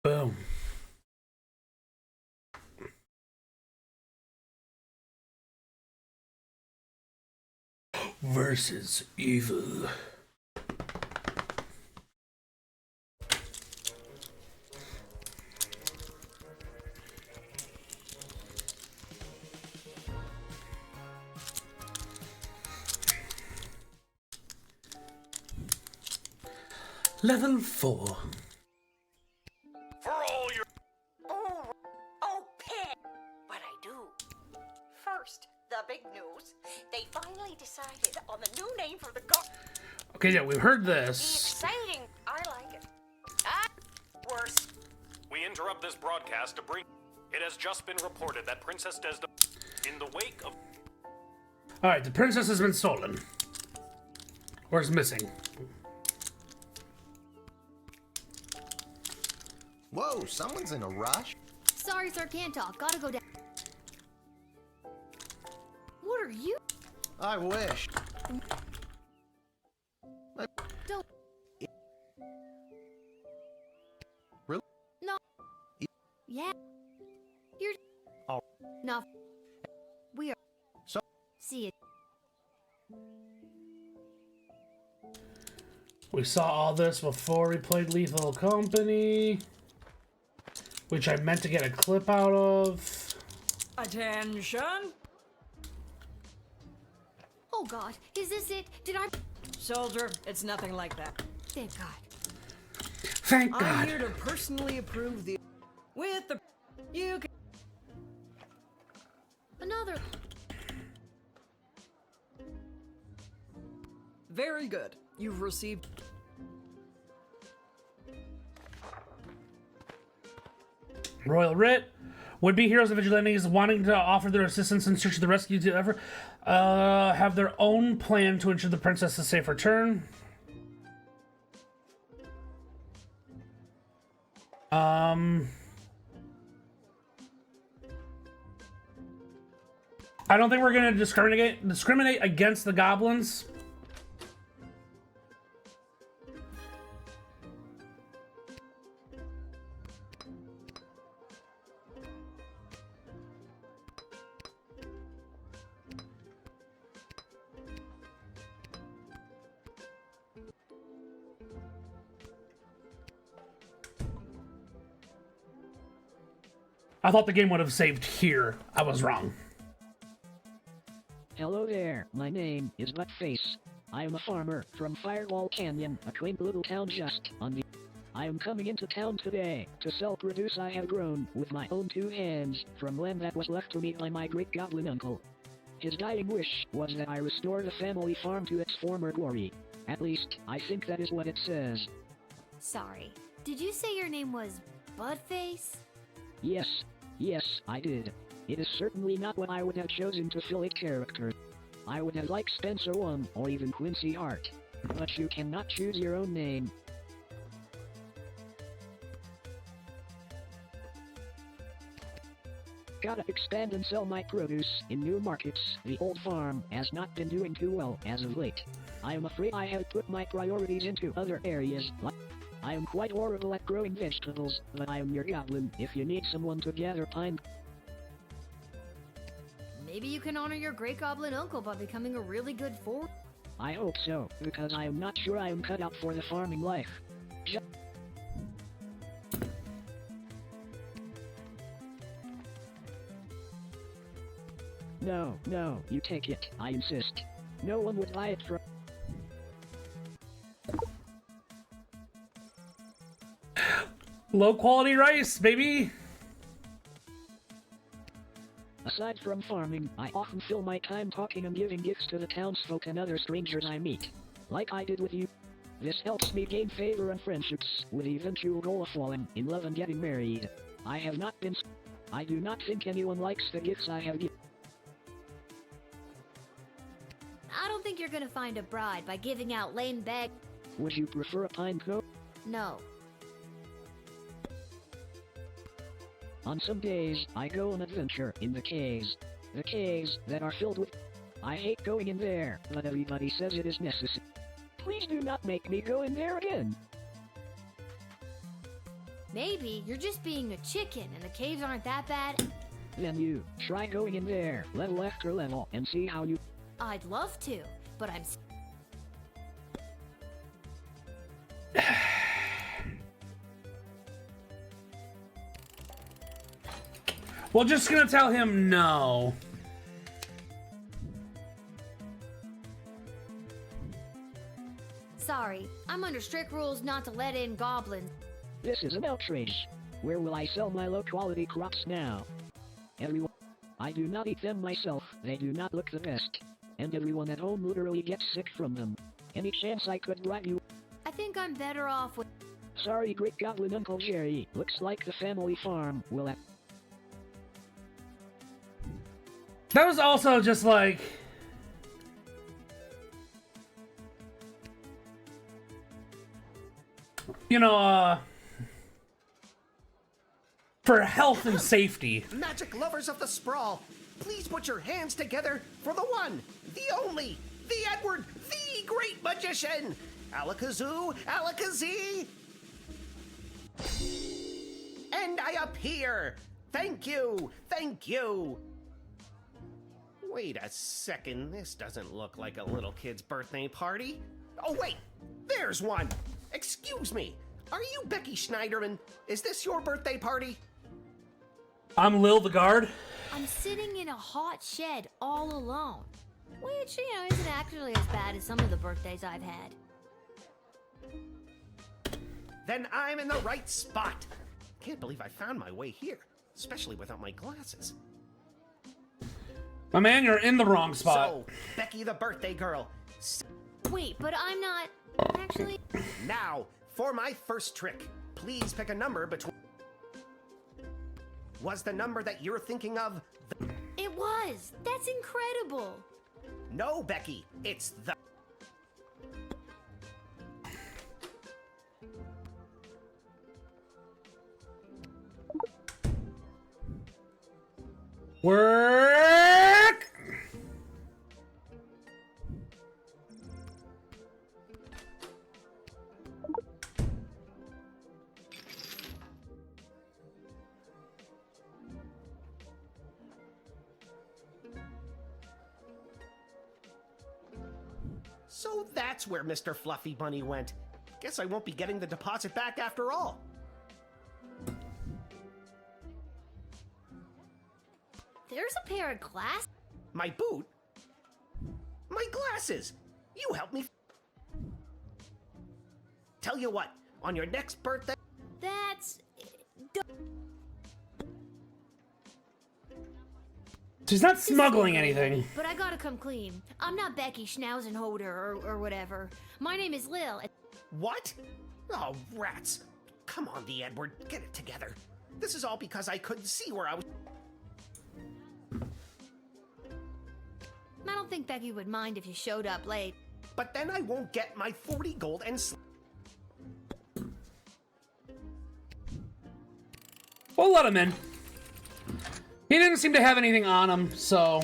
Boom. Versus evil. Level 4. For all your... Oh, Pig! But I do. First, the big news. They finally decided on the new name for the guard. Okay, yeah, we've heard this. Exciting! I like it. Worse. We interrupt this broadcast to bring... It has just been reported that Princess Desdemona, in the wake of... Alright, the princess has been stolen. Or is missing. Whoa, someone's in a rush? Sorry, sir, can't talk. Gotta go down. What are you? I wish. Don't. Really? No. Yeah. You're. Oh. No. We are. So. See it. We saw all this before we played Lethal Company, which I meant to get a clip out of. Attention! Oh God, is this it? Did I? Soldier, it's nothing like that. Thank God. Thank I'm God. here to personally approve the... With the... You can... Another. Very good. You've received... Royal Writ. Would-be heroes and vigilantes wanting to offer their assistance in search of the rescue to ever have their own plan to ensure the princess's safe return. I don't think we're gonna discriminate against the goblins. I thought the game would have saved here. I was wrong. Hello there, my name is Buttface. I am a farmer from Firewall Canyon, a quaint little town just on the... I am coming into town today to sell produce I have grown with my own two hands from land that was left to me by my great goblin uncle. His dying wish was that I restore the family farm to its former glory. At least, I think that is what it says. Sorry. Did you say your name was Budface? Yes, I did. It is certainly not what I would have chosen to fill a character. I would have liked Spencer One or even Quincy Hart. But you cannot choose your own name. Gotta expand and sell my produce in new markets. The old farm has not been doing too well as of late. I am afraid I have put my priorities into other areas. I am quite horrible at growing vegetables, but I am your goblin if you need someone to gather pine. Maybe you can honor your great goblin uncle by becoming a really good farmer. I hope so, because I am not sure I am cut out for the farming life. No, you take it, I insist. No one would buy it from... Low quality rice, baby! Aside from farming, I often fill my time talking and giving gifts to the townsfolk and other strangers I meet. Like I did with you. This helps me gain favor and friendships, with the eventual goal of falling in love and getting married. I have not been... I do not think anyone likes the gifts I have given. I don't think you're gonna find a bride by giving out lame bag. Would you prefer a pine cone? No. On some days, I go on adventure in the caves. The caves that are filled with... I hate going in there, but everybody says it is necessary. Please do not make me go in there again. Maybe you're just being a chicken and the caves aren't that bad. Then you try going in there, level after level, and see how you. I'd love to, but I'm. We're just gonna tell him no. Sorry, I'm under strict rules not to let in goblins. This is an outrage. Where will I sell my low-quality crops now? Everyone. I do not eat them myself, they do not look the best. And everyone at home literally gets sick from them. Any chance I could bribe you? I think I'm better off with. Sorry, Great Goblin Uncle Jerry. Looks like the family farm will have. That was also just like... You know, for health and safety. Magic lovers of the sprawl, please put your hands together for the one, the only, the Edward, the great magician! Alakazoo, Alakazee! And I appear! Thank you, thank you! Wait a second, this doesn't look like a little kid's birthday party. Oh wait, there's one! Excuse me, are you Becky Schneiderman? Is this your birthday party? I'm Lil Guard. I'm sitting in a hot shed all alone. Which, isn't actually as bad as some of the birthdays I've had. Then I'm in the right spot. Can't believe I found my way here, especially without my glasses. My man, you're in the wrong spot. So, Becky the birthday girl. Wait, but I'm not... Actually... Now, for my first trick, please pick a number between... Was the number that you're thinking of the... It was! That's incredible! No, Becky, it's the... Work! So that's where Mr. Fluffy Bunny went. Guess I won't be getting the deposit back after all. There's a pair of glasses. My boot? My glasses! You helped me. Tell you what, on your next birthday... That's... She's not smuggling anything. But I gotta come clean. I'm not Becky Schnauzenholder or whatever. My name is Lil. What? Oh, rats. Come on, the Edward, get it together. This is all because I couldn't see where I was... I don't think Becky would mind if you showed up late. But then I won't get my 40 gold and... We'll let him in. He didn't seem to have anything on him, so...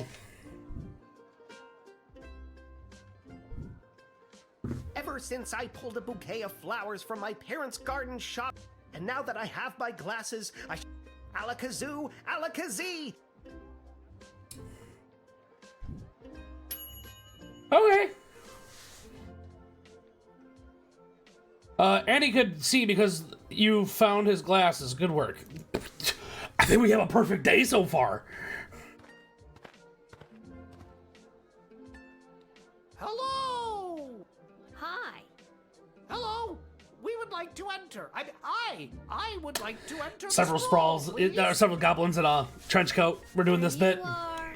Ever since I pulled a bouquet of flowers from my parents' garden shop, and now that I have my glasses, Alakazoo, Alakazee! Okay. And he could see because you found his glasses. Good work. I think we have a perfect day so far. Hello! Hi. Hello! We would like to enter. I would like to enter. Several the sprawl, sprawls, please. several goblins in a trench coat. We're doing this bit. You are...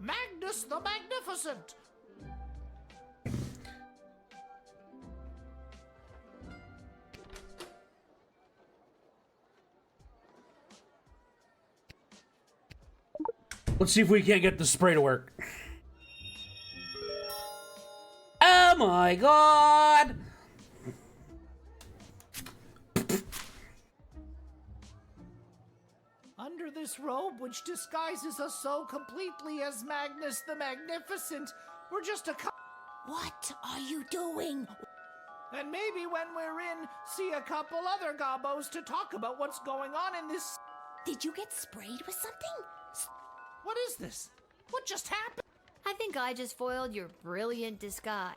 Magnus the Magnificent. Let's see if we can't get the spray to work. Oh my god! Under this robe, which disguises us so completely as Magnus the Magnificent, we're just a What are you doing? And maybe when we're in, see a couple other gobbos to talk about what's going on in this. Did you get sprayed with something? What is this? What just happened? I think I just foiled your brilliant disguise.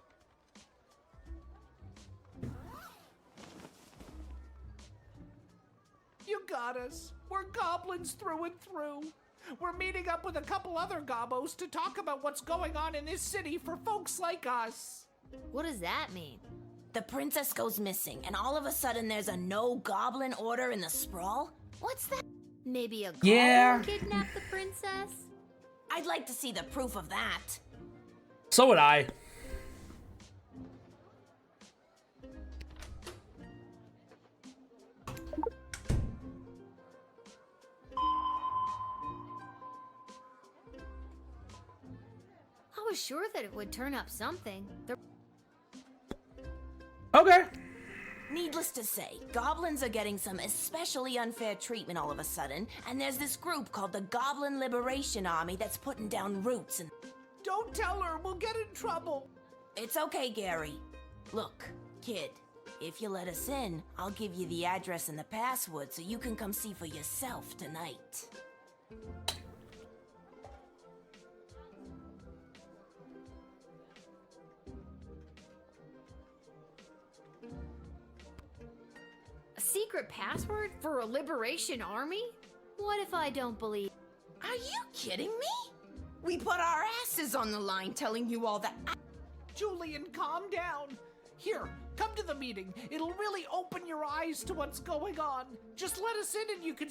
You got us. We're goblins through and through. We're meeting up with a couple other gobbos to talk about what's going on in this city for folks like us. What does that mean? The princess goes missing, and all of a sudden there's a no goblin order in the sprawl? What's that? Maybe a Yeah. goblin kidnapped the princess? I'd like to see the proof of that. So would I. I was sure that it would turn up something. Okay. Needless to say, goblins are getting some especially unfair treatment all of a sudden, and there's this group called the Goblin Liberation Army that's putting down roots and... Don't tell her, we'll get in trouble. It's okay, Gary. Look, kid, if you let us in, I'll give you the address and the password so you can come see for yourself tonight. A secret password for a liberation army? What if I don't believe? Are you kidding me? We put our asses on the line telling you all that. Julian, calm down. Here, come to the meeting. It'll really open your eyes to what's going on. Just let us in and you can...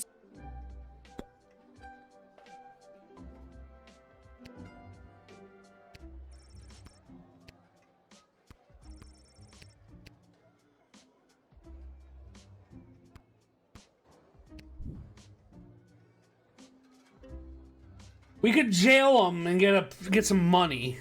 We could jail him and get some money.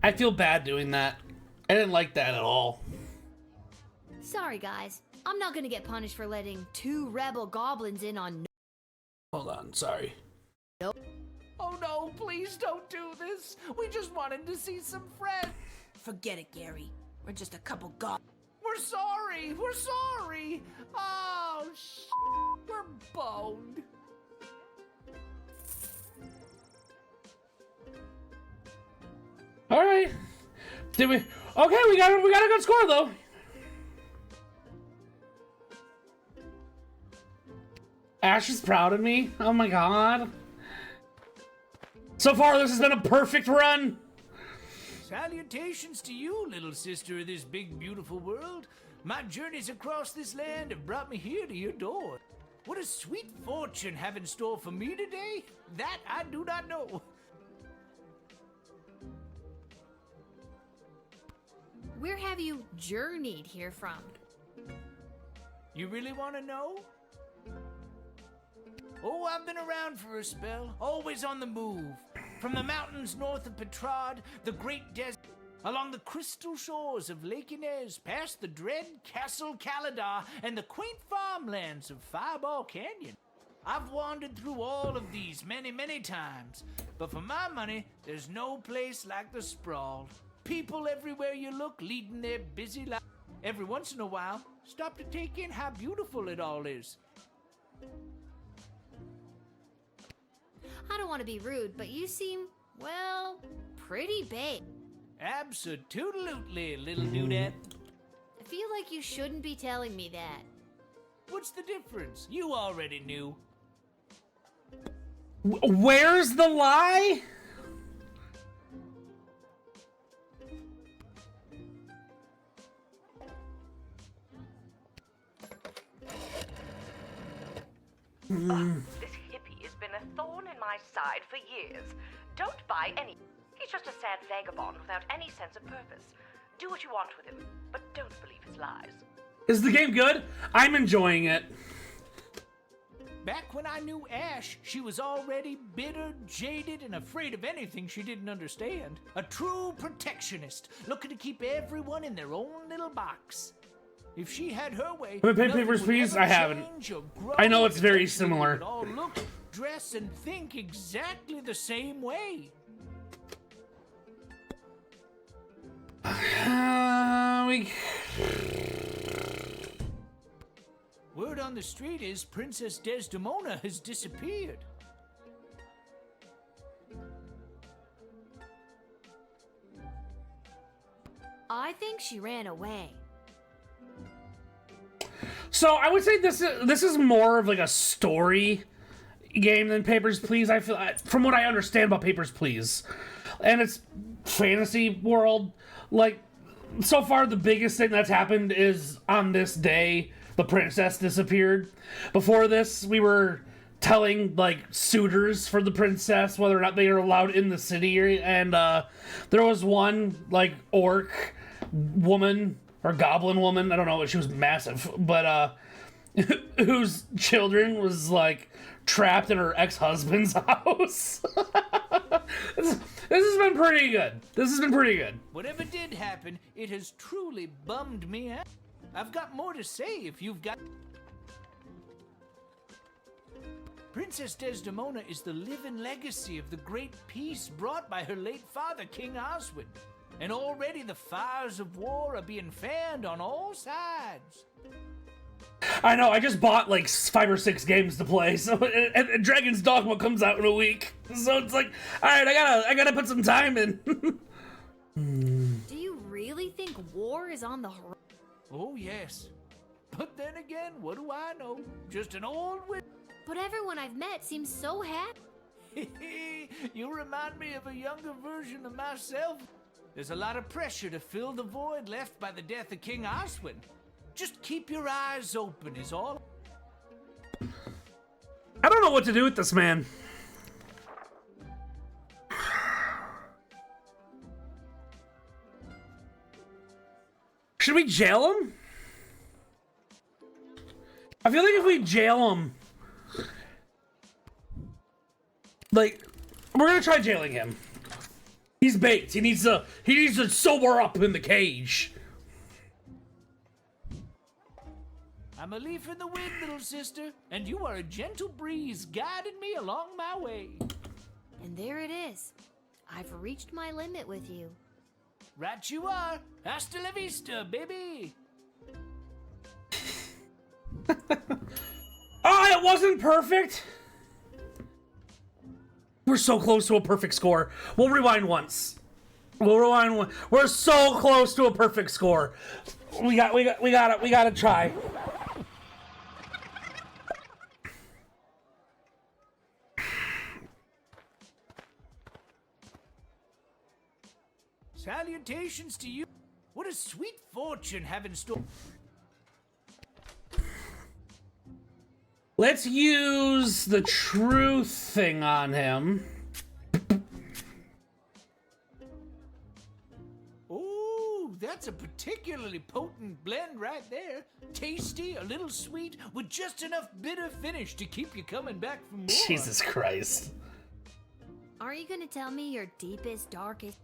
I feel bad doing that. I didn't like that at all. Sorry, guys. I'm not gonna get punished for letting 2 rebel goblins in on. Hold on, sorry. Oh no, please don't do this. We just wanted to see some friends. Forget it, Gary. We're just a couple goblins. We're sorry. We're sorry. Oh, we're boned. All right. Did we? Okay, we got a good score though. Ash is proud of me. Oh my god. So far, this has been a perfect run. Salutations to you, little sister of this big, beautiful world. My journeys across this land have brought me here to your door. What a sweet fortune have in store for me today? That I do not know. Where have you journeyed here from? You really want to know? Oh, I've been around for a spell, always on the move. From the mountains north of Petrad, the great desert, along the crystal shores of Lake Inez, past the dread Castle Caladar, and the quaint farmlands of Fireball Canyon. I've wandered through all of these many, many times, but for my money, there's no place like the sprawl. People everywhere you look leading their busy life. Every once in a while, stop to take in how beautiful it all is. I don't want to be rude, but you seem, well, pretty big. Absolutely, little dudette. I feel like you shouldn't be telling me that. What's the difference? You already knew. Where's the lie? This hippie has been a thorn in my side for years. Don't buy any. He's just a sad vagabond without any sense of purpose. Do what you want with him, but don't believe his lies. Is the game good? I'm enjoying it. Back when I knew Ash, she was already bitter, jaded, and afraid of anything she didn't understand. A true protectionist, looking to keep everyone in their own little box. If she had her way, Have you played nothing Papers, would Please? ever I haven't. change or grow. I know it's very Eventually, we similar. would all look, dress, and think exactly the same way. Word on the street is Princess Desdemona has disappeared. I think she ran away. So I would say this is more of like a story game than Papers, Please. I feel, from what I understand about Papers, Please, and it's fantasy world. Like, so far the biggest thing that's happened is on this day the princess disappeared. Before this, we were telling like suitors for the princess whether or not they are allowed in the city, and there was one like orc woman or goblin woman, I don't know, she was massive, but whose children was like trapped in her ex-husband's house. This has been pretty good. This has been pretty good. Whatever did happen, it has truly bummed me out. I've got more to say if you've got... Princess Desdemona is the living legacy of the great peace brought by her late father, King Oswin. And already the fires of war are being fanned on all sides. I know, I just bought like 5 or 6 games to play, so and Dragon's Dogma comes out in a week. So it's like, alright, I gotta put some time in. Do you really think war is on the horizon? Oh, yes. But then again, what do I know? Just an old witch. But everyone I've met seems so happy. You remind me of a younger version of myself. There's a lot of pressure to fill the void left by the death of King Oswin. Just keep your eyes open is all. I don't know what to do with this man. Should we jail him? I feel like if we jail him, like, we're gonna try jailing him. He's baked. He needs to sober up in the cage. I'm a leaf in the wind, little sister, and you are a gentle breeze guiding me along my way. And there it is. I've reached my limit with you. Right you are. Hasta la vista, baby. Oh, it wasn't perfect. We're so close to a perfect score. We'll rewind once. We'll rewind one. We're so close to a perfect score. We gotta try. Salutations to you. What a sweet fortune have in store. Let's use the truth thing on him. Ooh, that's a particularly potent blend right there. Tasty, a little sweet, with just enough bitter finish to keep you coming back for more. Jesus Christ. Are you gonna tell me your deepest, darkest...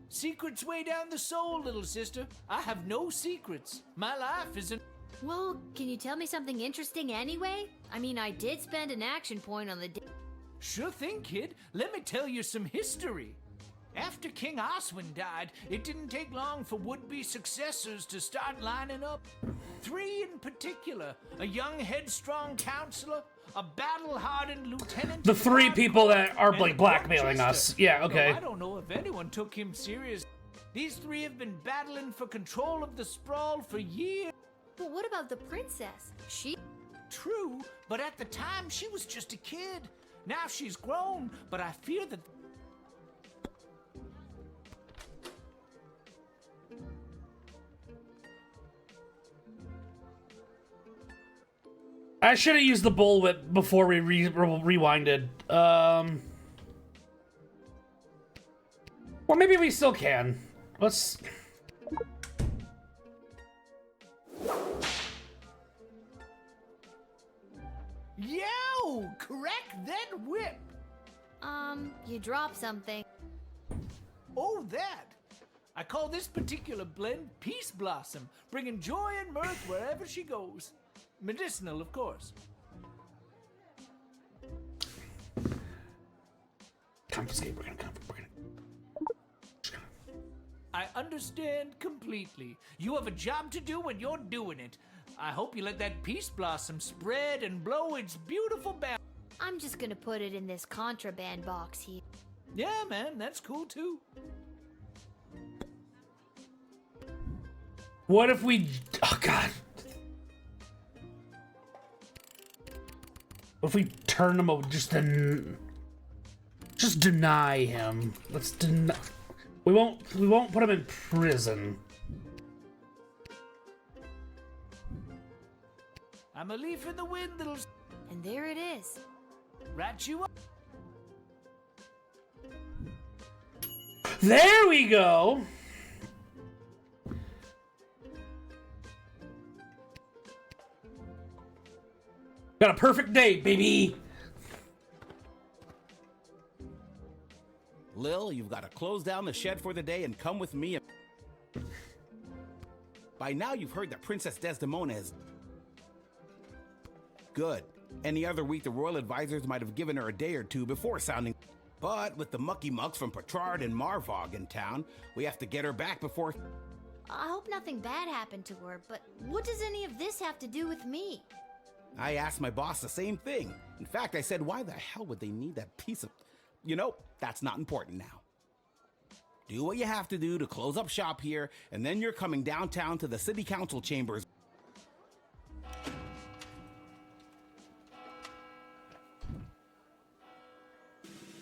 Secrets way down the soul, little sister. I have no secrets. My life isn't... Well, can you tell me something interesting anyway? I mean, I did spend an action point on the... Sure thing, kid. Let me tell you some history. After King Oswin died, it didn't take long for would-be successors to start lining up. 3 in particular. A young, headstrong counselor, a battle-hardened lieutenant... The 3 people that are like blackmailing us. Yeah, okay. No, I don't know if anyone took him serious. These 3 have been battling for control of the sprawl for years. But what about the princess? She... True, but at the time she was just a kid. Now she's grown, but I fear that... I should have used the bullwhip before we rewinded. Well, maybe we still can. Let's... Yo! Crack that whip! You dropped something. Oh, that! I call this particular blend Peace Blossom, bringing joy and mirth wherever she goes. Medicinal, of course. Confiscate. We're gonna. I understand completely. You have a job to do and you're doing it. I hope you let that Peace Blossom spread and blow its beautiful bounce. I'm just gonna put it in this contraband box here. Yeah, man, that's cool too. What if we? Oh God. What if we turn him over? Just deny him. Let's deny. We won't put him in prison. I'm a leaf in the wind that'll... And there it is. Rat you up. There we go. Got a perfect day, baby. Lil, you've got to close down the shed for the day and come with me. By now you've heard that Princess Desdemona is... Good. Any other week the royal advisors might have given her a day or two before sounding... But with the mucky mucks from Petrard and Marvog in town, we have to get her back before... I hope nothing bad happened to her, but what does any of this have to do with me? I asked my boss the same thing. In fact, I said, why the hell would they need that piece of... You know, that's not important now. Do what you have to do to close up shop here, and then you're coming downtown to the city council chambers.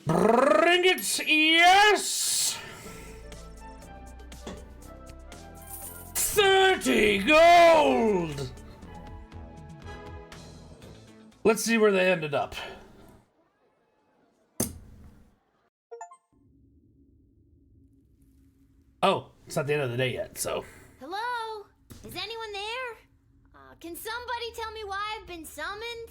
Bring it, yes! 30 gold! Let's see where they ended up. Oh, it's not the end of the day yet, so. Hello? Is anyone there? Can somebody tell me why I've been summoned?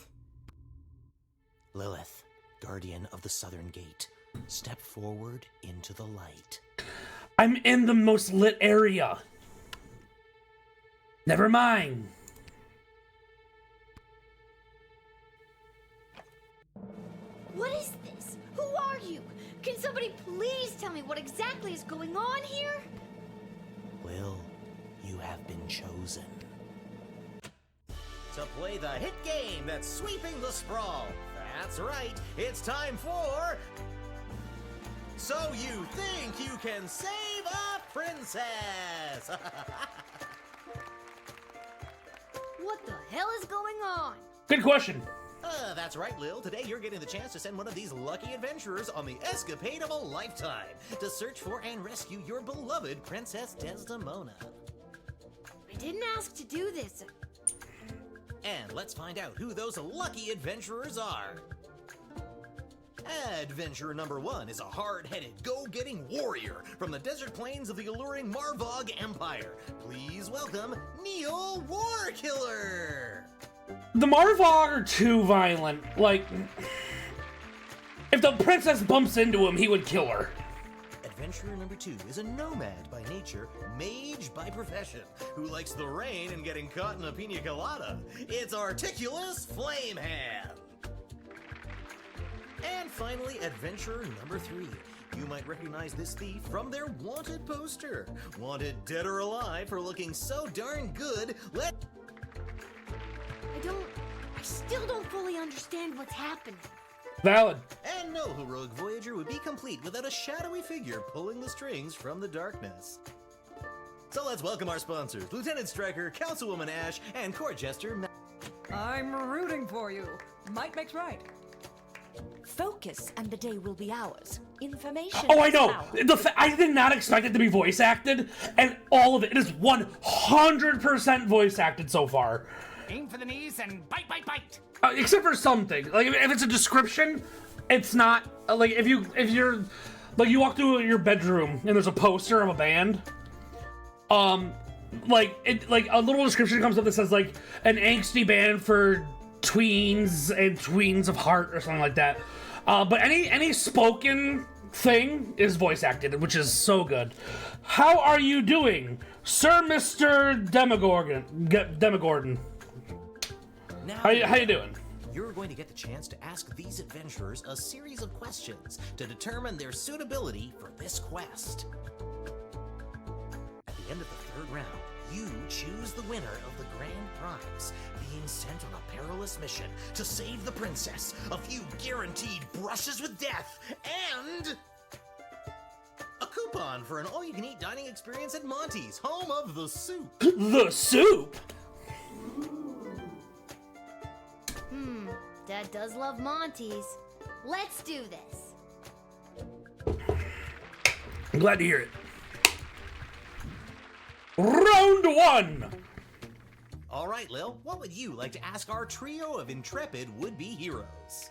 Lilith, guardian of the Southern Gate, step forward into the light. I'm in the most lit area. Never mind. What is this? Who are you? Can somebody please tell me what exactly is going on here? Lil, you have been chosen. To play the hit game that's sweeping the sprawl. That's right, it's time for... So you think you can save a princess? What the hell is going on? Good question. That's right, Lil. Today you're getting the chance to send one of these lucky adventurers on the escapade of a lifetime to search for and rescue your beloved Princess Desdemona. I didn't ask to do this. And let's find out who those lucky adventurers are. Adventurer number 1 is a hard-headed, go-getting warrior from the desert plains of the alluring Marvog Empire. Please welcome Neil Warkiller! The Marvog are too violent. Like, if the princess bumps into him, he would kill her. Adventurer number 2 is a nomad by nature, mage by profession, who likes the rain and getting caught in a pina colada. It's Articulous Flamehand. And finally, adventurer number 3. You might recognize this thief from their wanted poster. Wanted dead or alive for looking so darn good, I still don't fully understand what's happening. Valid. And no heroic voyager would be complete without a shadowy figure pulling the strings from the darkness. So let's welcome our sponsors, Lieutenant Stryker, Councilwoman Ash, and Court Jester I'm rooting for you. Might makes right. Focus and the day will be ours. Information. Oh, I know. Power. I did not expect it to be voice acted, and all of it is 100% voice acted so far. Aim for the knees and bite, bite, bite. Except for something. Like, if it's a description, it's not like if you're like you walk through your bedroom and there's a poster of a band. Like a little description comes up that says like an angsty band for tweens and tweens of heart or something like that. But any spoken thing is voice acted, which is so good. How are you doing, Sir Mr. Demogorgon? Now, How you doing? You're going to get the chance to ask these adventurers a series of questions to determine their suitability for this quest. At the end of the third round, you choose the winner of the grand prize, being sent on a perilous mission to save the princess, a few guaranteed brushes with death, and a coupon for an all-you-can-eat dining experience at Monty's, home of the soup. The soup? Dad does love Monty's. Let's do this. I'm glad to hear it. Round 1! All right, Lil, what would you like to ask our trio of intrepid would-be heroes?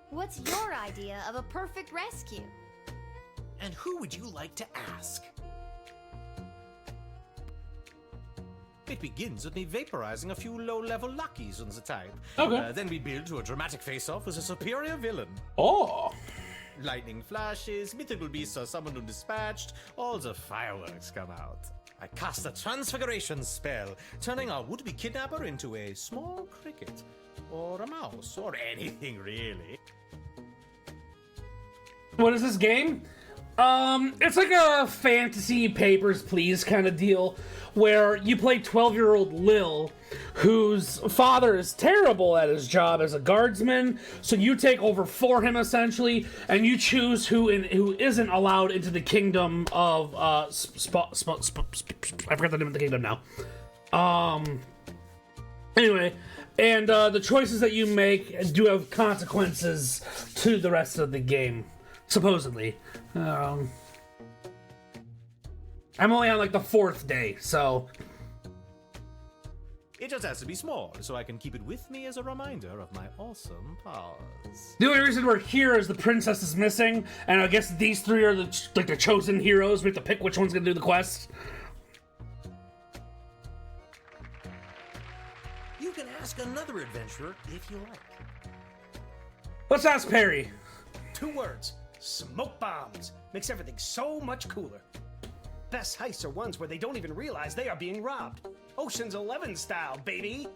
What's your idea of a perfect rescue? And who would you like to ask? It begins with me vaporizing a few low-level lackeys on the type. Okay. Then we build to a dramatic face-off with a superior villain. Oh. Lightning flashes, mythical beasts are summoned and dispatched, all the fireworks come out. I cast a transfiguration spell, turning our would-be kidnapper into a small cricket, or a mouse, or anything really. What is this game? It's like a fantasy Papers, Please kind of deal, where you play 12-year-old Lil, whose father is terrible at his job as a guardsman, so you take over for him, essentially, and you choose who isn't allowed into the kingdom of, I forgot the name of the kingdom now. Anyway, and the choices that you make do have consequences to the rest of the game, supposedly. I'm only on like the 4th day, so It just has to be small, so I can keep it with me as a reminder of my awesome powers. the only reason we're here is the princess is missing, and I guess these 3 are the chosen heroes. We have to pick which one's gonna do the quest. You can ask another adventurer if you like. Let's ask Perry. 2 words. Smoke bombs. Makes everything so much cooler. Best heists are ones where they don't even realize they are being robbed. Ocean's 11 style, baby.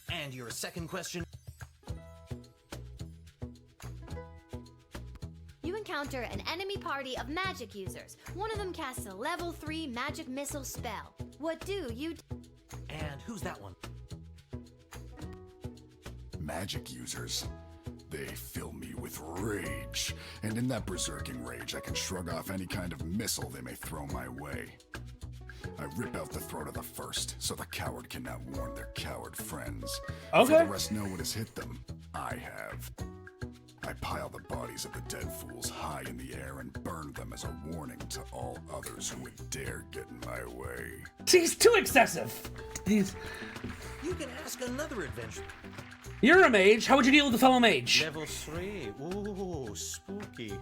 And your second question? You encounter an enemy party of magic users. One of them casts a level 3 magic missile spell. What do you do? And who's that one? Magic users. They fill me with rage, and in that berserking rage I can shrug off any kind of missile they may throw my way. I rip out the throat of the first, so the coward cannot warn their coward friends. Okay. Before the rest know what has hit them, I have. I pile the bodies of the dead fools high in the air and burn them as a warning to all others who would dare get in my way. See, he's too excessive. You can ask another adventurer. You're a mage. How would you deal with a fellow mage? Level 3. Ooh, spooky.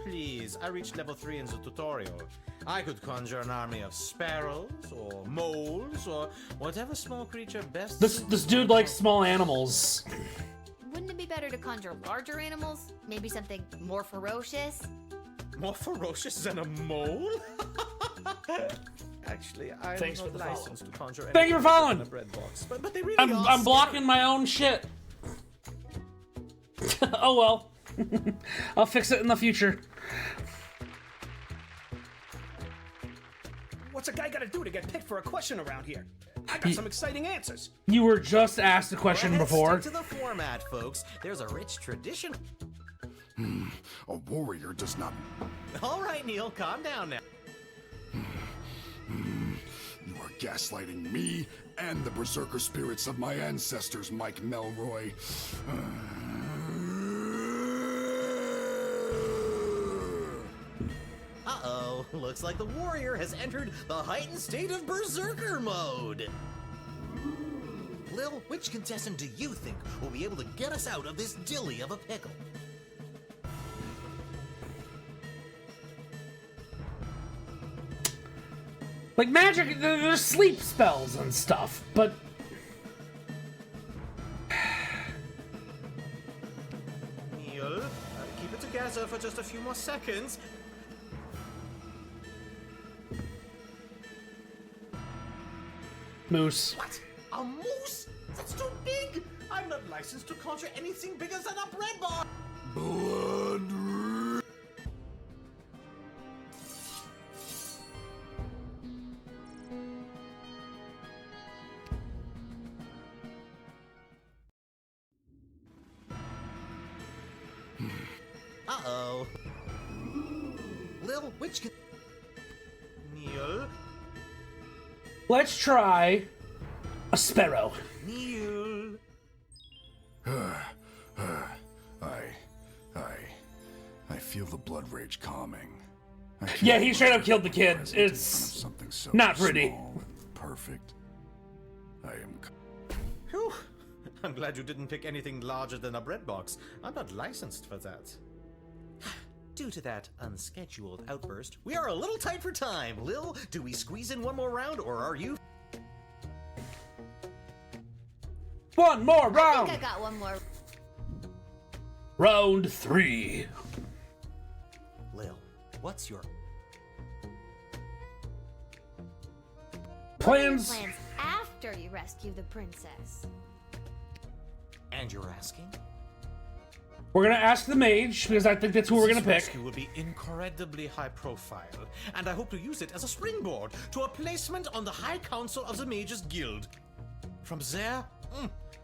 Please, I reached level 3 in the tutorial. I could conjure an army of sparrows, or moles, or whatever small creature best... This dude likes small animals. Wouldn't it be better to conjure larger animals? Maybe something more ferocious? More ferocious than a mole? Actually, I'm Thanks for not the follow. licensed to conjure Thank you for following. in a bread box, but they really I'm blocking my own shit. Oh well. I'll fix it in the future. What's a guy gotta do to get picked for a question around here? I got some exciting answers. You were just asked a question Let's before. stick to the format, folks. There's a rich tradition. A warrior does not... All right, Neil, calm down now. You are gaslighting me and the berserker spirits of my ancestors, Mike Melroy. Uh-oh, looks like the warrior has entered the heightened state of berserker mode. Lil, which contestant do you think will be able to get us out of this dilly of a pickle? Like magic, there's sleep spells and stuff, but Neil, keep it together for just a few more seconds. moose. What? A moose? That's too big! I'm not licensed to conjure anything bigger than a bread bar! Blood. Uh-oh. Lil, which can... Neil? Let's try a sparrow. Neil? I feel the blood rage calming. Yeah, he straight up killed the kids. It's something so not pretty. small and perfect. I am. Whew. I'm glad you didn't pick anything larger than a bread box. I'm not licensed for that. Due to that unscheduled outburst, we are a little tight for time. Lil, do we squeeze in one more round, or are you... One more I round! think I got one more. Round 3. Lil, what's your... Plans? Plans after you rescue the princess. And you're asking? We're gonna ask the mage, because I think that's who we're gonna This pick. rescue will be incredibly high profile, and I hope to use it as a springboard to a placement on the High Council of the Mages Guild. From there,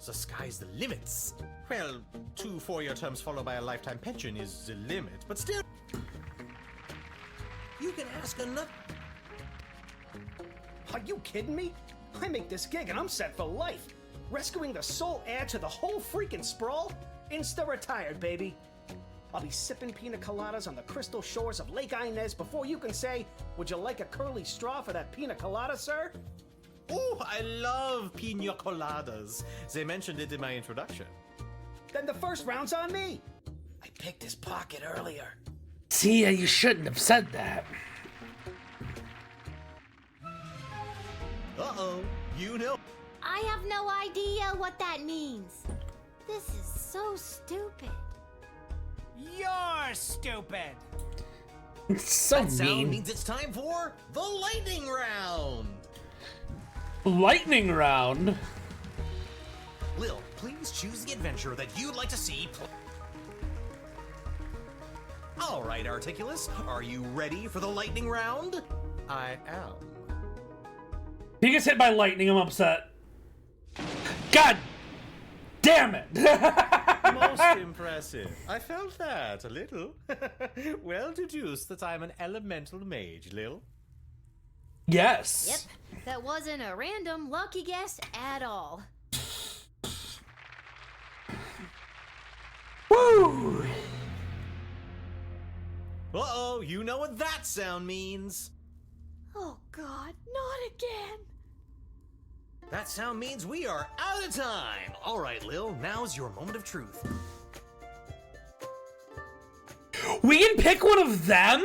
the sky's the limits. Well, 2 4-year terms followed by a lifetime pension is the limit, but still... You can ask another... Are you kidding me? I make this gig and I'm set for life. Rescuing the sole heir to the whole freaking sprawl? Insta-retired, baby. I'll be sipping pina coladas on the crystal shores of Lake Inez before you can say, would you like a curly straw for that pina colada, sir? Oh, I love pina coladas. They mentioned it in my introduction. Then the first round's on me. I picked his pocket earlier. See, you shouldn't have said that. Uh-oh, you know. I have no idea what that means. This is so stupid. You're stupid. So that sound mean. means it's time for the lightning round. Lightning round? Lil, please choose the adventure that you'd like to see All right, Articulus, are you ready for the lightning round? I am. He gets hit by lightning, I'm upset. God damn it! Most impressive. I felt that a little. Well deduced that I'm an elemental mage, Lil. Yes. Yep, that wasn't a random lucky guess at all. Woo! Uh-oh, you know what that sound means. Oh God, not again. That sound means we are out of time. All right, Lil, now's your moment of truth. We can pick one of them?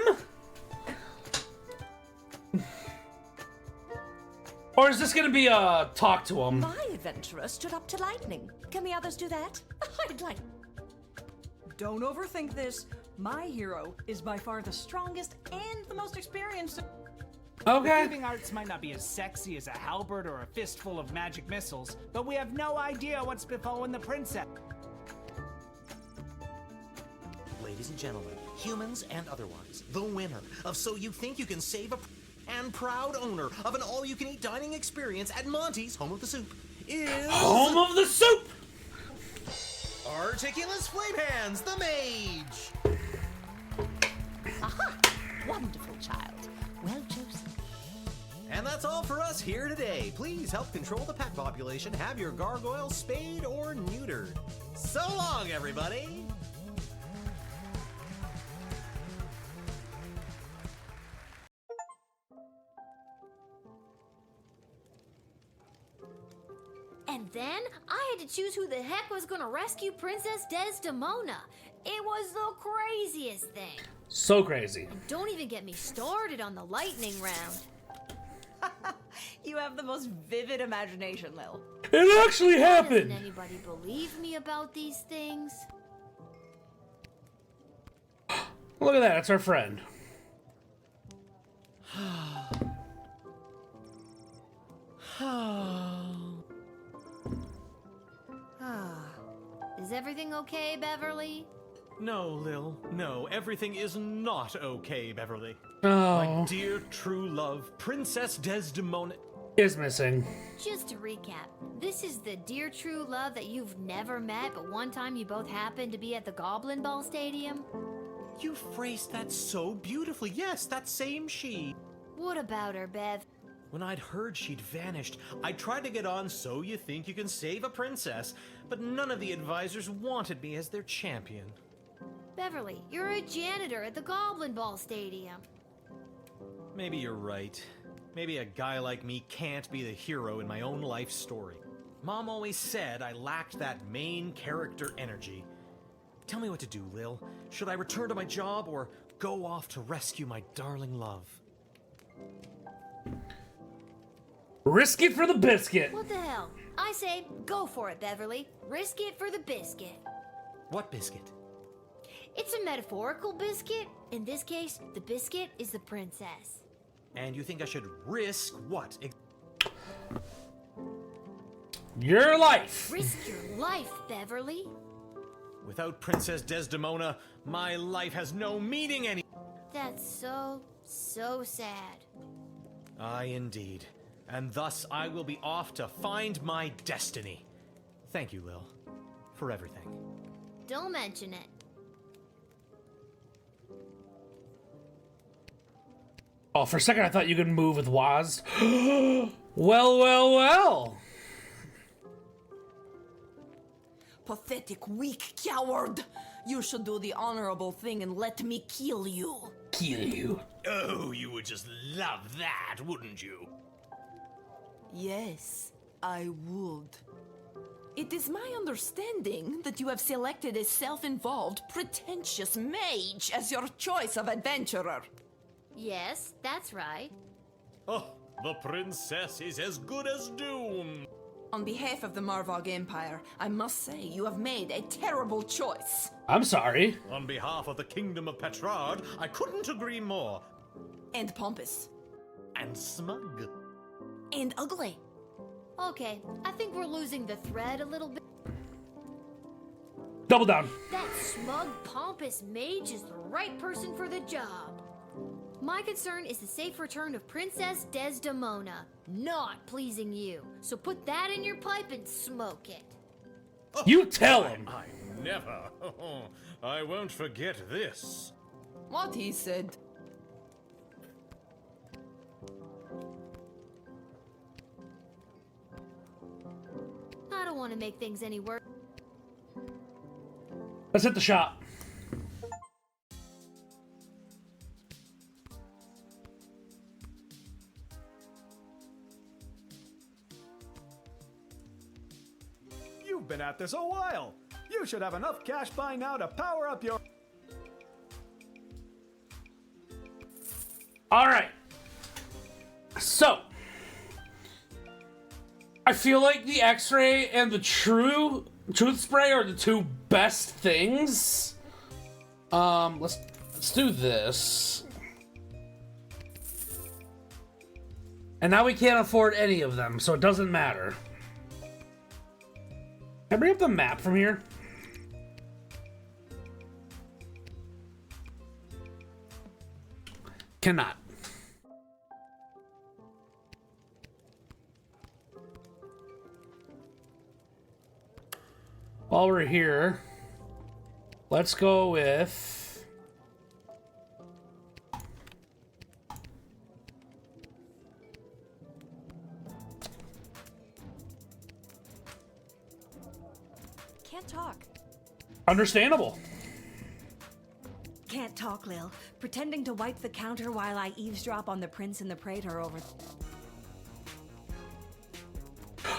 Or is this gonna be a talk to him? My adventurer stood up to lightning. Can the others do that? I'd like... Don't overthink this. My hero is by far the strongest and the most experienced. Okay. The thieving arts might not be as sexy as a halberd or a fistful of magic missiles, but we have no idea what's befallen the princess. Ladies and gentlemen, humans and otherwise, the winner of So You Think You Can Save a... and proud owner of an all-you-can-eat dining experience at Monty's Home of the Soup is... Home of the Soup! Articulus Flamehands, the mage! Aha! Wonderful child. Well chosen. And that's all for us here today. Please help control the pet population. Have your gargoyle spayed or neutered. So long, everybody! And then I had to choose who the heck was gonna rescue Princess Desdemona. It was the craziest thing. So crazy. And don't even get me started on the lightning round. You have the most vivid imagination, Lil. It actually Why happened! doesn't anybody believe me about these things? Look at that, it's our friend. Is everything okay, Beverly? No, Lil. No, everything is not okay, Beverly. Oh. My dear true love, Princess Desdemona is missing. Just to recap, this is the dear true love that you've never met, but one time you both happened to be at the Goblin Ball Stadium? You phrased that so beautifully. Yes, that same she. What about her, Bev? When I'd heard she'd vanished, I tried to get on So You Think You Can Save a Princess, but none of the advisors wanted me as their champion. Beverly, you're a janitor at the Goblin Ball Stadium. Maybe you're right. Maybe a guy like me can't be the hero in my own life story. Mom always said I lacked that main character energy. Tell me what to do, Lil. Should I return to my job or go off to rescue my darling love? Risk it for the biscuit. What the hell? I say, go for it, Beverly. Risk it for the biscuit. What biscuit? It's a metaphorical biscuit. In this case, the biscuit is the princess. And you think I should risk what? Your life. Risk your life, Beverly. Without Princess Desdemona, my life has no meaning any. That's so sad. Aye, indeed. And thus I will be off to find my destiny. Thank you, Lil, for everything. Don't mention it. Oh, for a second I thought you could move with Waz. Well. Pathetic, weak coward! You should do the honorable thing and let me kill you. Kill you. Oh, you would just love that, wouldn't you? Yes, I would. It is my understanding that you have selected a self-involved, pretentious mage as your choice of adventurer. Yes, that's right. Oh, the princess is as good as doomed. On behalf of the Marvog Empire, I must say you have made a terrible choice. I'm sorry. On behalf of the Kingdom of Petrard, I couldn't agree more. And pompous. And smug. And ugly. Okay, I think we're losing the thread a little bit. Double down. That smug, pompous mage is the right person for the job. My concern is the safe return of Princess Desdemona, not pleasing you. So put that in your pipe and smoke it. You tell him. I never. I won't forget this. What he said. I don't want to make things any worse. Let's hit the shop. You've been at this a while. You should have enough cash by now to power up your... Alright. So. I feel like the X-ray and the truth spray are the two best things. Let's do this. And now we can't afford any of them, so it doesn't matter. Can I bring up the map from here? Cannot. While we're here, let's go with... Can't talk. Understandable. Can't talk, Lil. Pretending to wipe the counter while I eavesdrop on the prince and the praetor over...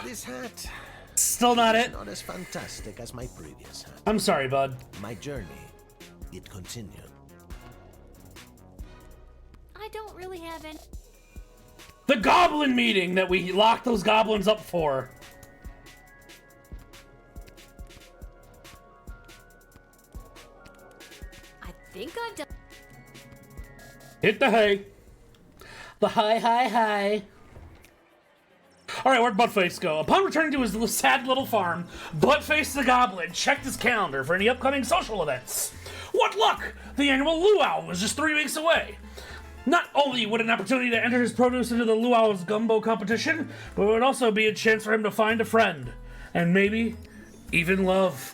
This hat... Still not it. Not as fantastic as my previous hat. I'm sorry, bud. My journey, it continued. I don't really have any... The goblin meeting that we locked those goblins up for. I think I've done. Hit the hay. The hi. Alright, where'd Buttface go? Upon returning to his sad little farm, Buttface the Goblin checked his calendar for any upcoming social events. What luck! The annual luau was just 3 weeks away. Not only would an opportunity to enter his produce into the luau's gumbo competition, but it would also be a chance for him to find a friend. And maybe even love.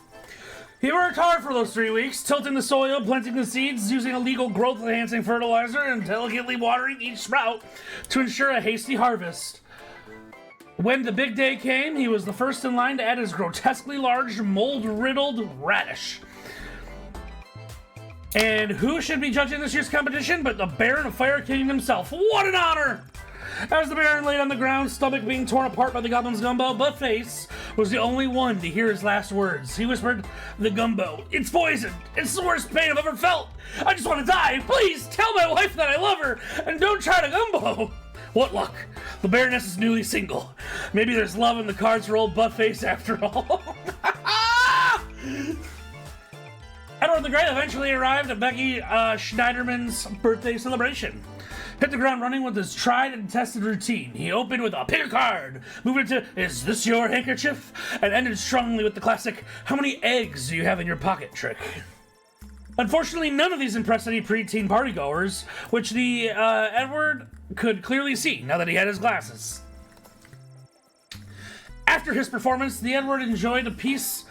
He worked hard for those 3 weeks, tilting the soil, planting the seeds, using illegal growth-enhancing fertilizer, and delicately watering each sprout to ensure a hasty harvest. When the big day came, he was the first in line to add his grotesquely large, mold-riddled radish. And who should be judging this year's competition but the Baron of Fire King himself? What an honor! As the Baron laid on the ground, stomach being torn apart by the Goblin's gumbo, Buttface was the only one to hear his last words. He whispered, "The gumbo, it's poisoned. It's the worst pain I've ever felt. I just want to die. Please tell my wife that I love her, and don't try to gumbo." What luck! The Baroness is newly single. Maybe there's love in the cards for old Buttface after all. Edward the Great eventually arrived at Becky Schneiderman's birthday celebration. Hit the ground running with his tried and tested routine. He opened with a pick a card, moved into "Is this your handkerchief?" and ended strongly with the classic "How many eggs do you have in your pocket?" trick. Unfortunately, none of these impressed any preteen partygoers, which the Edward could clearly see now that he had his glasses. After his performance, the Edward enjoyed a piece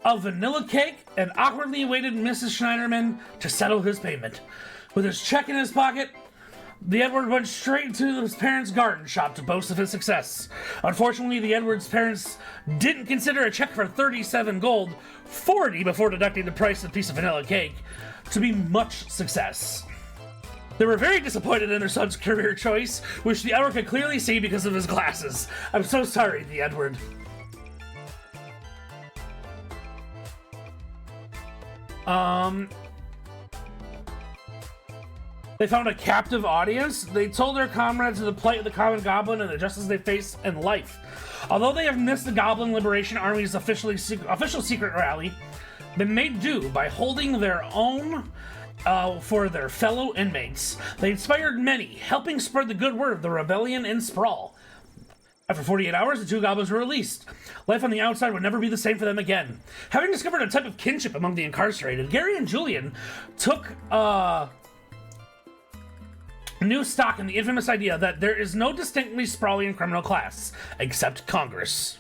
of vanilla cake and awkwardly awaited Mrs. Schneiderman to settle his payment. With his check in his pocket, the Edward went straight to his parents' garden shop to boast of his success. Unfortunately, the Edward's parents didn't consider a check for 37 gold, 40 before deducting the price of a piece of vanilla cake, to be much success. They were very disappointed in their son's career choice, which the Edward could clearly see because of his glasses. I'm so sorry, the Edward. They found a captive audience. They told their comrades of the plight of the common goblin and the justice they face in life. Although they have missed the Goblin Liberation Army's official secret rally, they made do by holding their own for their fellow inmates. They inspired many, helping spread the good word of the rebellion in Sprawl. After 48 hours, the two goblins were released. Life on the outside would never be the same for them again. Having discovered a type of kinship among the incarcerated, Gary and Julian took new stock in the infamous idea that there is no distinctly Sprawlian criminal class, except Congress.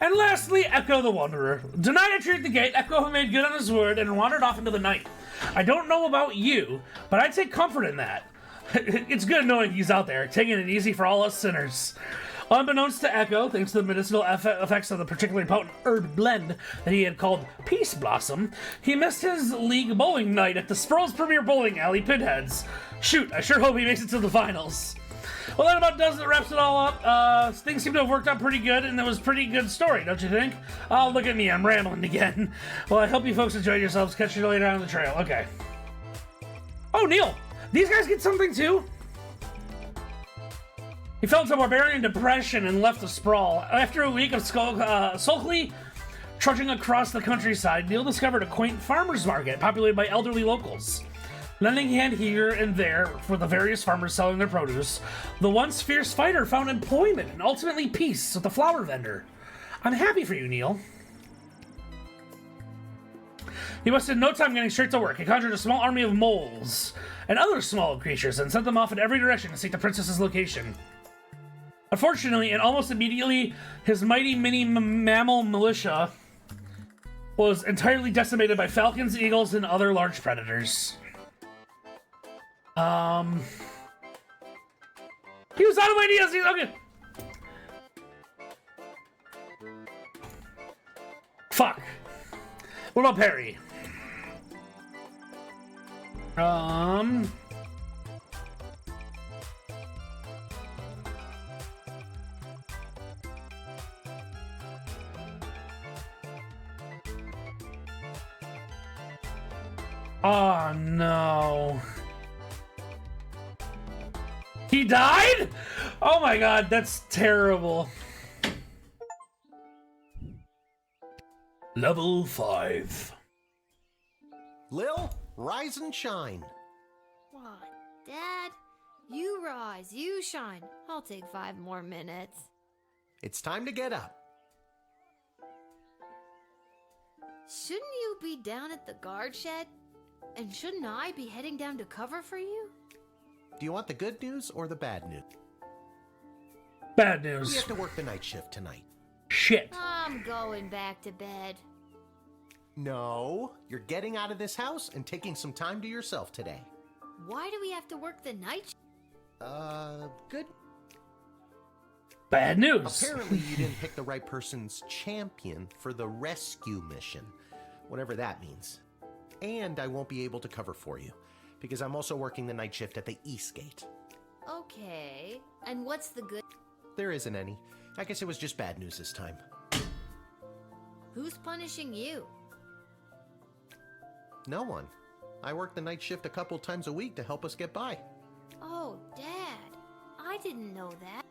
And lastly, Echo the Wanderer. Denied entry at the gate, Echo made good on his word and wandered off into the night. I don't know about you, but I take comfort in that. It's good knowing he's out there, taking it easy for all us sinners. Unbeknownst to Echo, thanks to the medicinal effects of the particularly potent herb blend that he had called Peace Blossom, he missed his league bowling night at the Sproul's Premier Bowling Alley Pinheads. Shoot, I sure hope he makes it to the finals. Well, that about does it, wraps it all up. Things seem to have worked out pretty good, and it was a pretty good story, don't you think? Oh, look at me, I'm rambling again. Well, I hope you folks enjoyed yourselves. Catch you later on the trail. Okay. Oh, Neil! These guys get something too? He fell into barbarian depression and left the sprawl. After a week of sulkily trudging across the countryside, Neil discovered a quaint farmer's market populated by elderly locals. Lending a hand here and there for the various farmers selling their produce, the once fierce fighter found employment and ultimately peace with the flower vendor. I'm happy for you, Neil. He wasted no time getting straight to work. He conjured a small army of moles and other small creatures and sent them off in every direction to seek the princess's location. Unfortunately, and almost immediately, his mighty mini-mammal militia was entirely decimated by falcons, eagles, and other large predators. He was out of ideas. Okay. Fuck. What about Perry? Oh no. He died? Oh my god, that's terrible. Level 5. Lil, rise and shine. What, Dad? You rise, you shine. I'll take 5 more minutes. It's time to get up. Shouldn't you be down at the guard shed? And shouldn't I be heading down to cover for you? Do you want the good news or the bad news? Bad We news. have to work the night shift tonight. Shit. I'm going back to bed. No, you're getting out of this house and taking some time to yourself today. Why do we have to work the night shift? Good. Bad news. Apparently you didn't pick the right person's champion for the rescue mission, whatever that means. And I won't be able to cover for you, because I'm also working the night shift at the East Gate. Okay, and what's the good? There isn't any. I guess it was just bad news this time. Who's punishing you? No one. I work the night shift a couple times a week to help us get by. Oh, Dad, I didn't know that.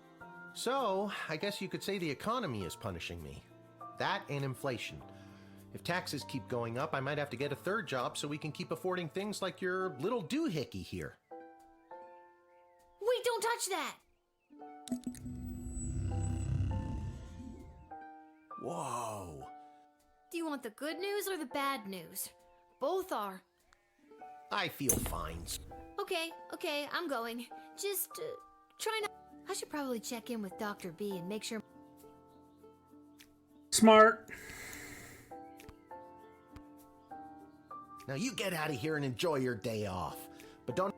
So, I guess you could say the economy is punishing me. That and inflation. If taxes keep going up, I might have to get a third job so we can keep affording things like your little doohickey here. Wait, don't touch that! Whoa. Do you want the good news or the bad news? Both are. I feel fine. Okay, I'm going. Just, try not... I should probably check in with Dr. B and make sure... Smart. Now you get out of here and enjoy your day off. But don't...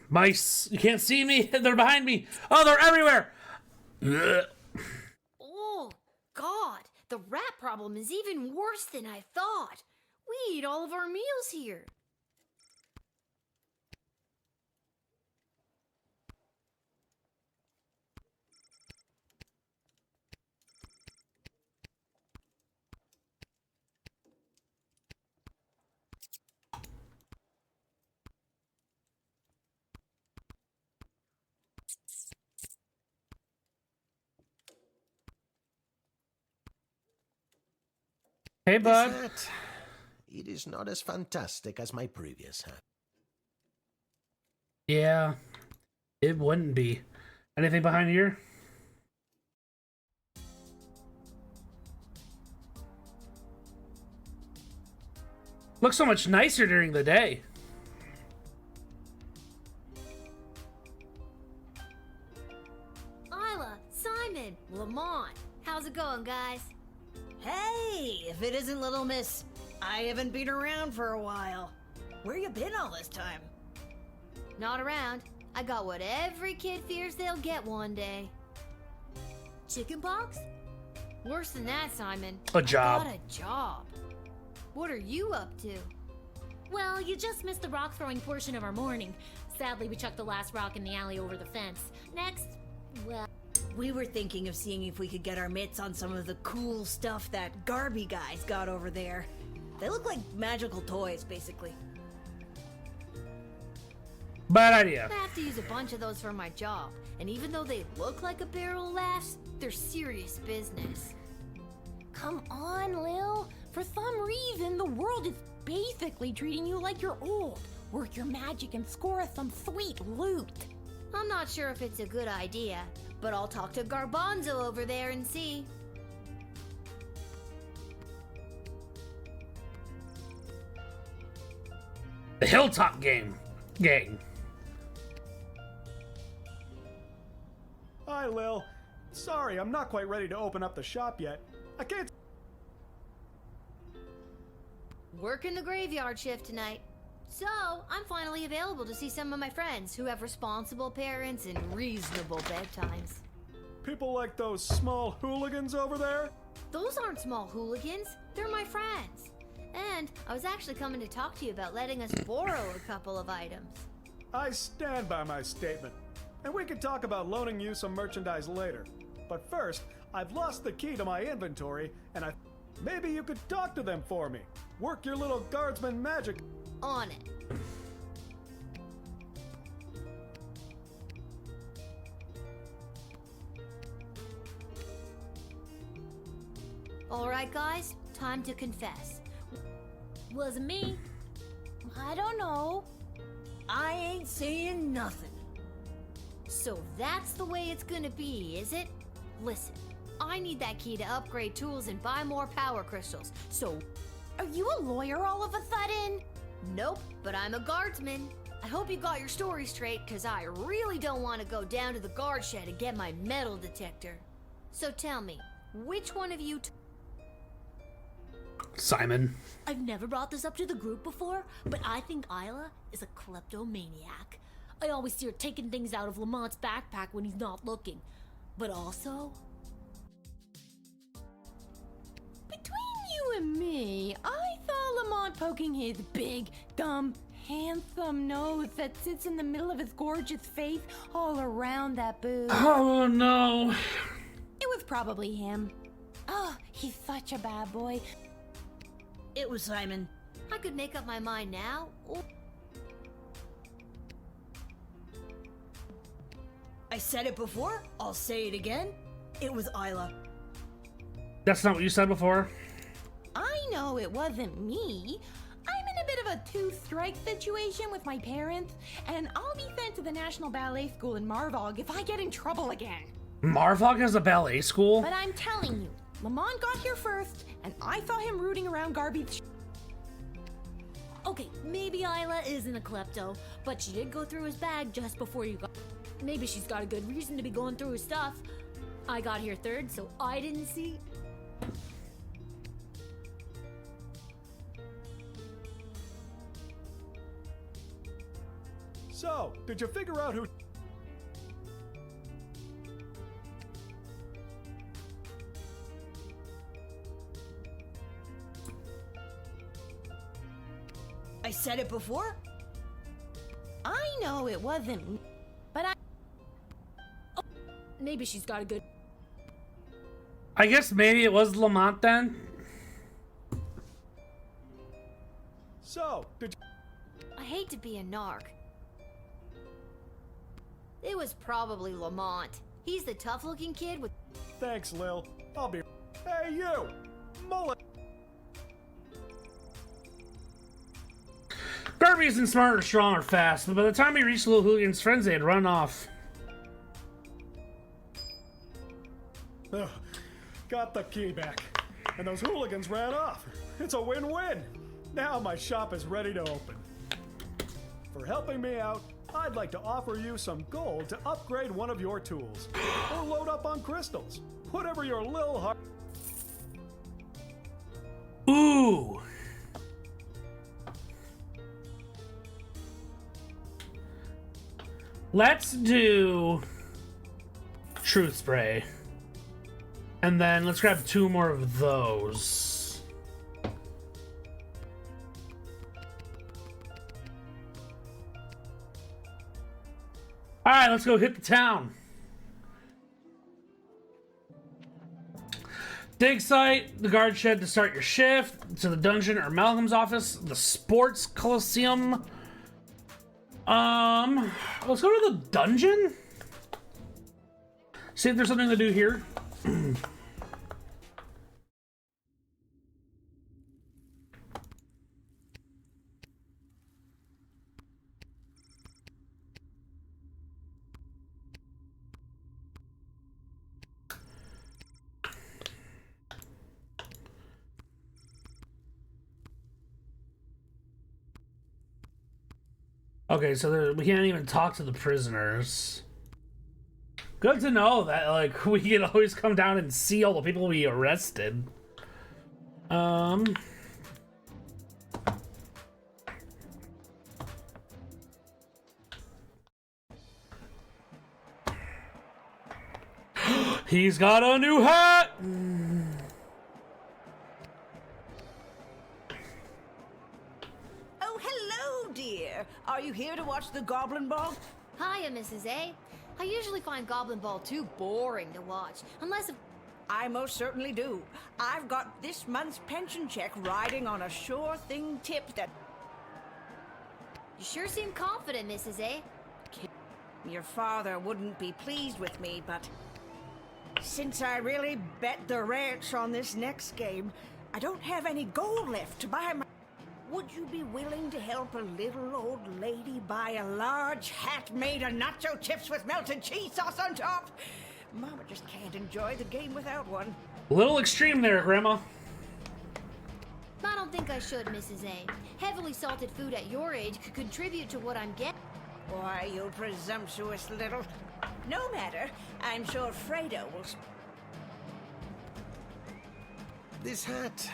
Mice, you can't see me. They're behind me. Oh, they're everywhere. Ugh. Oh, God, the rat problem is even worse than I thought. We eat all of our meals here. Hey, bud. This hat, it is not as fantastic as my previous hat. Yeah, it wouldn't be. Anything behind here? Looks so much nicer during the day. Isla, Simon, Lamont, how's it going, guys? Hey, if it isn't Little Miss, I haven't been around for a while. Where you been all this time? Not around. I got what every kid fears they'll get one day. Chickenpox? Worse than that, Simon. A job. I got a job. What are you up to? Well, you just missed the rock throwing portion of our morning. Sadly, we chucked the last rock in the alley over the fence. Next, well... We were thinking of seeing if we could get our mitts on some of the cool stuff that Garby guys got over there. They look like magical toys, basically. Bad idea. I have to use a bunch of those for my job, and even though they look like a barrel of laughs, they're serious business. Come on, Lil. For some reason, the world is basically treating you like you're old. Work your magic and score us some sweet loot. I'm not sure if it's a good idea, but I'll talk to Garbanzo over there and see. The Hilltop Gang. Hi, Lil. Sorry, I'm not quite ready to open up the shop yet. I can't... Working the graveyard shift tonight. So, I'm finally available to see some of my friends who have responsible parents and reasonable bedtimes. People like those small hooligans over there? Those aren't small hooligans. They're my friends. And I was actually coming to talk to you about letting us borrow a couple of items. I stand by my statement. And we can talk about loaning you some merchandise later. But first, I've lost the key to my inventory, and Maybe you could talk to them for me. Work your little guardsman magic. On it. Alright, guys, time to confess. Wasn't me. I don't know. I ain't saying nothing. So that's the way it's gonna be, is it? Listen, I need that key to upgrade tools and buy more power crystals. So, Are you a lawyer all of a sudden? nope, but I'm a guardsman. I hope you got your story straight, cause I really don't want to go down to the guard shed and get my metal detector. So tell me, which one of you Simon. I've never brought this up to the group before, but I think Isla is a kleptomaniac. I always see her taking things out of Lamont's backpack when he's not looking. But also... Between you and me, I saw Lamont poking his big, dumb, handsome nose that sits in the middle of his gorgeous face all around that booth. Oh no. It was probably him. Oh, he's such a bad boy. It was Simon. I could make up my mind now, or... I said it before, I'll say it again. It was Isla. That's not what you said before. I know it wasn't me. I'm in a bit of a two-strike situation with my parents, and I'll be sent to the National Ballet School in Marvog if I get in trouble again. Marvog has a ballet school? But I'm telling you, Lamont got here first, and I saw him rooting around Garby's. Okay, maybe Isla isn't a klepto, but she did go through his bag just before you got... Maybe she's got a good reason to be going through his stuff. I got here third, so I didn't see... So, did you figure out who... I said it before? I know it wasn't me, but I... Oh, maybe she's got a good... I guess maybe it was Lamont then? So, did you... I hate to be a narc. It was probably Lamont. He's the tough-looking kid with... Thanks, Lil. I'll be... Hey, you! Mullet! Garby isn't smart or strong or fast, but by the time he reached Little Hooligan's friends, they had run off. Ugh, got the key back. And those hooligans ran off. It's a win-win. Now my shop is ready to open. For helping me out, I'd like to offer you some gold to upgrade one of your tools. Or load up on crystals. Whatever your lil heart... Ooh! Let's do Truth Spray. And then let's grab 2 more of those. Alright, let's go hit the town. Dig site, the guard shed to start your shift, to the dungeon or Malcolm's office, the sports coliseum. Let's go to the dungeon. See if there's something to do here. Okay, so we can't even talk to the prisoners. Good to know that, like, we can always come down and see all the people we arrested. He's got a new hat! Oh, hello, dear. Are you here to watch the Goblin Ball? Hiya, Mrs. A. I usually find Goblin Ball too boring to watch, unless... I most certainly do. I've got this month's pension check riding on a sure thing tip that... You sure seem confident, Mrs. A. Your father wouldn't be pleased with me, but... Since I really bet the ranch on this next game, I don't have any gold left to buy my... Would you be willing to help a little old lady buy a large hat made of nacho chips with melted cheese sauce on top? Mama just can't enjoy the game without one. A little extreme there, Grandma. I don't think I should, Mrs. A. Heavily salted food at your age could contribute to what I'm getting. Why, you presumptuous little... No matter. I'm sure Fredo will... This hat,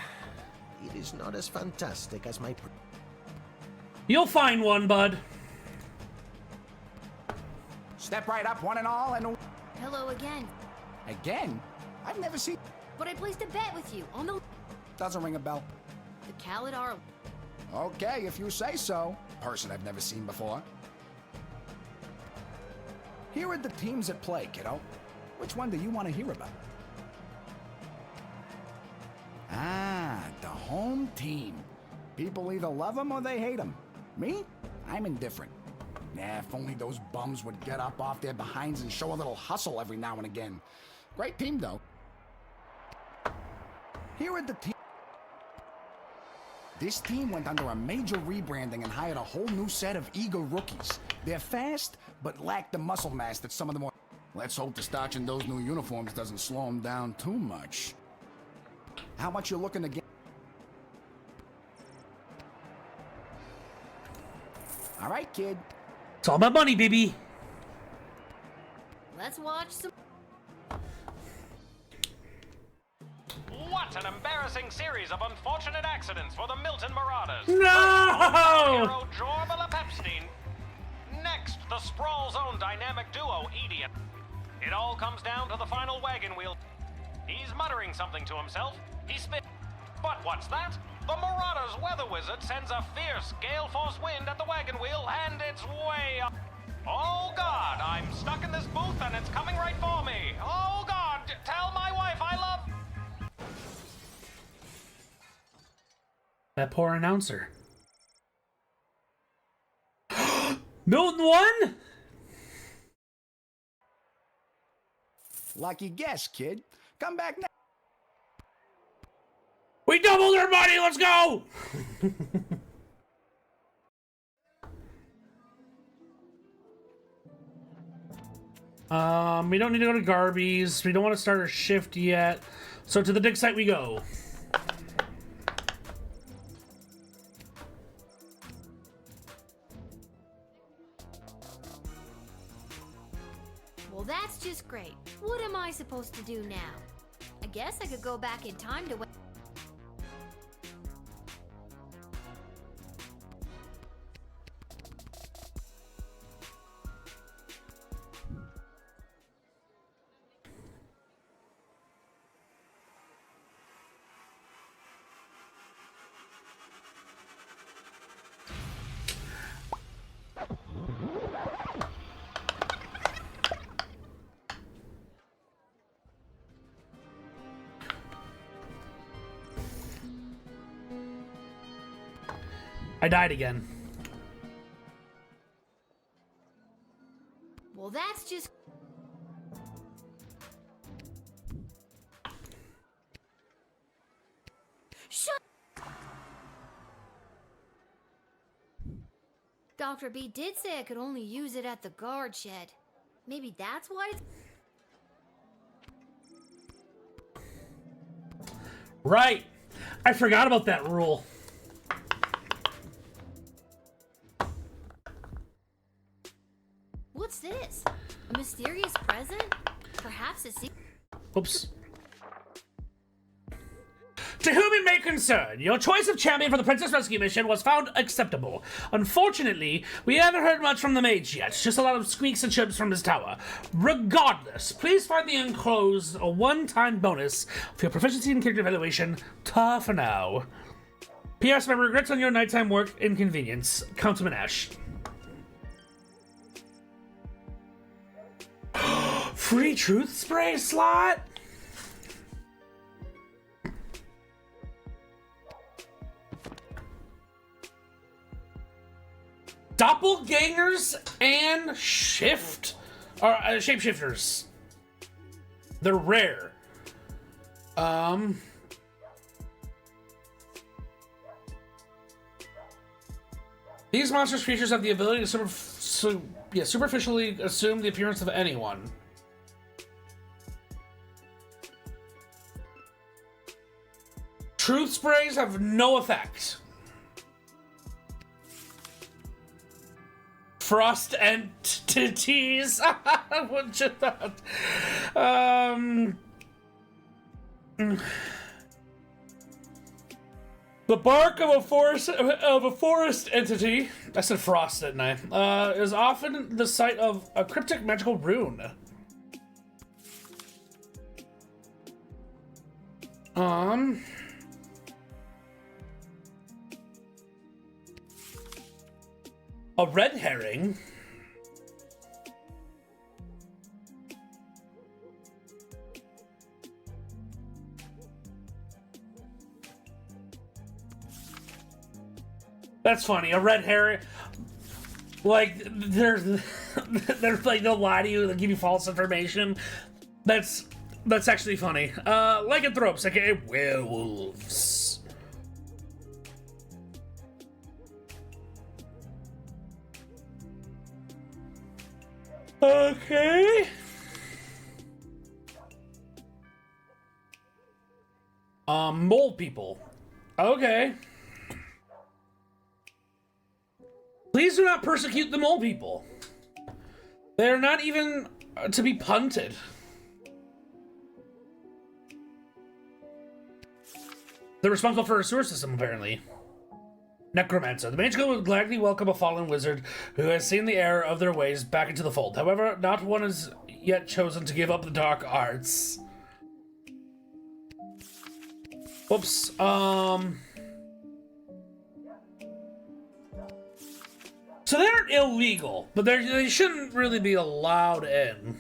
it is not as fantastic as my... You'll find one, bud. Step right up, one and all, and... Hello again. Again? I've never seen... But I placed a bet with you on the... Doesn't ring a bell. The Khaled Arl. Okay, if you say so. Person I've never seen before. Here are the teams at play, kiddo. Which one do you want to hear about? Ah, the home team. People either love them or they hate them. Me? I'm indifferent. Nah, if only those bums would get up off their behinds and show a little hustle every now and again. Great team, though. Here are the team. This team went under a major rebranding and hired a whole new set of eager rookies. They're fast, but lack the muscle mass that some of them are. Let's hope the starch in those new uniforms doesn't slow them down too much. How much you looking to get? All right, kid. It's all about money, baby. Let's watch some... What an embarrassing series of unfortunate accidents for the Milton Marauders. No! Hero Jorbala Pepstein. Next, the Sprawl's own dynamic duo, Edie. It all comes down to the final wagon wheel. He's muttering something to himself. He spit. But what's that? The Marauders weather wizard sends a fierce gale force wind at the wagon wheel, and it's way up. Oh God, I'm stuck in this booth and it's coming right for me. Oh God, tell my wife I love... That poor announcer. Milton won? Lucky guess, kid. Come back now. We doubled our money, let's go! We don't need to go to Garby's. We don't want to start our shift yet. So to the dig site we go. Well, that's just great. What am I supposed to do now? I guess I could go back in time to... I died again. Well, that's just... Shut... Dr. B did say I could only use it at the guard shed. Maybe that's why it's... Right. I forgot about that rule. What's this? A mysterious present? Perhaps a secret? Oops. To whom it may concern, your choice of champion for the Princess Rescue mission was found acceptable. Unfortunately, we haven't heard much from the mage yet, just a lot of squeaks and chirps from his tower. Regardless, please find the enclosed a one-time bonus for your proficiency in character evaluation. Ta for now. P.S. My regrets on your nighttime work inconvenience. Councilman Ash. Free truth spray slot? Doppelgangers and shapeshifters. They're rare. These monstrous creatures have the ability to superficially assume the appearance of anyone. Truth sprays have no effect. Frost entities. What you thought? The bark of a forest entity. I said frost, didn't I? Is often the site of a cryptic magical rune. A red herring. That's funny. A red herring. Like, there's like, they'll lie to you, they'll give you false information. That's actually funny. Lycanthropes, aka werewolves. Okay. Mole people. Okay. Please do not persecute the mole people. They're not even to be punted. They're responsible for a sewer system, apparently. Necromancer. The Mage Guild would gladly welcome a fallen wizard who has seen the error of their ways back into the fold. However, not one is yet chosen to give up the dark arts. Oops. So they're illegal, but they shouldn't really be allowed in.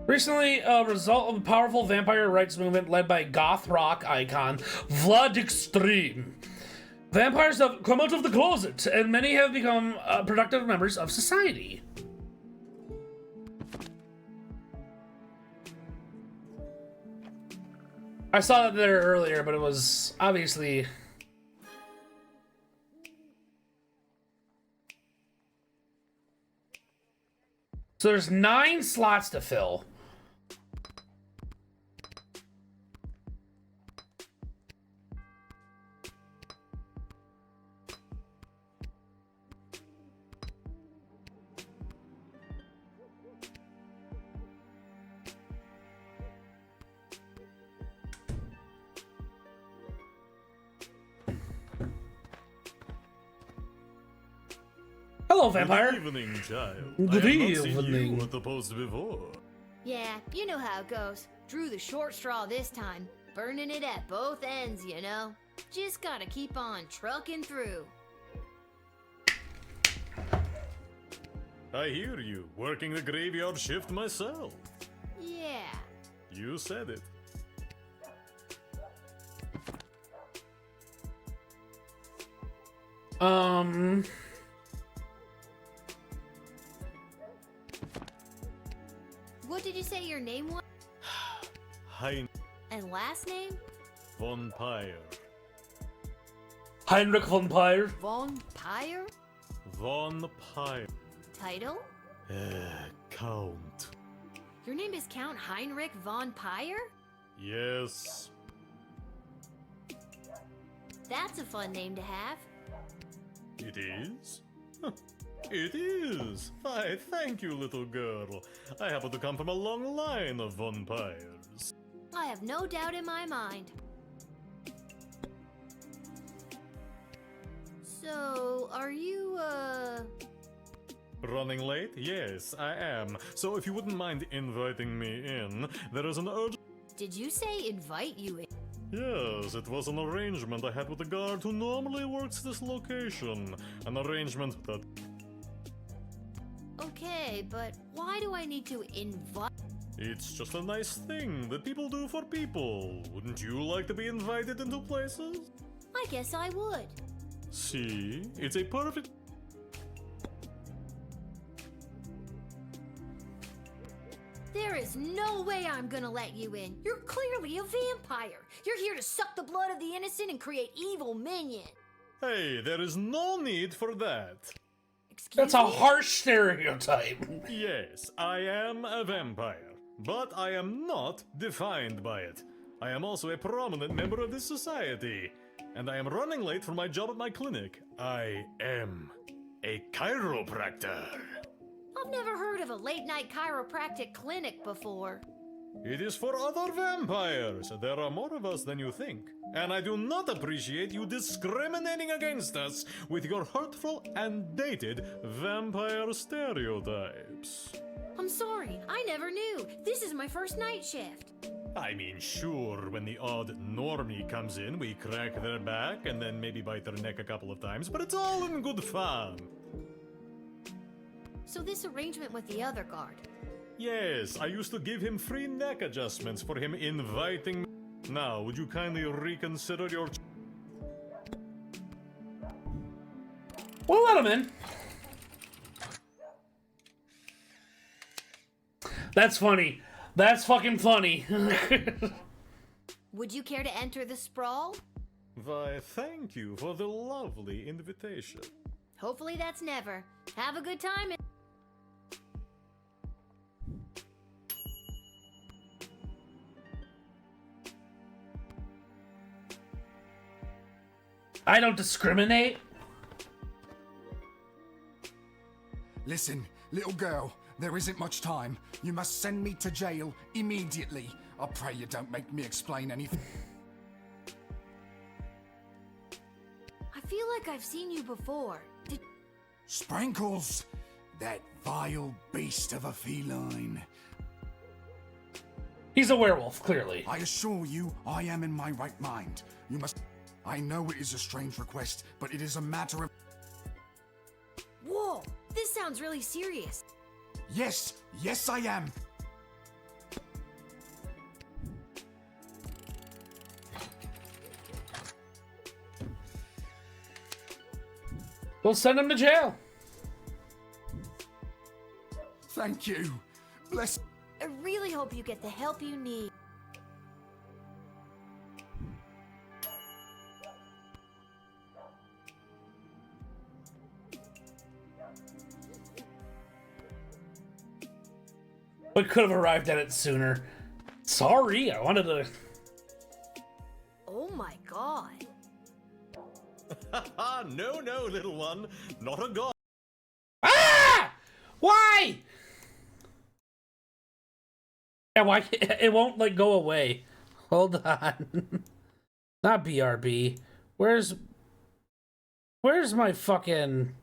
Recently, a result of a powerful vampire rights movement led by goth rock icon Vlad Extreme. Vampires have come out of the closet, and many have become productive members of society. I saw that there earlier, but it was obviously... So there's 9 slots to fill. Hello, vampire. Good evening, child. Good I have not seen evening. you at the post before. Yeah, you know how it goes. Drew the short straw this time. Burning it at both ends, you know? Just gotta keep on trucking through. I hear you. Working the graveyard shift myself. Yeah. You said it. What did you say your name was? Hein And last name? von Pyre. Heinrich von Pyre. Von Pyre? Von Pyre. Title? Count. Your name is Count Heinrich von Pyre? Yes. That's a fun name to have. It is? Huh. It is. Why, thank you, little girl. I happen to come from a long line of von Pyres. I have no doubt in my mind. So, are you, Running late? Yes, I am. So if you wouldn't mind inviting me in, there is an urgent... Did you say invite you in? Yes, it was an arrangement I had with the guard who normally works this location. An arrangement that... Okay, but why do I need to invite? It's just a nice thing that people do for people. Wouldn't you like to be invited into places? I guess I would. See? It's a perfect... There is no way I'm gonna let you in. You're clearly a vampire. You're here to suck the blood of the innocent and create evil minions. Hey, there is no need for that. That's a harsh stereotype. Yes, I am a vampire, but I am not defined by it. I am also a prominent member of this society, and I am running late for my job at my clinic. I am a chiropractor. I've never heard of a late-night chiropractic clinic before. It is for other vampires. There are more of us than you think. And I do not appreciate you discriminating against us with your hurtful and dated vampire stereotypes. I'm sorry, I never knew. This is my first night shift. I mean, sure, when the odd normie comes in, we crack their back and then maybe bite their neck a couple of times, but it's all in good fun. So this arrangement with the other guard. Yes, I used to give him free neck adjustments for him inviting me. Now, would you kindly reconsider your... We'll let him in. That's funny. That's fucking funny. Would you care to enter the sprawl? Why, thank you for the lovely invitation. Hopefully that's never. Have a good time. I don't discriminate. Listen, little girl, there isn't much time. You must send me to jail immediately. I pray you don't make me explain anything. I feel like I've seen you before. Sprankles! That vile beast of a feline. He's a werewolf, clearly. I assure you, I am in my right mind. You must... I know it is a strange request, but it is a matter of... Whoa, this sounds really serious. Yes, yes I am. We'll send him to jail. Thank you. Bless... I really hope you get the help you need. We could have arrived at it sooner. Sorry, I wanted to... Oh my god. No, no, little one. Not a god. Ah! Why? Yeah, why? It won't, like, go away. Hold on. Not BRB. Where's my fucking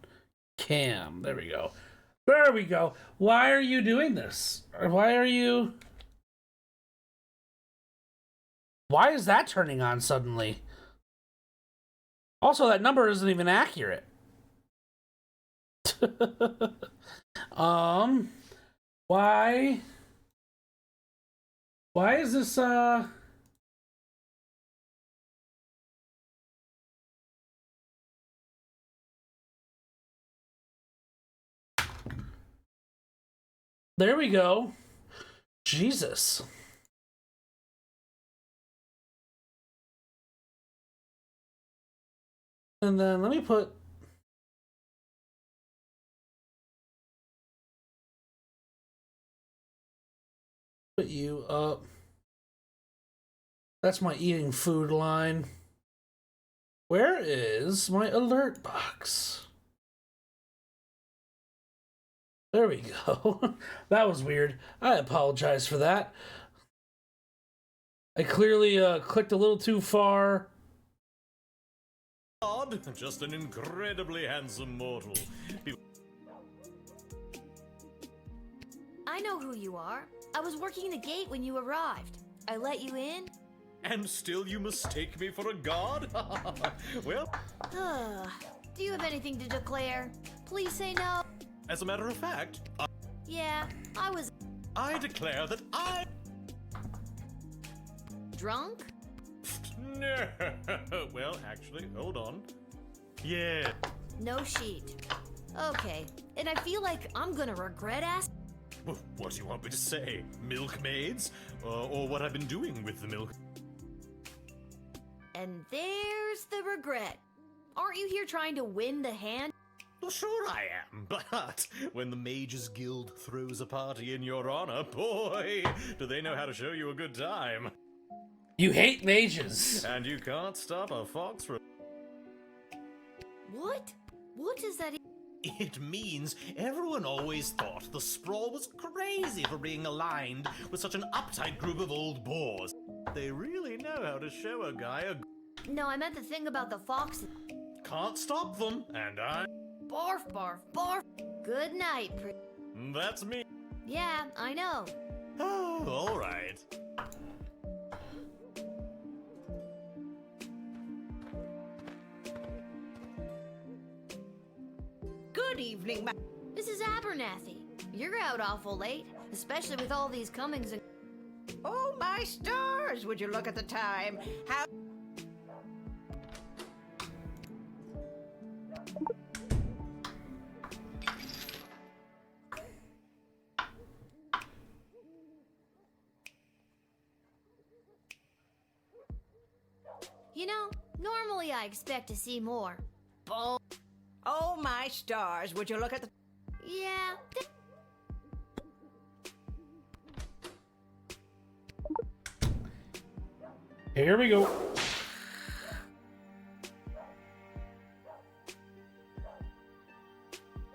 cam? There we go. There we go. Why are you doing this? Or why are you... Why is that turning on suddenly? Also, that number isn't even accurate. Why? Why is this, There we go. Jesus. And then let me put you up. That's my eating food line. Where is my alert box? There we go. That was weird. I apologize for that. I clearly clicked a little too far. God, just an incredibly handsome mortal. I know who you are. I was working the gate when you arrived. I let you in. And still you mistake me for a god? Well... Do you have anything to declare? Please say no. As a matter of fact, Yeah, I declare that I... Drunk? No. Well, actually, hold on. Yeah. No sheet. Okay, and I feel like I'm gonna regret asking. What do you want me to say? Milkmaids? Or what I've been doing with the milk? And there's the regret. Aren't you here trying to win the hand? Well, sure I am, but when the Mages Guild throws a party in your honor, boy, do they know how to show you a good time. You hate mages. And you can't stop a fox from... What? What does that It means everyone always thought the Sprawl was crazy for being aligned with such an uptight group of old boars. They really know how to show a guy a... No, I meant the thing about the foxes. Can't stop them, and I... Barf, barf, barf. Good night, That's me. Yeah, I know. Oh, all right. Good evening, Mrs. Abernathy. You're out awful late, especially with all these comings and... Oh, my stars! Would you look at the time? How... You know, normally I expect to see more. Oh, my stars! Would you look at the... Yeah. Here we go.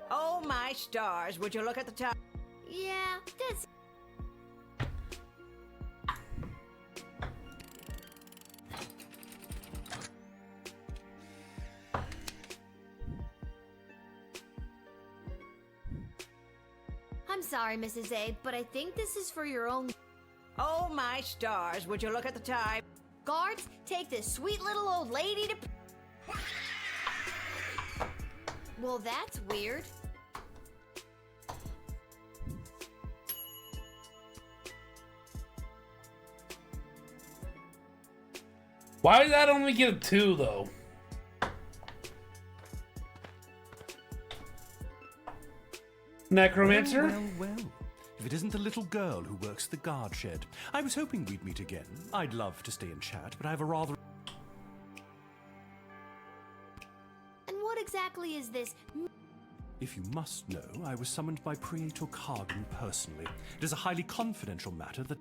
Oh, my stars! Would you look at the time? Yeah, that's... I'm sorry, Mrs. A, but I think this is for your own... Oh, my stars! Would you look at the time? Guards, take this sweet little old lady to... Well, that's weird. Why did that only get a 2, though? Necromancer? Well. If it isn't the little girl who works the guard shed. I was hoping we'd meet again. I'd love to stay and chat, but I have a rather... And what exactly is this? If you must know, I was summoned by Praetor Kargan personally. It is a highly confidential matter that...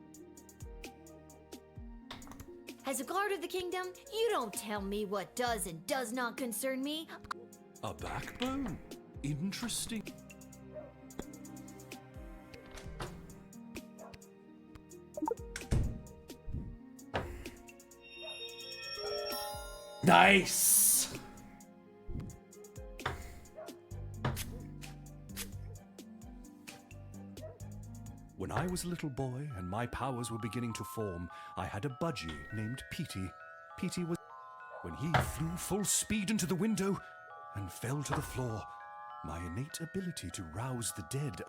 As a guard of the kingdom, you don't tell me what does and does not concern me. A backbone? Interesting. Nice. When I was a little boy and my powers were beginning to form, I had a budgie named Petey. Petey was... When he flew full speed into the window and fell to the floor, my innate ability to rouse the dead...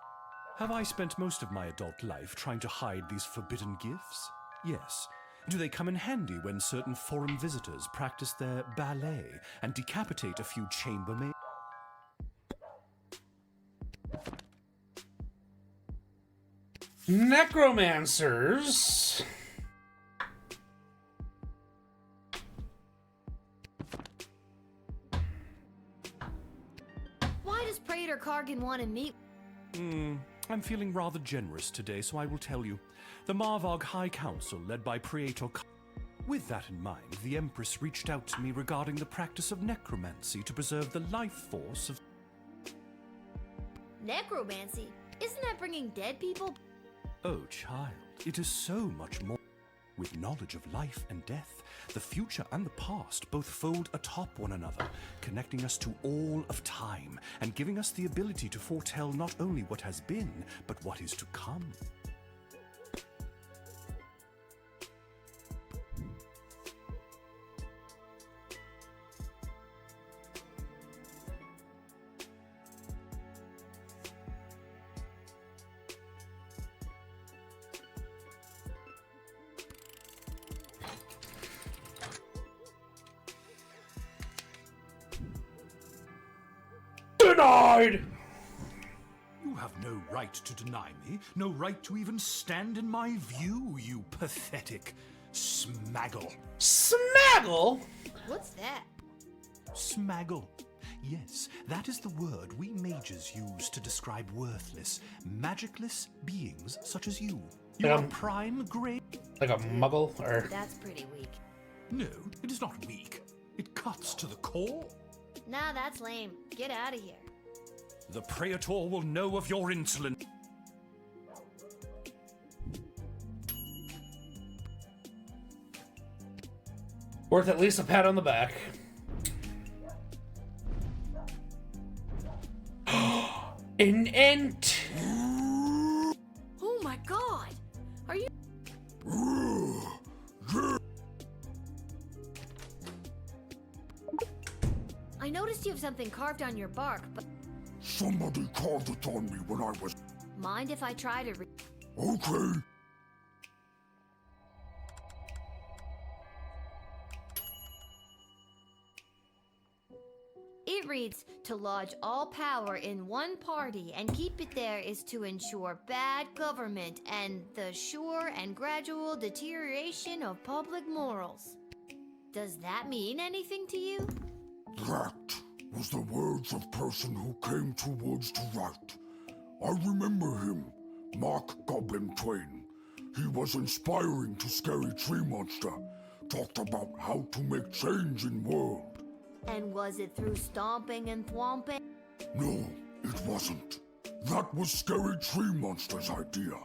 Have I spent most of my adult life trying to hide these forbidden gifts? Yes. Do they come in handy when certain foreign visitors practice their ballet and decapitate a few chambermaids? Necromancers. Why does Praetor Kargan want to meet? I'm feeling rather generous today, so I will tell you. The Marvog High Council, led by Praetor With that in mind, the Empress reached out to me regarding the practice of necromancy to preserve the life force of... Necromancy? Isn't that bringing dead people? Oh, child, it is so much more. With knowledge of life and death, the future and the past both fold atop one another, connecting us to all of time and giving us the ability to foretell not only what has been, but what is to come. Guard! You have no right to deny me, no right to even stand in my view, you pathetic smaggle. Smaggle? What's that? Smaggle. Yes, that is the word we mages use to describe worthless, magicless beings such as you. You are prime grade. Like a muggle, or... That's pretty weak. No, it is not weak. It cuts to the core. Nah, that's lame. Get out of here. The Praetor will know of your insolence. Worth at least a pat on the back. An ent! Oh my god! Are you... I noticed you have something carved on your bark, but... Somebody carved it on me when I was... Mind if I try to Okay. It reads, to lodge all power in one party and keep it there is to ensure bad government and the sure and gradual deterioration of public morals. Does that mean anything to you? That was the words of person who came to woods to write. I remember him, Mark Goblin Twain. He was inspiring to Scary Tree Monster. Talked about how to make change in world. And was it through stomping and thwomping? No, it wasn't. That was Scary Tree Monster's idea.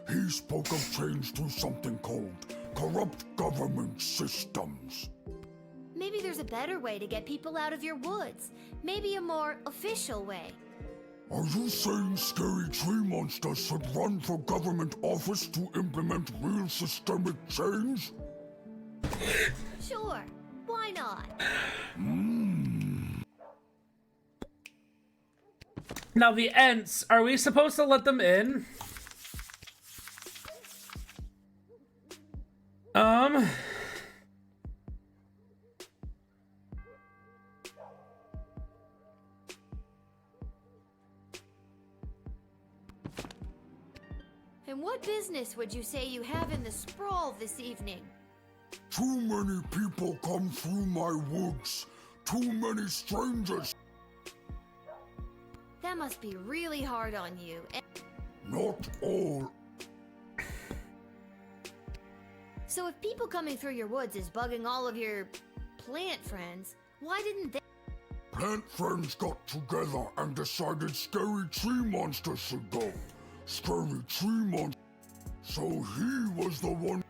He spoke of change through something called corrupt government systems. Maybe there's a better way to get people out of your woods. Maybe a more official way. Are you saying Scary Tree Monster should run for government office to implement real systemic change? Sure, why not? Now the Ents, are we supposed to let them in? And what business would you say you have in the sprawl this evening? Too many people come through my woods. Too many strangers. That must be really hard on you. Not all. So if people coming through your woods is bugging all of your plant friends, why didn't they? Plant friends got together and decided Scary Tree Monster should go. Scary Tree Monster. So he was the one.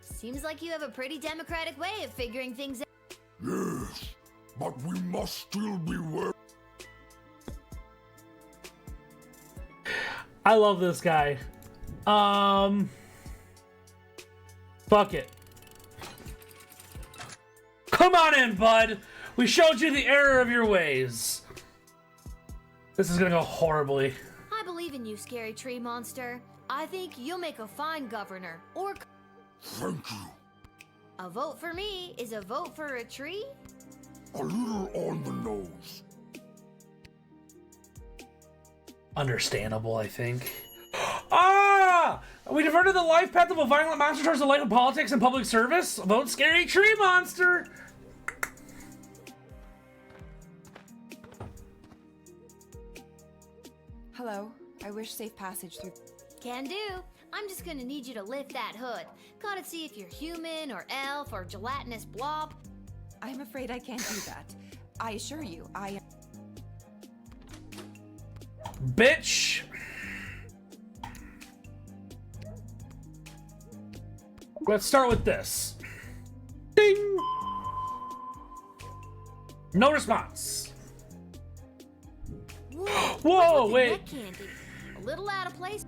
Seems like you have a pretty democratic way of figuring things out. Yes, but we must still be wary. I love this guy. Fuck it. Come on in, bud. We showed you the error of your ways. This is gonna go horribly. I believe in you, Scary Tree Monster. I think you'll make a fine governor. Or Thank you. a vote for me is a vote for a tree? A little on the nose. Understandable, I think. Ah! We diverted the life path of a violent monster towards the life of politics and public service. Vote Scary Tree Monster! Hello. I wish safe passage through... Can do. I'm just gonna need you to lift that hood. Gotta see if you're human or elf or gelatinous blob. I'm afraid I can't do that. I assure you, I am... Bitch! Let's start with this. Ding! No response. Whoa, wait. Neck candy. A little out of place.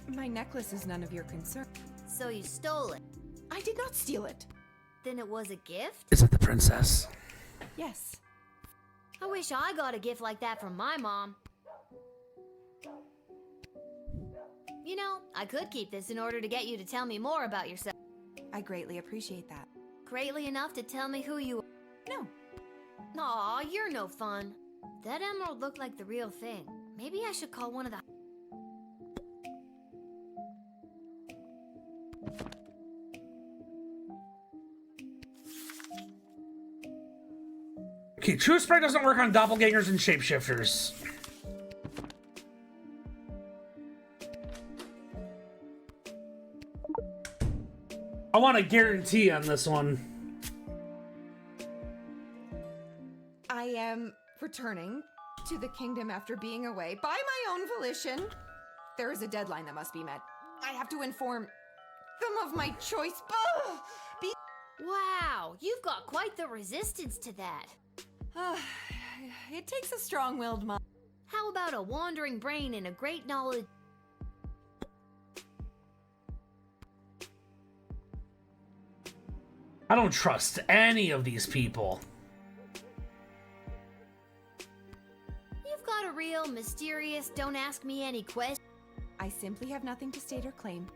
My necklace is none of your concern. So you stole it. I did not steal it. Then it was a gift? Is it the princess? Yes. I wish I got a gift like that from my mom. You know, I could keep this in order to get you to tell me more about yourself. I greatly appreciate that. Greatly enough to tell me who you are? No. Aw, you're no fun. That emerald looked like the real thing. Maybe I should call one of the... Okay, True Spray doesn't work on doppelgangers and shapeshifters. I want a guarantee on this one. I am returning to the kingdom after being away by my own volition. There is a deadline that must be met. I have to inform them of my choice. Wow, you've got quite the resistance to that. It takes a strong-willed mind. How about a wandering brain and a great knowledge? I don't trust any of these people. You've got a real mysterious, don't ask me any questions. I simply have nothing to state or claim.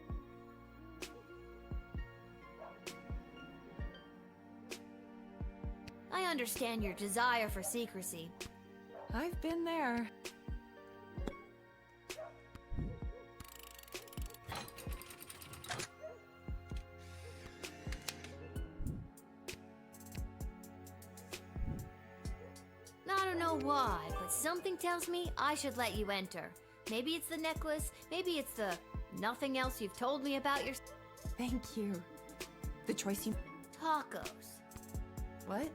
I understand your desire for secrecy. I've been there. I don't know why, but something tells me I should let you enter. Maybe it's the necklace, maybe it's the nothing else you've told me about your... Thank you. The choice you... Tacos. What?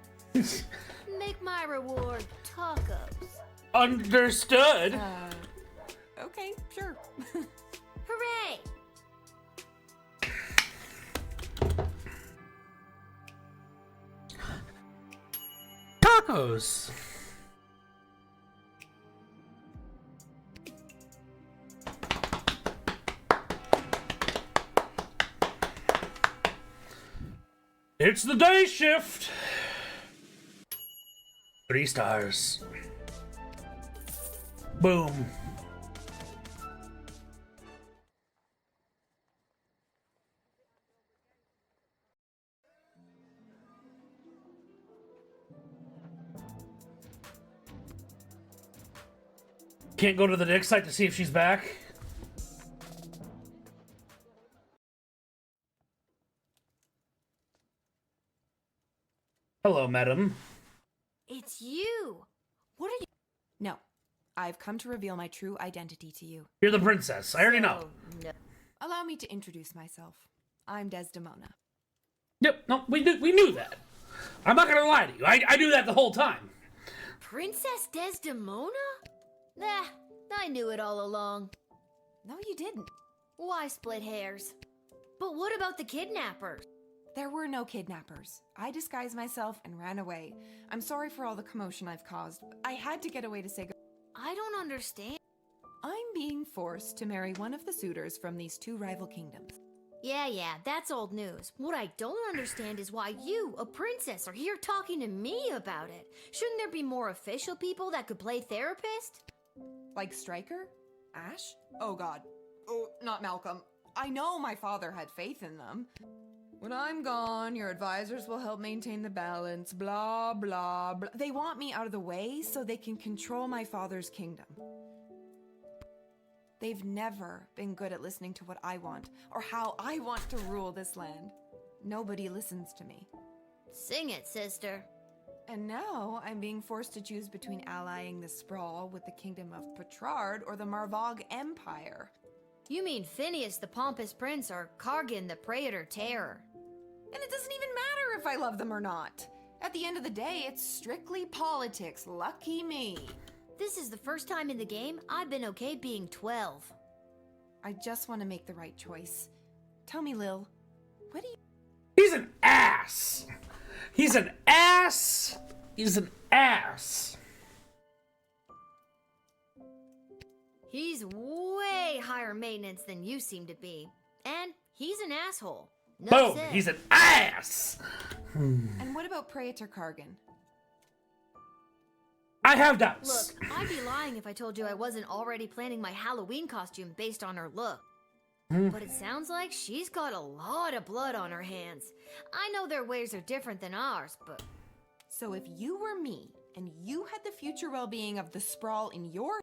Make my reward tacos. Understood. Okay, sure. Hooray! Tacos. It's the day shift. 3 stars. Boom. Can't go to the dig site to see if she's back. Hello, madam. It's you! What are you... No. I've come to reveal my true identity to you. You're the princess. I already know. No. Allow me to introduce myself. I'm Desdemona. Yep, no, we knew that. I'm not gonna lie to you. I knew that the whole time. Princess Desdemona? Nah, I knew it all along. No, you didn't. Why split hairs? But what about the kidnappers? There were no kidnappers. I disguised myself and ran away. I'm sorry for all the commotion I've caused. I had to get away to say goodbye. I don't understand. I'm being forced to marry one of the suitors from these 2 rival kingdoms. Yeah, that's old news. What I don't understand is why you, a princess, are here talking to me about it. Shouldn't there be more official people that could play therapist? Like Stryker? Ash? Oh god. Oh, not Malcolm. I know my father had faith in them. When I'm gone, your advisors will help maintain the balance, blah, blah, blah. They want me out of the way so they can control my father's kingdom. They've never been good at listening to what I want, or how I want to rule this land. Nobody listens to me. Sing it, sister. And now I'm being forced to choose between allying the Sprawl with the kingdom of Petrard or the Marvog Empire. You mean Phineas the Pompous Prince or Kargan the Praetor Terror? And it doesn't even matter if I love them or not. At the end of the day, it's strictly politics. Lucky me. This is the first time in the game I've been okay being 12. I just want to make the right choice. Tell me, Lil, what do you... He's an ass! He's an ass! He's an ass! He's way higher maintenance than you seem to be. And he's an asshole. No Boom! He's an ass! And what about Praetor Kargan? I have doubts. Look, I'd be lying if I told you I wasn't already planning my Halloween costume based on her look. But it sounds like she's got a lot of blood on her hands. I know their ways are different than ours, but... So if you were me, and you had the future well-being of the sprawl in your...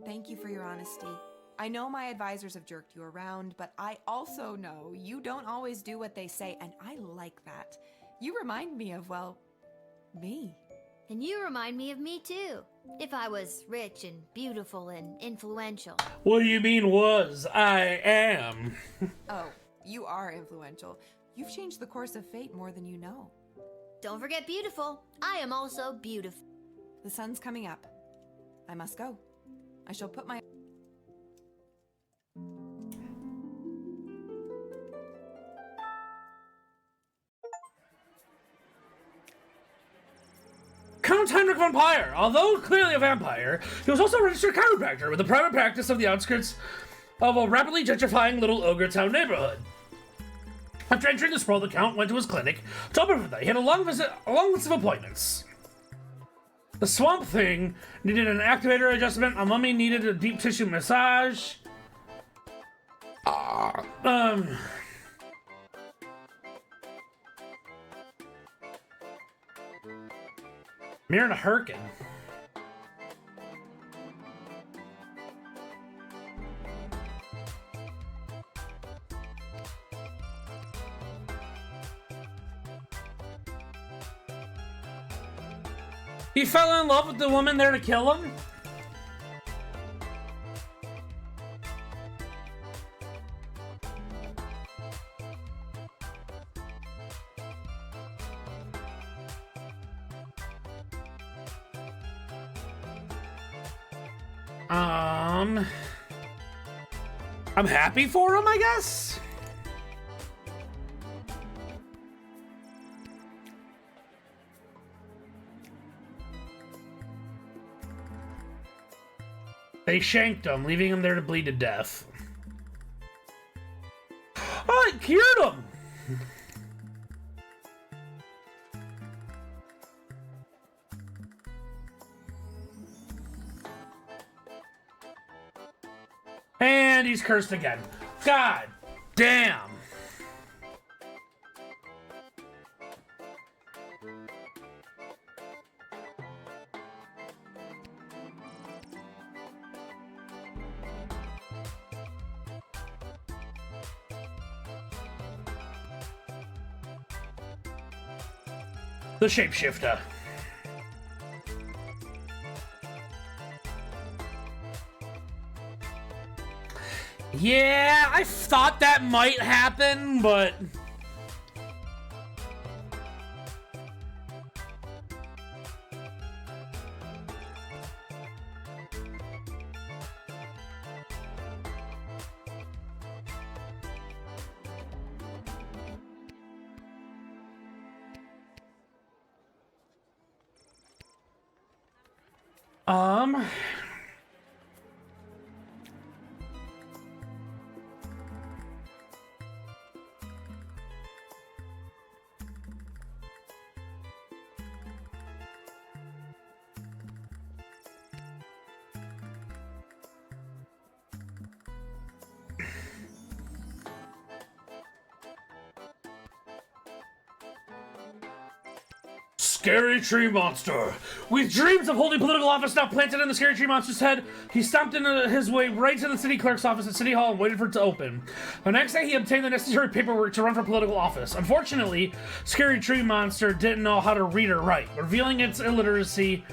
Thank you for your honesty. I know my advisors have jerked you around, but I also know you don't always do what they say, and I like that. You remind me of, well, me. And you remind me of me too. If I was rich and beautiful and influential. What do you mean was? I am. Oh, you are influential. You've changed the course of fate more than you know. Don't forget beautiful. I am also beautiful. The sun's coming up. I must go. I shall put my... Count Heinrich von Pyre. Although clearly a vampire, he was also a registered chiropractor with a private practice of the outskirts of a rapidly gentrifying little ogre town neighborhood. After entering the sprawl, the Count went to his clinic to open for the day. He had a long list of appointments. The Swamp Thing needed an activator adjustment. A mummy needed a deep tissue massage. Mir and a Hurricane. He fell in love with the woman there to kill him? I'm happy for him, I guess? They shanked him, leaving him there to bleed to death. Oh, it cured him! And he's cursed again. God damn! The shapeshifter. Yeah, I thought that might happen, but... Scary Tree Monster. With dreams of holding political office now planted in the Scary Tree Monster's head, he stomped his way right to the city clerk's office at City Hall and waited for it to open. The next day, he obtained the necessary paperwork to run for political office. Unfortunately, Scary Tree Monster didn't know how to read or write. Revealing its illiteracy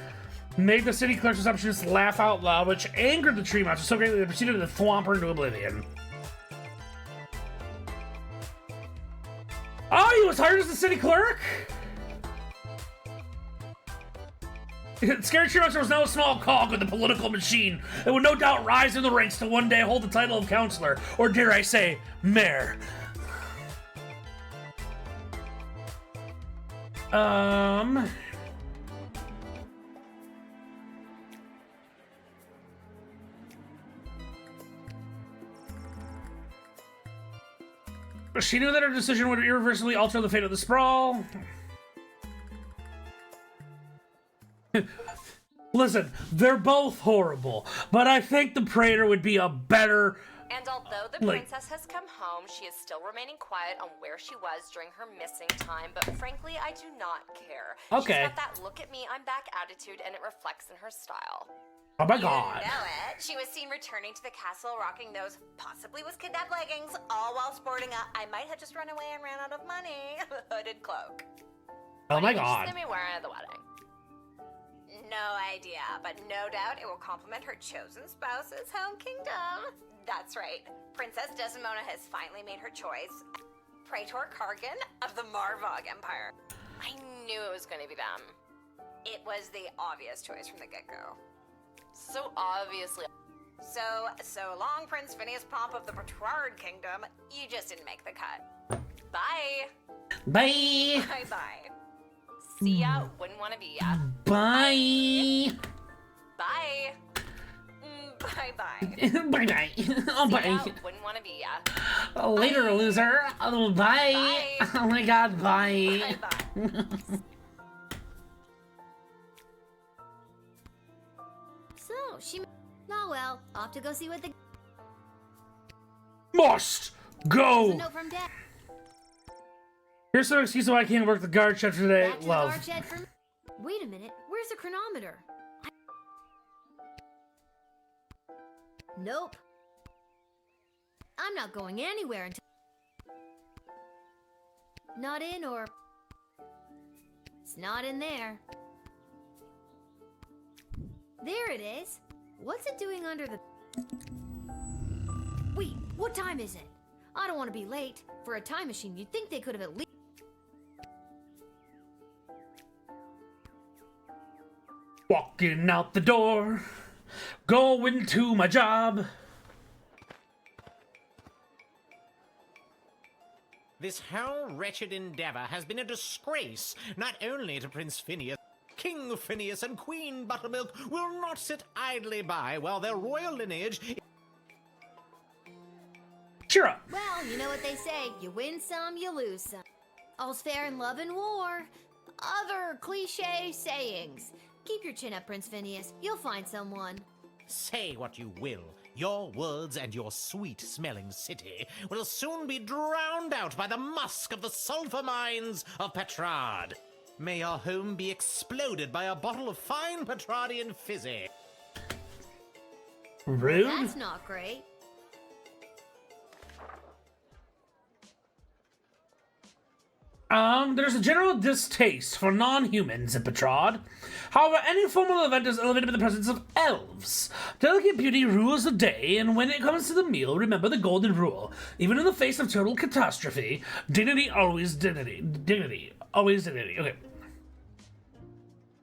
made the city clerk's receptionist laugh out loud, which angered the Tree Monster so greatly they proceeded to thwomp her into oblivion. Oh, he was hired as the city clerk? Scary Tree Monster was now a small cog in the political machine and would no doubt rise in the ranks to one day hold the title of counselor, or dare I say, mayor. She knew that her decision would irreversibly alter the fate of the sprawl. Listen, they're both horrible, but I think the Praetor would be a better... And although the Like- princess has come home, she is still remaining quiet on where she was during her missing time, but frankly, I do not care. Okay. She's got that look at me, I'm back attitude, and it reflects in her style. Oh my god. You know it. She was seen returning to the castle rocking those possibly was kidnapped leggings, all while sporting a I might have just run away and ran out of money hooded cloak. Oh my What do you think god. she's gonna be wearing at the wedding? No idea, but no doubt it will complement her chosen spouse's home kingdom. That's right. Princess Desdemona has finally made her choice. Praetor Kargan of the Marvog Empire. I knew it was going to be them. It was the obvious choice from the get-go. So obviously. So long, Prince Phineas Pomp of the Petrard Kingdom. You just didn't make the cut. Bye. Bye. Bye-bye. See ya. Wouldn't want to be ya. Bye. Bye. Bye-bye. Bye-bye. Oh, See bye. ya. Wouldn't want to be ya. Later, loser. Oh, bye. Bye. Oh my god, bye. Bye-bye. So, she... Oh well, off to go see what the... Must There's go. a note from Dad. Here's some excuse why I can't work the guard shift today. Back to the Love. guard shed for... Wait a minute, where's the chronometer? Nope. I'm not going anywhere until... Not in or... It's not in there. There it is. What's it doing under the... Wait, what time is it? I don't want to be late. For a time machine, you'd think they could have at least... Walking out the door. Going to my job. This whole wretched endeavor has been a disgrace, not only to Prince Phineas. King Phineas and Queen Buttermilk will not sit idly by while their royal lineage... Cheer up. Well, you know what they say. You win some, you lose some. All's fair in love and war. Other cliche sayings. Keep your chin up, Prince Phineas. You'll find someone. Say what you will, your words and your sweet-smelling city will soon be drowned out by the musk of the sulfur mines of Petrard. May your home be exploded by a bottle of fine Petrardian fizzy. Rude. That's not great. There's a general distaste for non-humans in Petrard. However, any formal event is elevated by the presence of elves. Delicate beauty rules the day, and when it comes to the meal, remember the golden rule. Even in the face of total catastrophe, dignity always dignity. Dignity always dignity. Okay.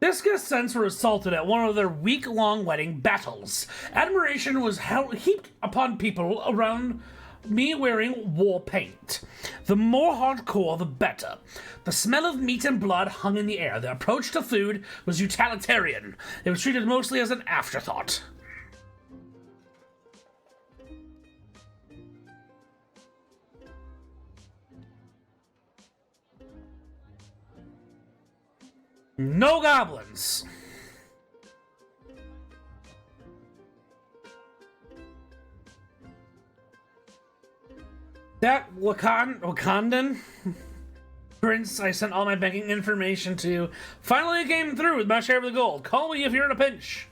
This guest sons were assaulted at one of their week-long wedding battles. Admiration was heaped upon people around me wearing war paint. The more hardcore, the better. The smell of meat and blood hung in the air. The approach to food was utilitarian. It was treated mostly as an afterthought. No goblins. That Wakandan prince I sent all my banking information to finally came through with my share of the gold. Call me if you're in a pinch.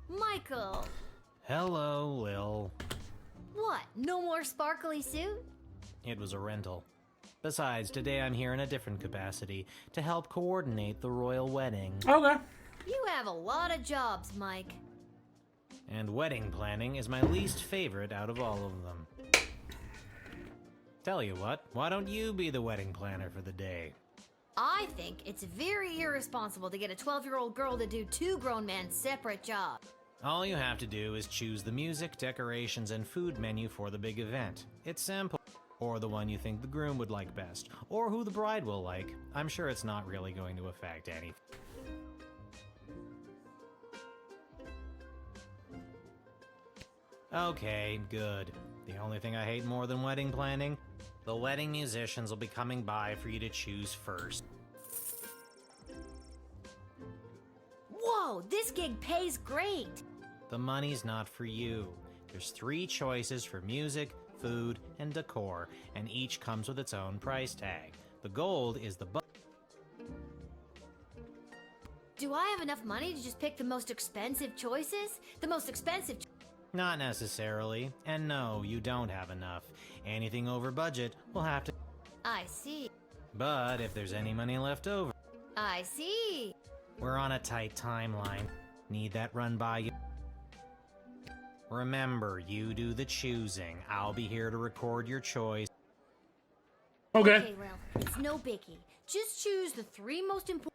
Michael. Hello, Lil. What? No more sparkly suit? It was a rental. Besides, today I'm here in a different capacity to help coordinate the royal wedding. Okay. You have a lot of jobs, Mike. And wedding planning is my least favorite out of all of them. Tell you what, why don't you be the wedding planner for the day? I think it's very irresponsible to get a 12-year-old girl to do 2 grown men's separate jobs. All you have to do is choose the music, decorations, and food menu for the big event. It's simple. Or the one you think the groom would like best, or who the bride will like. I'm sure it's not really going to affect anything. Okay, good. The only thing I hate more than wedding planning? The wedding musicians will be coming by for you to choose first. Whoa, this gig pays great! The money's not for you. There's 3 choices for music, food, and decor, and each comes with its own price tag. The gold is the Do I have enough money to just pick the most expensive choices? The most expensive Not necessarily. And no, you don't have enough. Anything over budget will have to... I see. But if there's any money left over... I see. We're on a tight timeline. Need that run by you? Remember, you do the choosing. I'll be here to record your choice. Okay, well, it's no biggie. Just choose the 3 most important...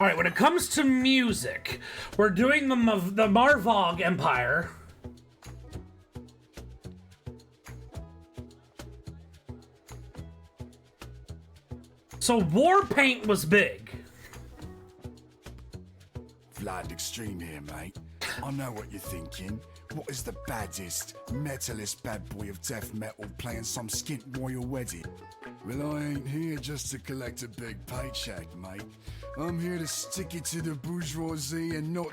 All right, when it comes to music, we're doing the Marvog Empire. So Warpaint was big. Vlad Extreme here, mate. I know what you're thinking. What is the baddest, metalist bad boy of death metal playing some skint royal wedding? Well, I ain't here just to collect a big paycheck, mate. I'm here to stick it to the bourgeoisie and not...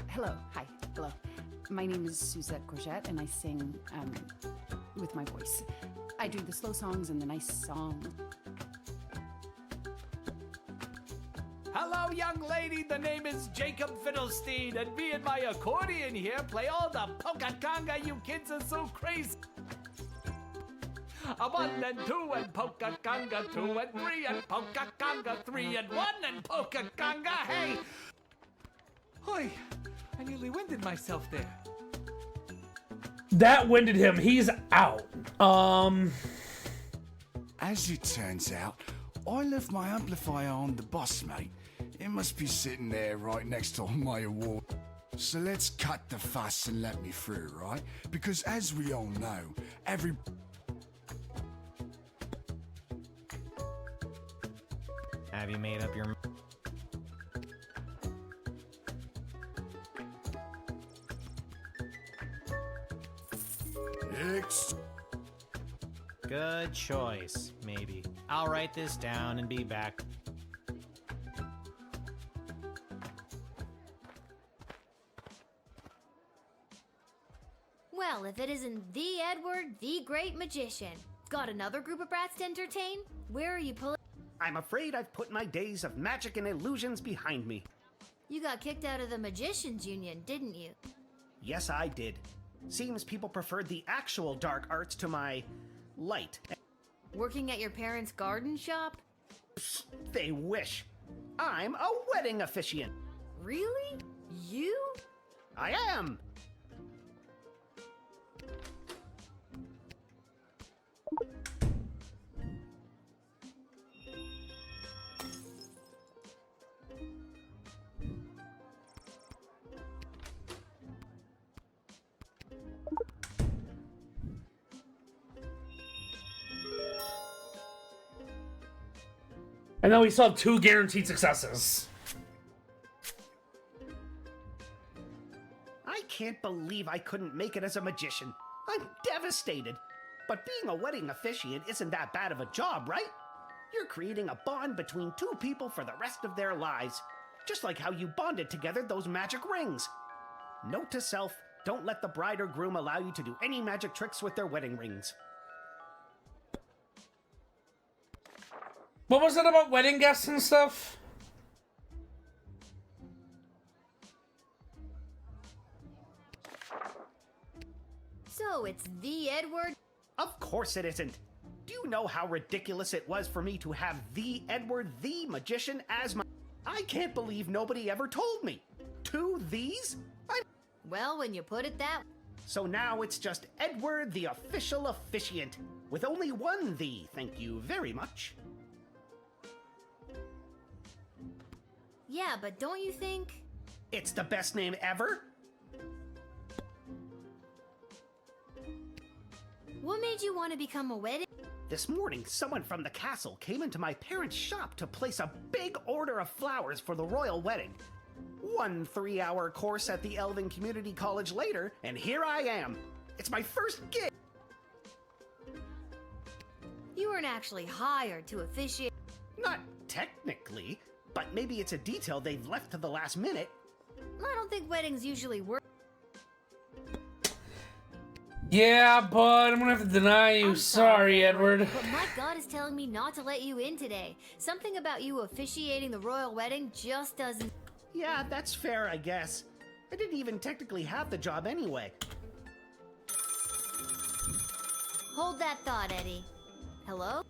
Hello, hi, hello. My name is Suzette Courgette, and I sing, with my voice. I do the slow songs and the nice songs. Hello, young lady. The name is Jacob Fiddlestein, and me and my accordion here play all the polka conga. You kids are so crazy. A 1 and 2 and polka conga 2 and 3 and polka conga 3 and 1 and polka conga. Hey! Oi! I nearly winded myself there. That winded him. He's out. As it turns out, I left my amplifier on the bus, mate. It must be sitting there right next to my award. So let's cut the fuss and let me through, right? Because as we all know, Have you made up your... Good choice, maybe. I'll write this down and be back. Well, if it isn't the Edward, the great magician. Got another group of brats to entertain? Where are you pulling? I'm afraid I've put my days of magic and illusions behind me. You got kicked out of the Magicians Union, didn't you? Yes, I did. Seems people preferred the actual dark arts to my light. Working at your parents' garden shop? They wish. I'm a wedding officiant. Really? You? I am. And then we still have 2 guaranteed successes. I can't believe I couldn't make it as a magician. I'm devastated. But being a wedding officiant isn't that bad of a job, right? You're creating a bond between 2 people for the rest of their lives. Just like how you bonded together those magic rings. Note to self, don't let the bride or groom allow you to do any magic tricks with their wedding rings. What was it about wedding guests and stuff? So it's the Edward? Of course it isn't. Do you know how ridiculous it was for me to have the Edward the Magician as my... I can't believe nobody ever told me. 2 these? Well, when you put it that... So now it's just Edward the official officiant, with only 1 the, thank you very much. Yeah, but don't you think... It's the best name ever? What made you want to become a wedding... This morning, someone from the castle came into my parents' shop to place a big order of flowers for the royal wedding. 1 3-hour course at the Elven Community College later, and here I am. It's my first gig. You weren't actually hired to officiate... Not technically, but maybe it's a detail they've left to the last minute. I don't think weddings usually work. Yeah, but I'm gonna have to deny you. Sorry, Edward. But my God is telling me not to let you in today. Something about you officiating the royal wedding just doesn't... Yeah, that's fair, I guess. I didn't even technically have the job anyway. Hold that thought, Eddie. Hello?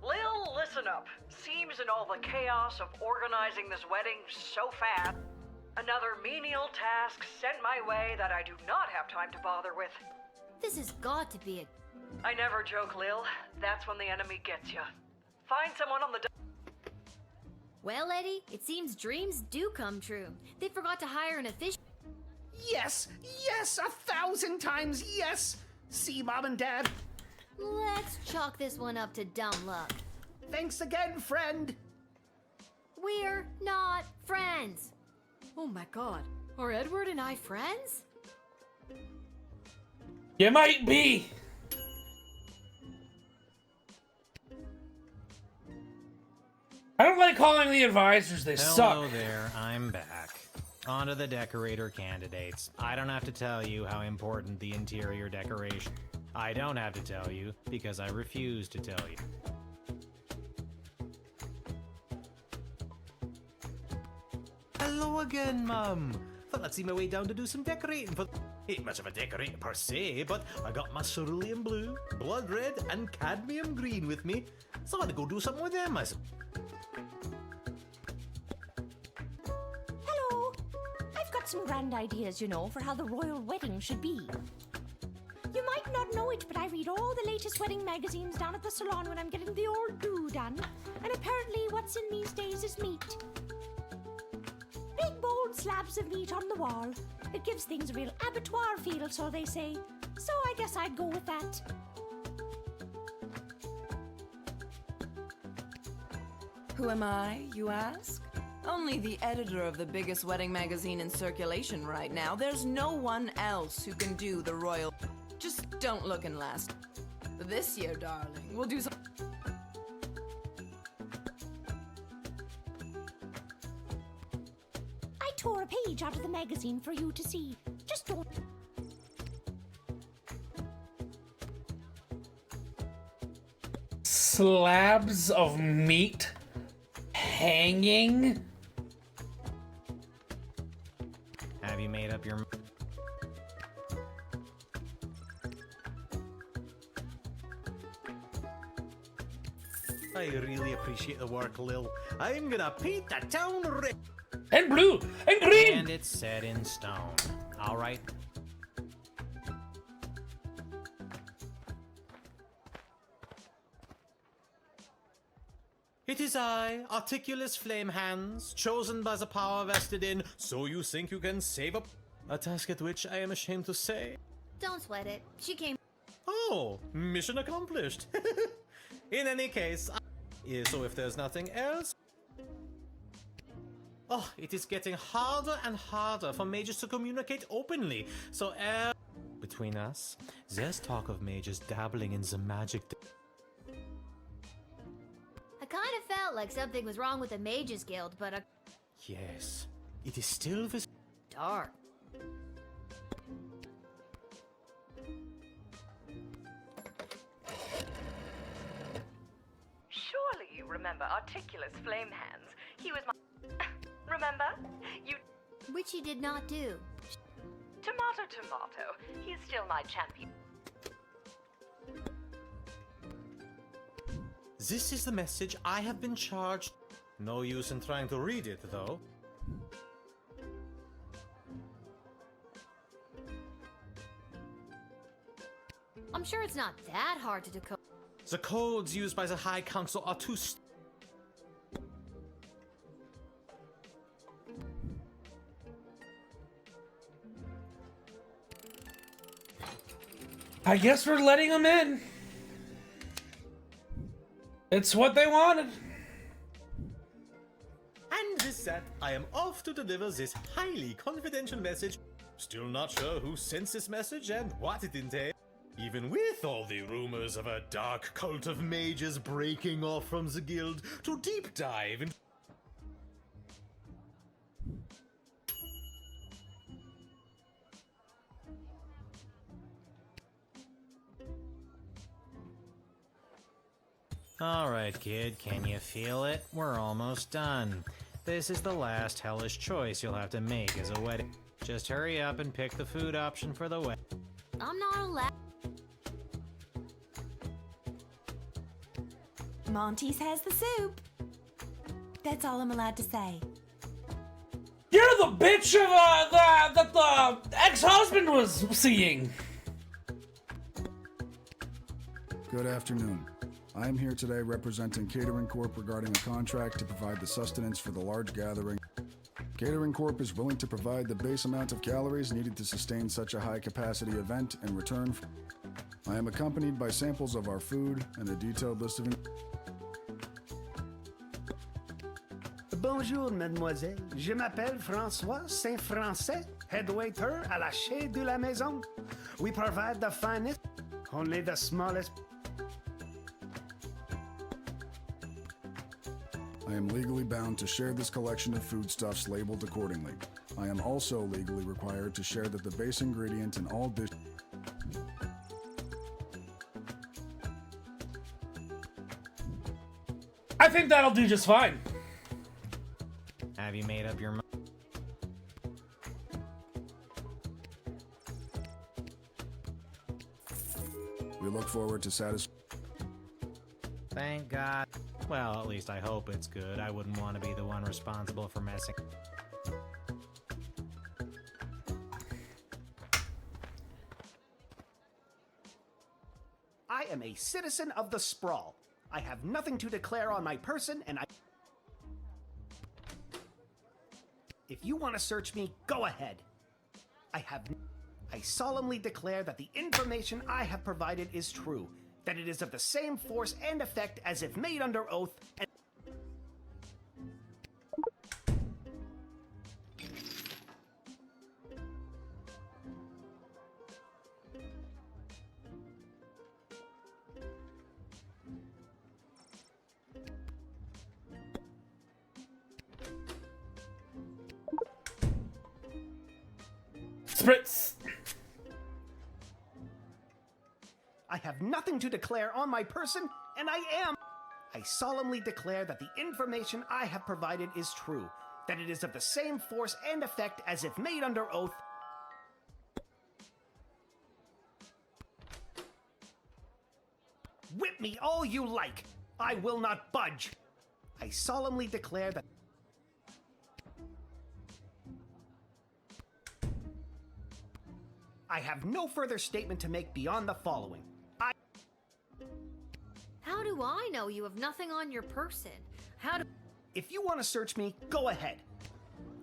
Lil, listen up. Seems in all the chaos of organizing this wedding so fast, another menial task sent my way that I do not have time to bother with. This has got to be a... I never joke, Lil. That's when the enemy gets you. Find someone on the... Well, Eddie, it seems dreams do come true. They forgot to hire an official... Yes! Yes! 1,000 times yes! See, Mom and Dad? Let's chalk this one up to dumb luck. Thanks again, friend! We're not friends! Oh my God, are Edward and I friends? You might be! I don't like calling the advisors, they suck. Hello there, I'm back. On to the decorator candidates. I don't have to tell you how important the interior decoration... I don't have to tell you, because I refuse to tell you. Hello again, Mum. Thought I'd see my way down to do some decorating for... Ain't much of a decorator per se, but I got my cerulean blue, blood red, and cadmium green with me, so I'm gonna go do something with them, I suppose. Hello. I've got some grand ideas, you know, for how the royal wedding should be. You might not know it, but I read all the latest wedding magazines down at the salon when I'm getting the old do done. And apparently what's in these days is meat. Big bold slabs of meat on the wall. It gives things a real abattoir feel, so they say. So I guess I'd go with that. Who am I, you ask? Only the editor of the biggest wedding magazine in circulation right now. There's no one else who can do the royal... Just don't look and last. This year, darling, we'll do some... I tore a page out of the magazine for you to see. Just don't... Slabs of meat hanging? Have you made up your... I really appreciate the work, Lil. I'm gonna paint the town red. And blue! And green! And it's set in stone. All right. It is I, Articulus Flamehands, chosen by the power vested in So You Think You Can Save a task at which I am ashamed to say. Don't sweat it. She came... Oh, mission accomplished. In any case, so if there's nothing else... Oh, it is getting harder and harder for mages to communicate openly. So, between us, there's talk of mages dabbling in the magic... I kind of felt like something was wrong with the Mages Guild, but Yes, it is still this... dark. Surely you remember Articulus Flamehands. He was my... Remember? You... Which he did not do. Tomato, tomato. He's still my champion. This is the message I have been charged. No use in trying to read it, though. I'm sure it's not that hard to decode. The codes used by the High Council are too I guess we're letting them in. It's what they wanted. And with that, I am off to deliver this highly confidential message. Still not sure who sent this message and what it entails. Even with all the rumors of a dark cult of mages breaking off from the guild to deep dive into... Alright, kid, can you feel it? We're almost done. This is the last hellish choice you'll have to make as a wedding. Just hurry up and pick the food option for the wedding. I'm not allowed. Monty's has the soup. That's all I'm allowed to say. You're the bitch of that the ex-husband was seeing. Good afternoon. I am here today representing Catering Corp regarding a contract to provide the sustenance for the large gathering. Catering Corp is willing to provide the base amount of calories needed to sustain such a high-capacity event in return. I am accompanied by samples of our food and a detailed list of... Bonjour, mademoiselle. Je m'appelle François Saint-Français, head waiter à la Chez de la Maison. We provide the finest, only the smallest. I am legally bound to share this collection of foodstuffs labeled accordingly. I am also legally required to share that the base ingredient in all dishes... I think that'll do just fine. Have you made up your mind? We look forward to satisfying... Thank God. Well, at least I hope it's good. I wouldn't want to be the one responsible for messing. I am a citizen of the Sprawl. I have nothing to declare on my person, and if you want to search me, go ahead. I solemnly declare that the information I have provided is true, that it is of the same force and effect as if made under oath, and Spritz. I have nothing to declare on my person, and I solemnly declare that the information I have provided is true, that it is of the same force and effect as if made under oath. Whip me all you like. I will not budge. I solemnly declare that... I have no further statement to make beyond the following. How do I know you have nothing on your person? How do... If you want to search me, go ahead.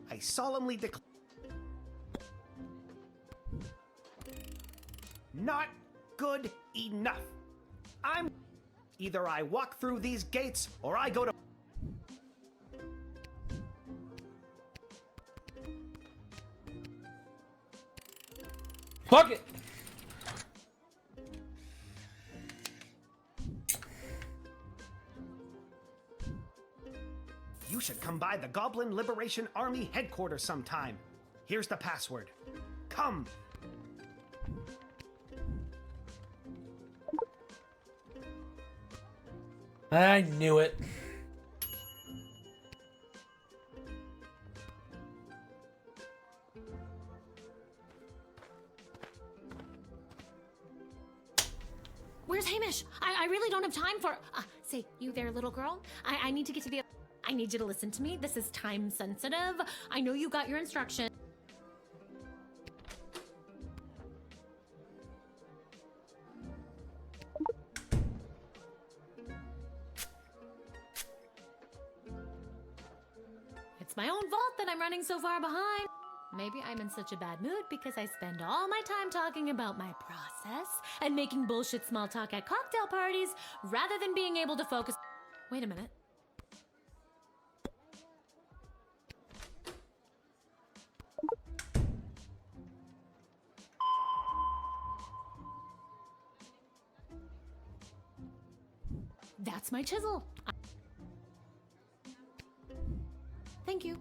I solemnly declare... Not good enough. Either I walk through these gates, or I go to... Fuck it! You should come by the Goblin Liberation Army headquarters sometime. Here's the password. Come! I knew it. Where's Hamish? I really don't have time for... Say, you there, little girl? I need to get to the... I need you to listen to me. This is time sensitive. I know you got your instruction. It's my own fault that I'm running so far behind. Maybe I'm in such a bad mood because I spend all my time talking about my process and making bullshit small talk at cocktail parties rather than being able to focus. Wait a minute. That's my chisel. Thank you.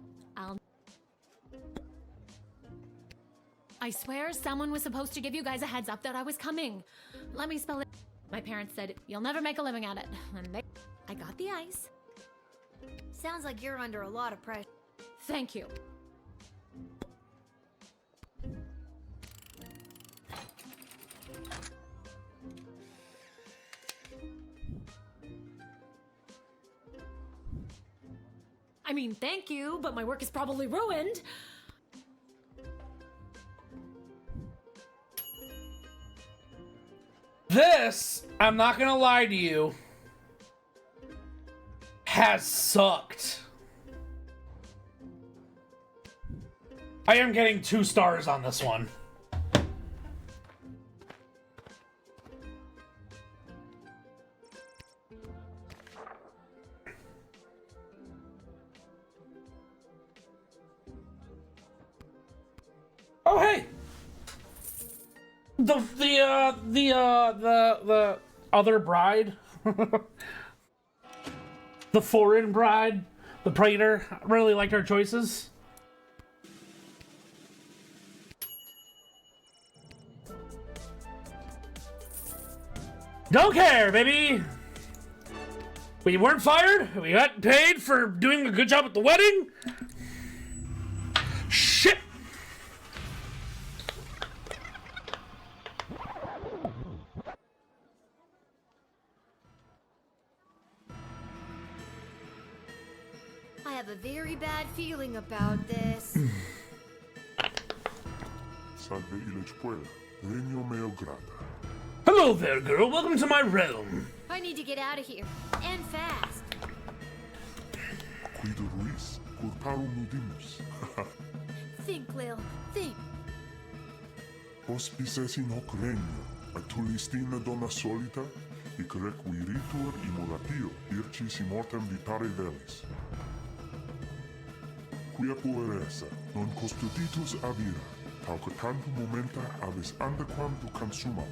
I swear someone was supposed to give you guys a heads up that I was coming. Let me spell it. My parents said, you'll never make a living at it. And I got the ice. Sounds like you're under a lot of pressure. Thank you. I mean, thank you, but my work is probably ruined. This, I'm not gonna lie to you, has sucked. I am getting 2 stars on this one. Oh, hey! The other bride, the foreign bride, the praetor, really liked our choices. Don't care, baby. We weren't fired. We got paid for doing a good job at the wedding. Shit. I have a very bad feeling about this. Salve il espuela, regno meo grata. Hello there, girl. Welcome to my realm. I need to get out of here. And fast. Quid ruis, curparum nudimus. Think, Lil. Think. Hospices in hoc regno, atulistina donna solita, hic requiritur immolatio, ircis immortem vitare velis. Quia pueresa, non custoditus avira, tauque tantum momenta avis andequam tu consumam.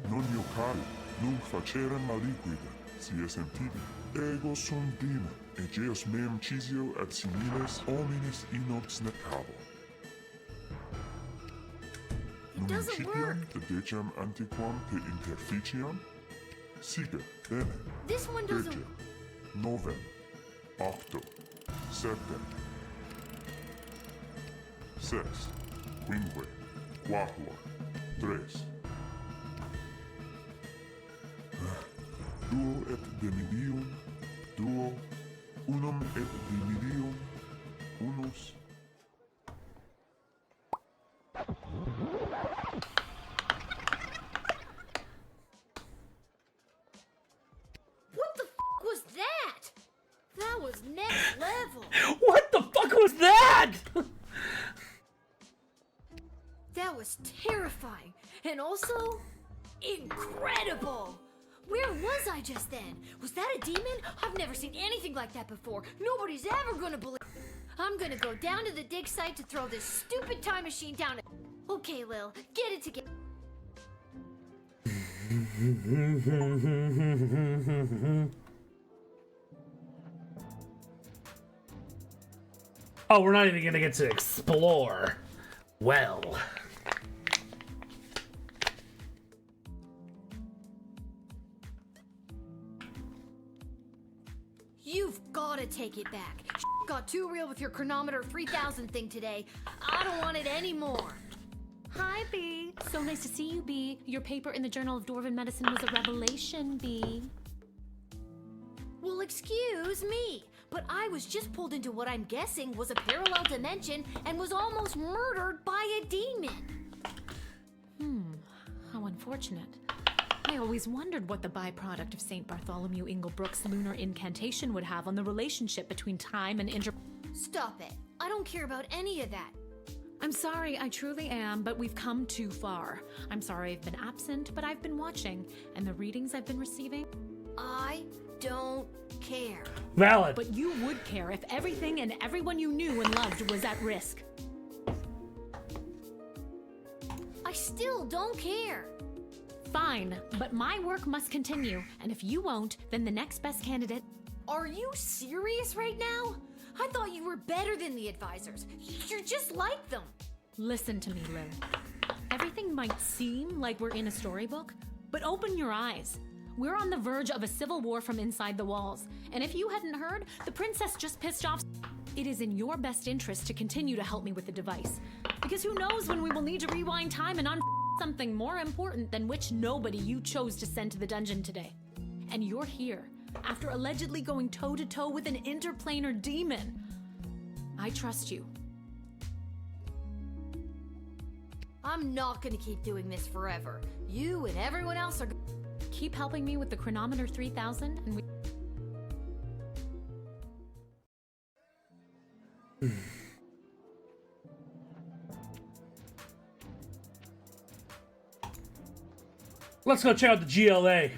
Non io cari, nunc facere maliquida, si esem tibi. Ego sum dina, egeos meum cisio ad similes hominis inox necabo. It doesn't work. Te decem antiquam te interficiam? Sige, bene. This one doesn't. Dece, novem, octo, septem, sex, quinque, quatuor, tres. Duo et demidium, duo, unum et demidium, unus. What the f was that? That was next level. What the fuck was that? That was terrifying. And also, incredible. Where was I just then? Was that a demon? I've never seen anything like that before. Nobody's ever gonna believe. I'm gonna go down to the dig site to throw this stupid time machine down. Okay, Lil, get it together. Oh, we're not even gonna get to explore. Well. You've gotta take it back. Got too real with your chronometer 3000 thing today. I don't want it anymore. Hi, Bee. So nice to see you, Bee. Your paper in the Journal of Dwarven Medicine was a revelation, Bee. Well, excuse me, but I was just pulled into what I'm guessing was a parallel dimension and was almost murdered by a demon. How unfortunate. I always wondered what the byproduct of St. Bartholomew Inglebrook's lunar incantation would have on the relationship between time and Stop it. I don't care about any of that. I'm sorry, I truly am, but we've come too far. I'm sorry I've been absent, but I've been watching, and the readings I've been receiving... I don't care. Valid. But you would care if everything and everyone you knew and loved was at risk. I still don't care. Fine, but my work must continue, and if you won't, then the next best candidate... Are you serious right now? I thought you were better than the advisors. You're just like them. Listen to me, Lil. Everything might seem like we're in a storybook, but open your eyes. We're on the verge of a civil war from inside the walls, and if you hadn't heard, the princess just pissed off. It is in your best interest to continue to help me with the device, because who knows when we will need to rewind time and something more important than which nobody you chose to send to the dungeon today. And you're here, after allegedly going toe-to-toe with an interplanar demon. I trust you. I'm not gonna keep doing this forever. You and everyone else are... Keep helping me with the chronometer 3000 and we... Let's go check out the GLA.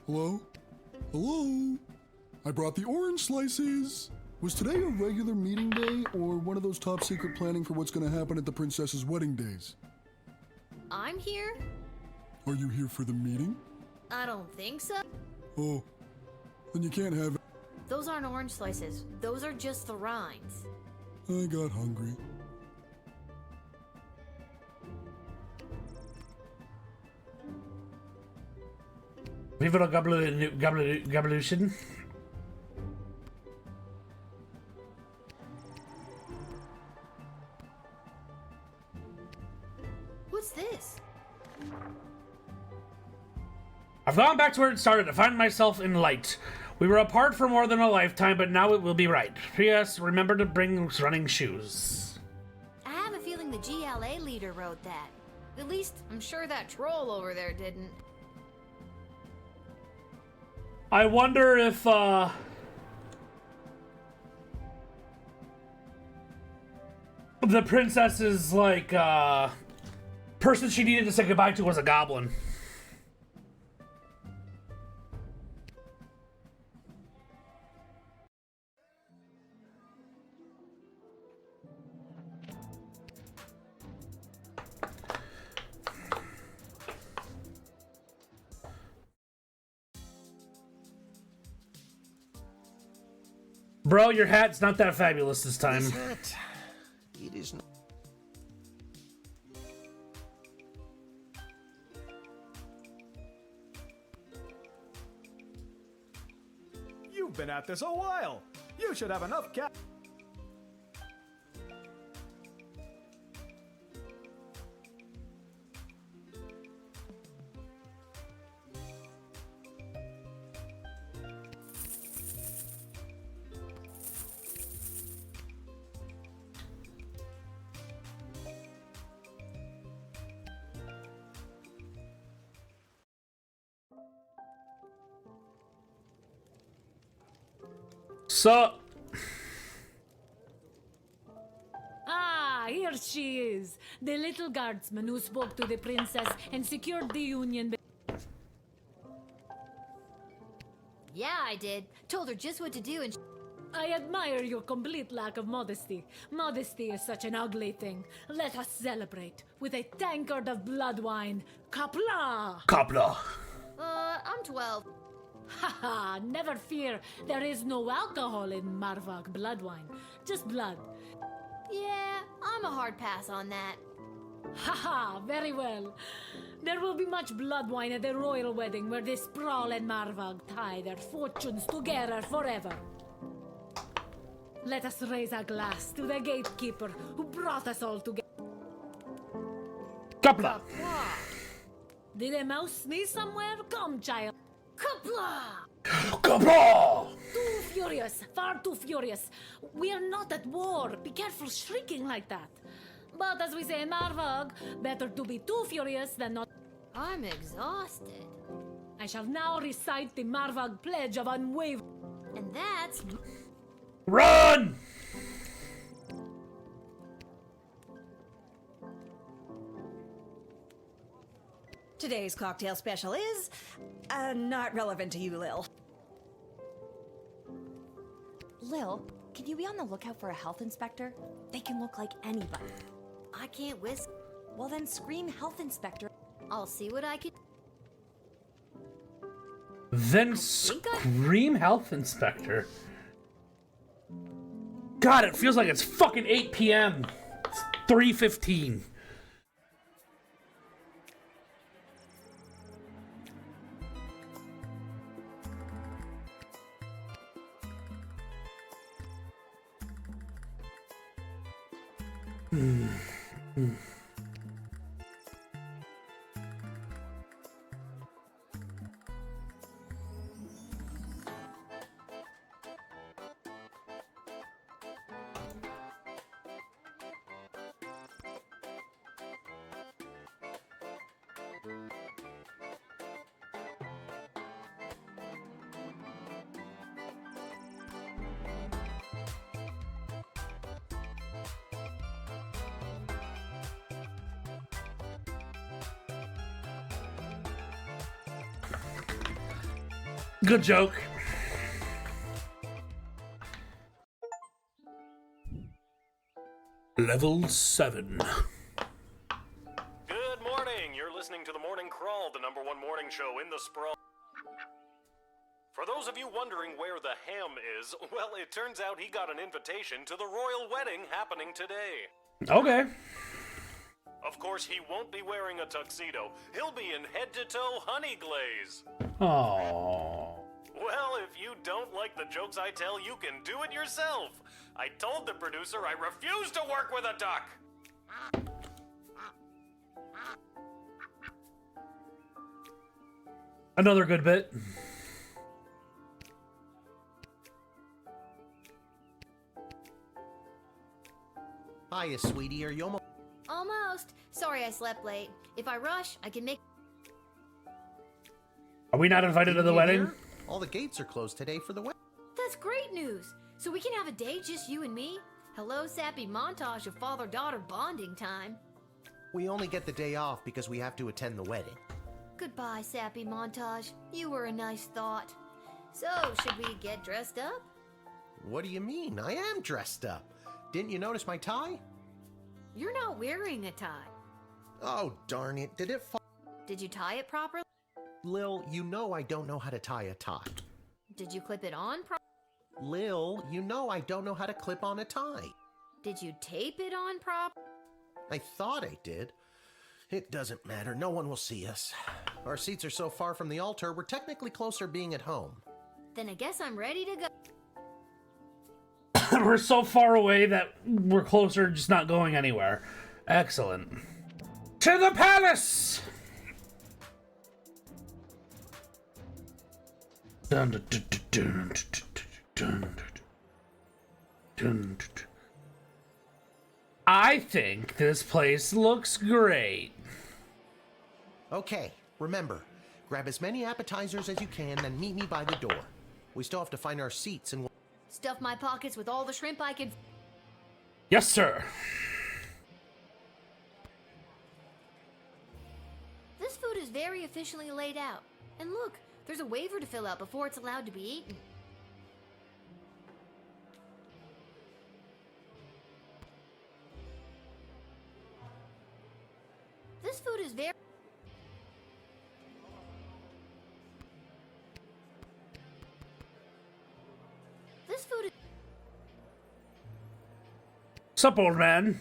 Hello? Hello? I brought the orange slices. Was today a regular meeting day or one of those top secret planning for what's going to happen at the princess's wedding days? I'm here? Are you here for the meeting? I don't think so. Oh, then you can't have it. Those aren't orange slices. Those are just the rinds. I got hungry. Viva la Gabelution. What's this? I've gone back to where it started to find myself in light. We were apart for more than a lifetime, but now it will be right. P.S. Remember to bring running shoes. I have a feeling the GLA leader wrote that. At least, I'm sure that troll over there didn't. I wonder if, the princess's, like, person she needed to say goodbye to was a goblin. Bro, your hat's not that fabulous this time. This hat, it is not. You've been at this a while. You should have enough cap. So... Ah, here she is. The little guardsman who spoke to the princess and secured the union. Yeah, I did. Told her just what to do and... I admire your complete lack of modesty. Modesty is such an ugly thing. Let us celebrate with a tankard of blood wine. Kapla! Kapla. I'm 12. Haha, never fear. There is no alcohol in Marvak blood wine. Just blood. Yeah, I'm a hard pass on that. Haha, very well. There will be much blood wine at the royal wedding where the Sprawl and Marvag tie their fortunes together forever. Let us raise a glass to the gatekeeper who brought us all together. Kapla! Did a mouse sneeze somewhere? Come, child. Kapla! Kapla! Too furious, far too furious. We are not at war. Be careful shrieking like that. But as we say in Marvag, better to be too furious than not. I'm exhausted. I shall now recite the Marvag Pledge of Unwavering. And that's... Run! Today's cocktail special is not relevant to you, Lil. Lil, can you be on the lookout for a health inspector? They can look like anybody. I can't whisk. Well, then scream health inspector. I'll see what I can... Then scream health inspector. God, it feels like it's fucking 8 p.m. It's 3:15. Good joke. Level 7. Good morning. You're listening to The Morning Crawl, the #1 morning show in the sprawl. For those of you wondering where the ham is, well, it turns out he got an invitation to the royal wedding happening today. Okay. Of course, he won't be wearing a tuxedo. He'll be in head-to-toe honey glaze. Aww. Well, if you don't like the jokes I tell, you can do it yourself. I told the producer I refuse to work with a duck. Another good bit. Hiya, sweetie. Are you almost... Almost. Sorry I slept late. If I rush, I can make... Are we not invited to the wedding? All the gates are closed today for the wedding. That's great news. So we can have a day just you and me? Hello, sappy montage of father-daughter bonding time. We only get the day off because we have to attend the wedding. Goodbye, sappy montage. You were a nice thought. So, should we get dressed up? What do you mean? I am dressed up. Didn't you notice my tie? You're not wearing a tie. Oh, darn it. Did it fall? Did you tie it properly? Lil, you know I don't know how to tie a tie. Did you clip it on properly? Lil, you know I don't know how to clip on a tie. Did you tape it on properly? I thought I did. It doesn't matter. No one will see us. Our seats are so far from the altar, we're technically closer being at home. Then I guess I'm ready to go. We're so far away that we're closer, just not going anywhere. Excellent. To the palace! Dun, dun, dun, dun, dun, dun, dun. I think this place looks great. Okay, remember, grab as many appetizers as you can, then meet me by the door. We still have to find our seats and... Stuff my pockets with all the shrimp I can... Yes, sir. This food is very efficiently laid out. And look, there's a waiver to fill out before it's allowed to be eaten. This food is very... This food is... Sup, old man?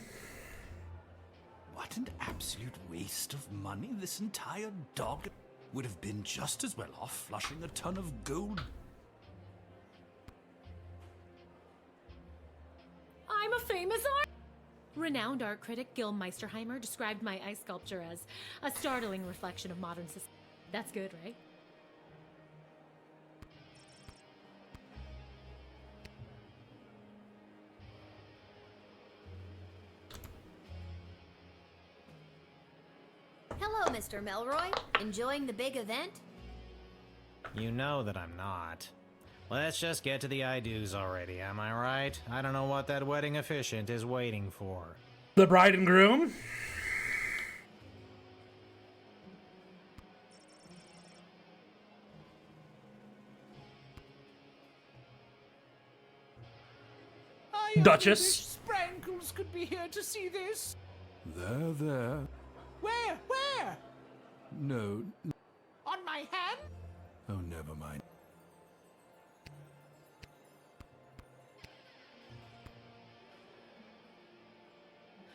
What an absolute waste of money. This entire dog would have been just as well off flushing a ton of gold. I'm a famous art. Renowned art critic Gil Meisterheimer described my ice sculpture as a startling reflection of modern society. That's good, right? Hello, Mr. Melroy. Enjoying the big event? You know that I'm not. Let's just get to the I-do's already, am I right? I don't know what that wedding officiant is waiting for. The bride and groom? Duchess? Sprankles could be here to see this. There. Where? No. On my hand? Oh, never mind.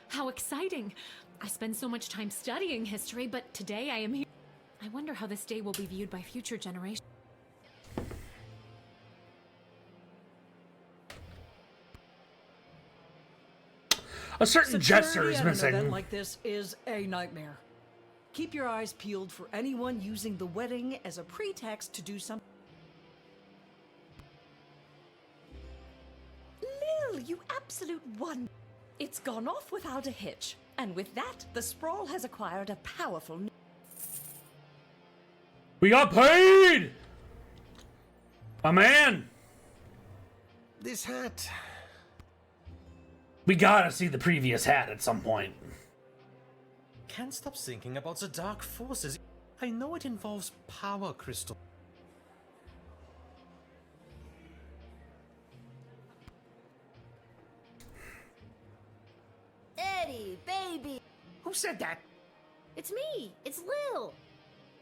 How exciting! I spend so much time studying history, but today I am here. I wonder how this day will be viewed by future generations. A certain jester is Security at an missing. event like this is a nightmare. Keep your eyes peeled for anyone using the wedding as a pretext to do something. Lil, you absolute wonder. It's gone off without a hitch. And with that, the sprawl has acquired a powerful... We got paid! A man! This hat... We gotta see the previous hat at some point. Can't stop thinking about the dark forces. I know it involves power crystal. Eddie, baby. Who said that? It's me. It's Lil.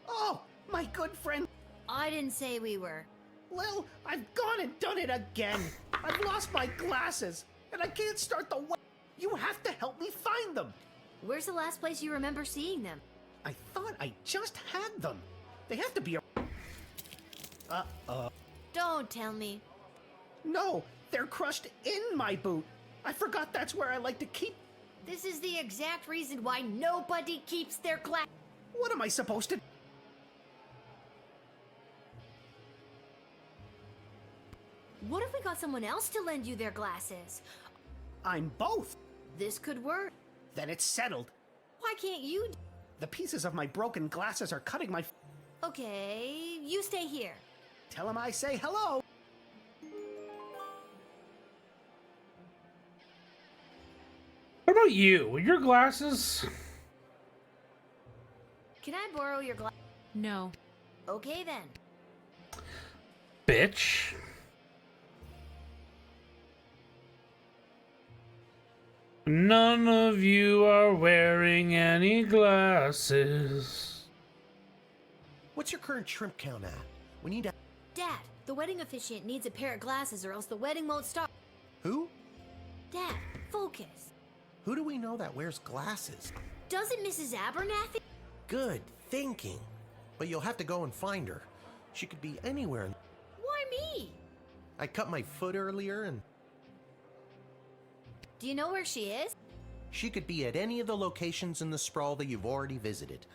Oh, my good friend. I didn't say we were. Lil, I've gone and done it again. I've lost my glasses, and I can't start the wedding. You have to help me find them. Where's the last place you remember seeing them? I thought I just had them. They have to be a... Don't tell me. No, they're crushed in my boot. I forgot that's where I like to keep... This is the exact reason why nobody keeps their glass. What am I supposed to... What if we got someone else to lend you their glasses? I'm both. This could work. Then it's settled. Why can't you? The pieces of my broken glasses are cutting my... Okay, you stay here. Tell him I say hello. What about you? Your glasses? Can I borrow your glass? No. Okay then. Bitch. None of you are wearing any glasses. What's your current shrimp count at? We need to... Dad, the wedding officiant needs a pair of glasses or else the wedding won't start. Who? Dad, focus. Who do we know that wears glasses? Doesn't Mrs. Abernathy? Good thinking. But you'll have to go and find her. She could be anywhere. Why me? I cut my foot earlier and... Do you know where she is? She could be at any of the locations in the sprawl that you've already visited.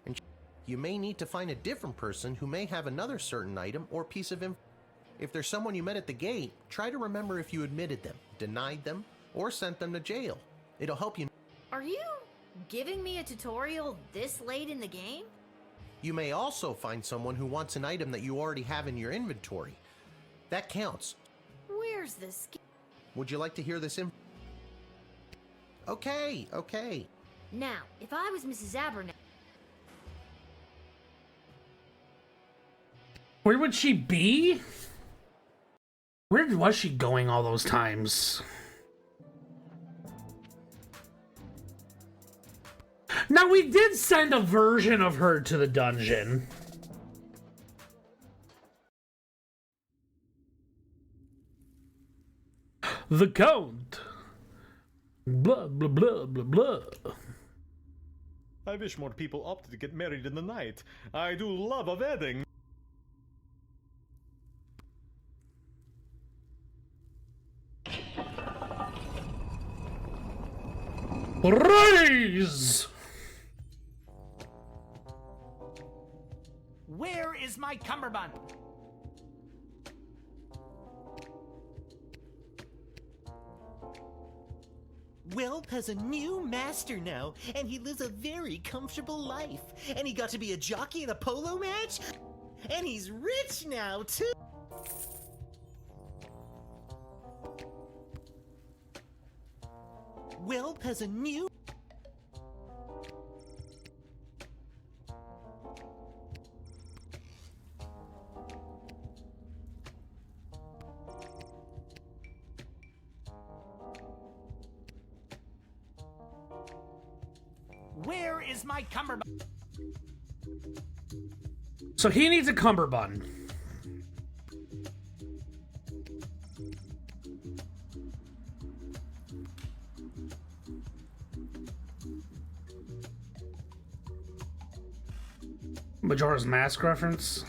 And you may need to find a different person who may have another certain item or piece of info. If there's someone you met at the gate, try to remember if you admitted them, denied them, or sent them to jail. It'll help you. Are you giving me a tutorial this late in the game? You may also find someone who wants an item that you already have in your inventory. That counts. Where's this? Would you like to hear this info? Okay. Now, if I was Mrs. Abernathy... Where would she be? Where was she going all those times? Now, we did send a version of her to the dungeon. The Count. Blah, blah, blah, blah, blah. I wish more people opted to get married in the night. I do love a wedding. Raise! Where is my cummerbund? Welp has a new master now, and he lives a very comfortable life. And he got to be a jockey in a polo match, and he's rich now, too. Welp has a new... Where is my cummerbund? So he needs a cummerbund. Majora's Mask reference.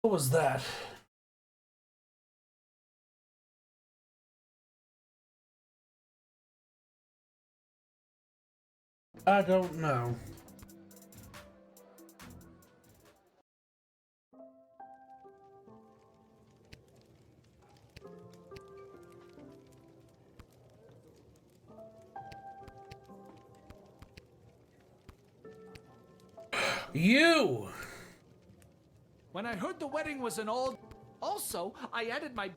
What was that? I don't know. You! When I heard the wedding was an old... Also, I added my...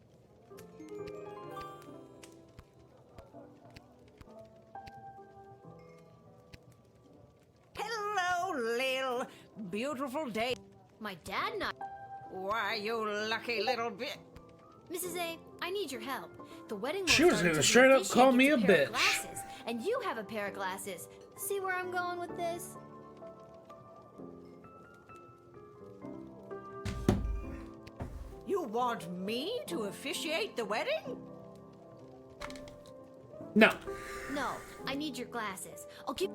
Hello, Lil. Beautiful day. My dad not... Why, you lucky little bit. Mrs. A, I need your help. The wedding She was gonna straight up call me a bitch. Glasses, and you have a pair of glasses. See where I'm going with this? You want me to officiate the wedding? No. No, I need your glasses. I'll keep...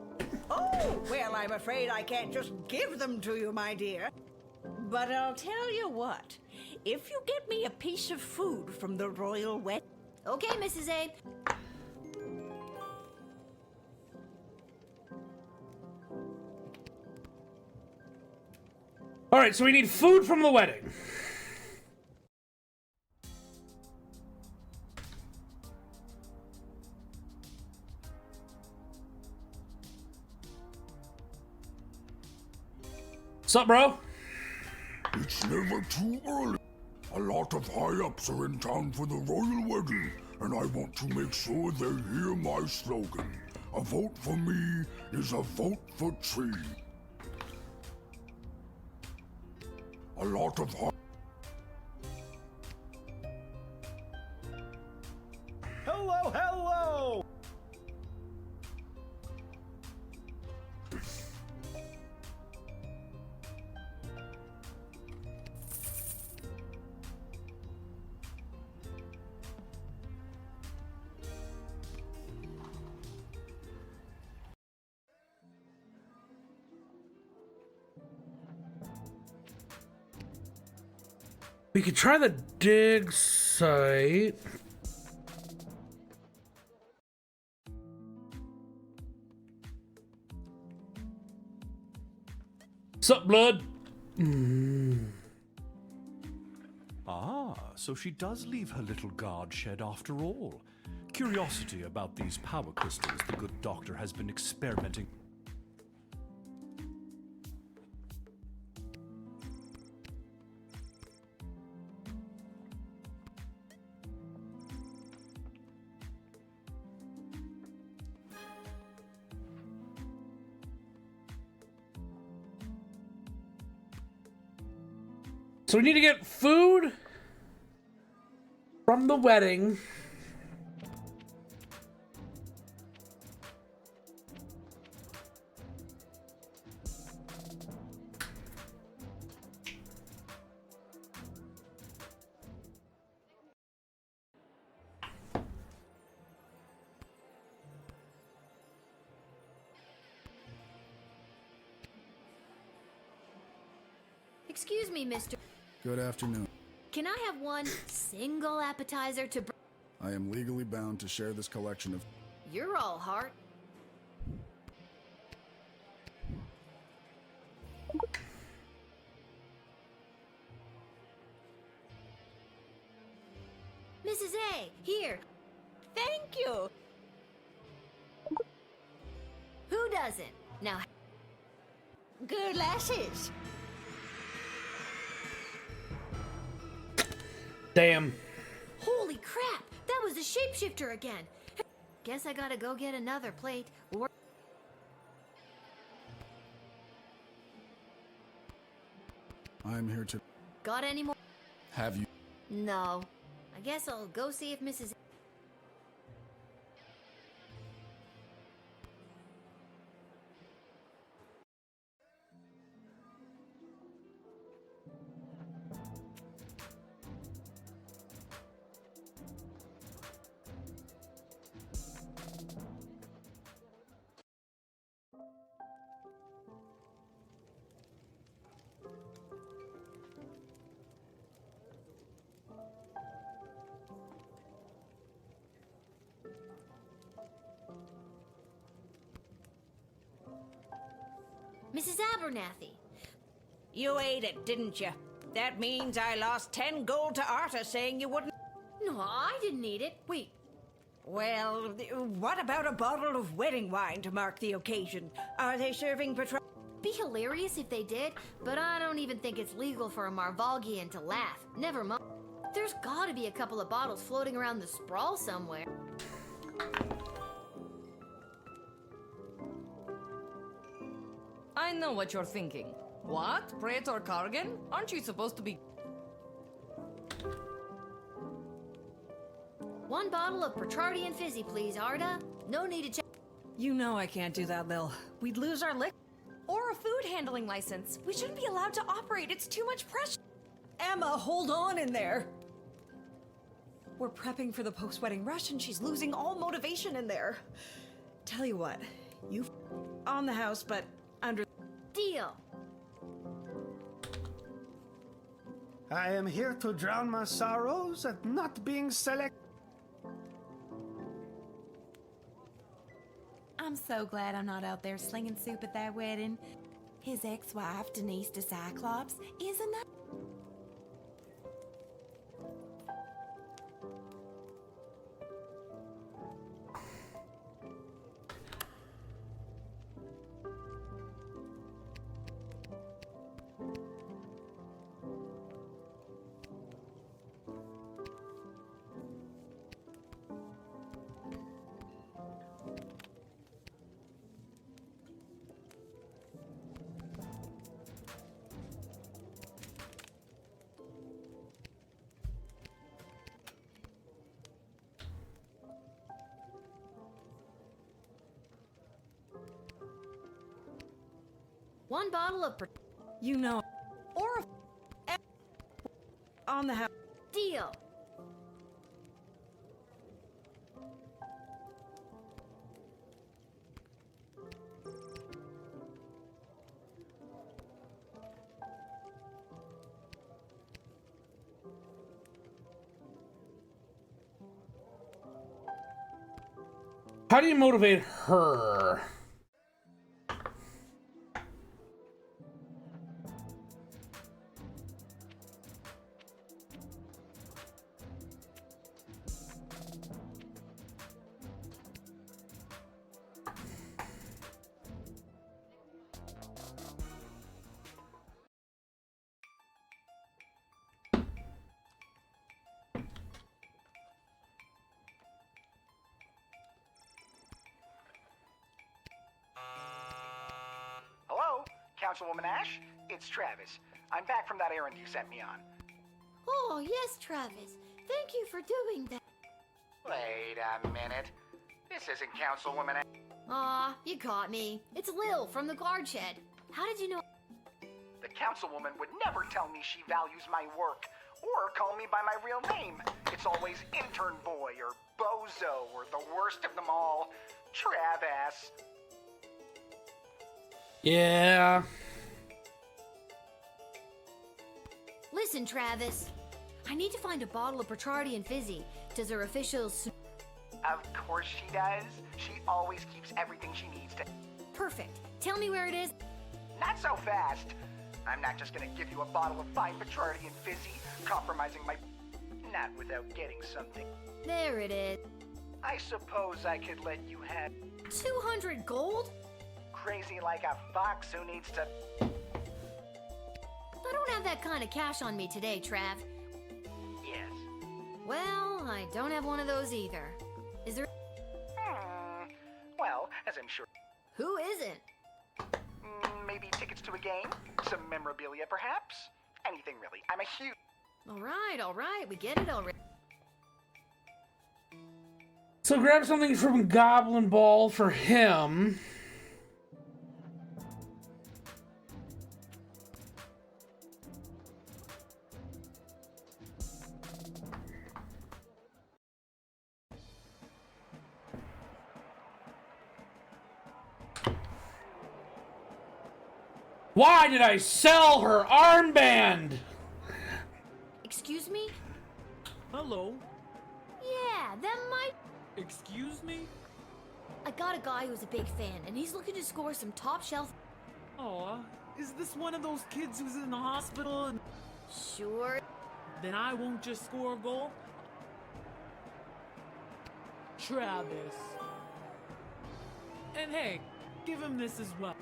Oh, well, I'm afraid I can't just give them to you, my dear. But I'll tell you what. If you get me a piece of food from the royal wedding... Okay, Mrs. A. Alright, so we need food from the wedding. Sup, bro? It's never too early. A lot of high-ups are in town for the royal wedding, and I want to make sure they hear my slogan. A vote for me is a vote for Tree. A lot of high... Hello, hello! We could try the dig site. Sup, blood? Ah, so she does leave her little guard shed after all. Curiosity about these power crystals the good doctor has been experimenting. So we need to get food from the wedding. Excuse me, mister. Good afternoon. Can I have one single appetizer to I am legally bound to share this collection of... You're all heart. Mrs. A, here. Thank you. Who doesn't? Now, Good lasses. Damn. holy crap! That was the shapeshifter again. Guess I gotta go get another plate. Or I'm here to... got any more? Have you... No. I guess I'll go see if Mrs. Mrs. Abernathy. You ate it, didn't you? That means I lost 10 gold to Arta saying you wouldn't... No, I didn't eat it. Wait. Well, what about a bottle of wedding wine to mark the occasion? Are they serving Patron... Be hilarious if they did, but I don't even think it's legal for a Marvalgian to laugh. Never mind. There's gotta be a couple of bottles floating around the sprawl somewhere. I know what you're thinking. What? Praetor Kargan? Aren't you supposed to be... One bottle of Petrardian Fizzy, please, Arda. No need to check. You know I can't do that, Lil. We'd lose our lick. Or a food handling license. We shouldn't be allowed to operate. It's too much pressure. Emma, hold on in there. We're prepping for the post-wedding rush and she's losing all motivation in there. Tell you what, you on the house, but under... Deal. I am here to drown my sorrows at not being selected. I'm so glad I'm not out there slinging soup at that wedding. His ex-wife, Denise the Cyclops, is another... One bottle of... You know... Or a... On the house... Deal. How do you motivate her? Hello, Councilwoman Ash? It's Travis. I'm back from that errand you sent me on. Oh, yes, Travis. Thank you for doing that. Wait a minute. This isn't Councilwoman Ash. Aw, you caught me. It's Lil from the Guard Shed. How did you know? The Councilwoman would never tell me she values my work, or call me by my real name. It's always Intern Boy, or Bozo, or the worst of them all, Trav-ass. Yeah. Listen, Travis. I need to find a bottle of Petrardian Fizzy. Does her officials... Of course she does. She always keeps everything she needs to. Perfect. Tell me where it is. Not so fast. I'm not just gonna give you a bottle of fine Petrardian Fizzy, compromising my... Not without getting something. There it is. I suppose I could let you have... 200 gold? Crazy like a fox who needs to... I don't have that kind of cash on me today, Trav. Yes. Well, I don't have one of those either. Is there... Well, as I'm sure... Who isn't? Maybe tickets to a game? Some memorabilia, perhaps? Anything, really. I'm a huge... All right. We get it already. So grab something from Goblin Ball for him. Why did I sell her armband? Excuse me? Hello. Yeah, that might... Excuse me? I got a guy who's a big fan, and he's looking to score some top shelf... Aw, is this one of those kids who's in the hospital and... Sure. Then I won't just score a goal? Travis. And hey, give him this as well.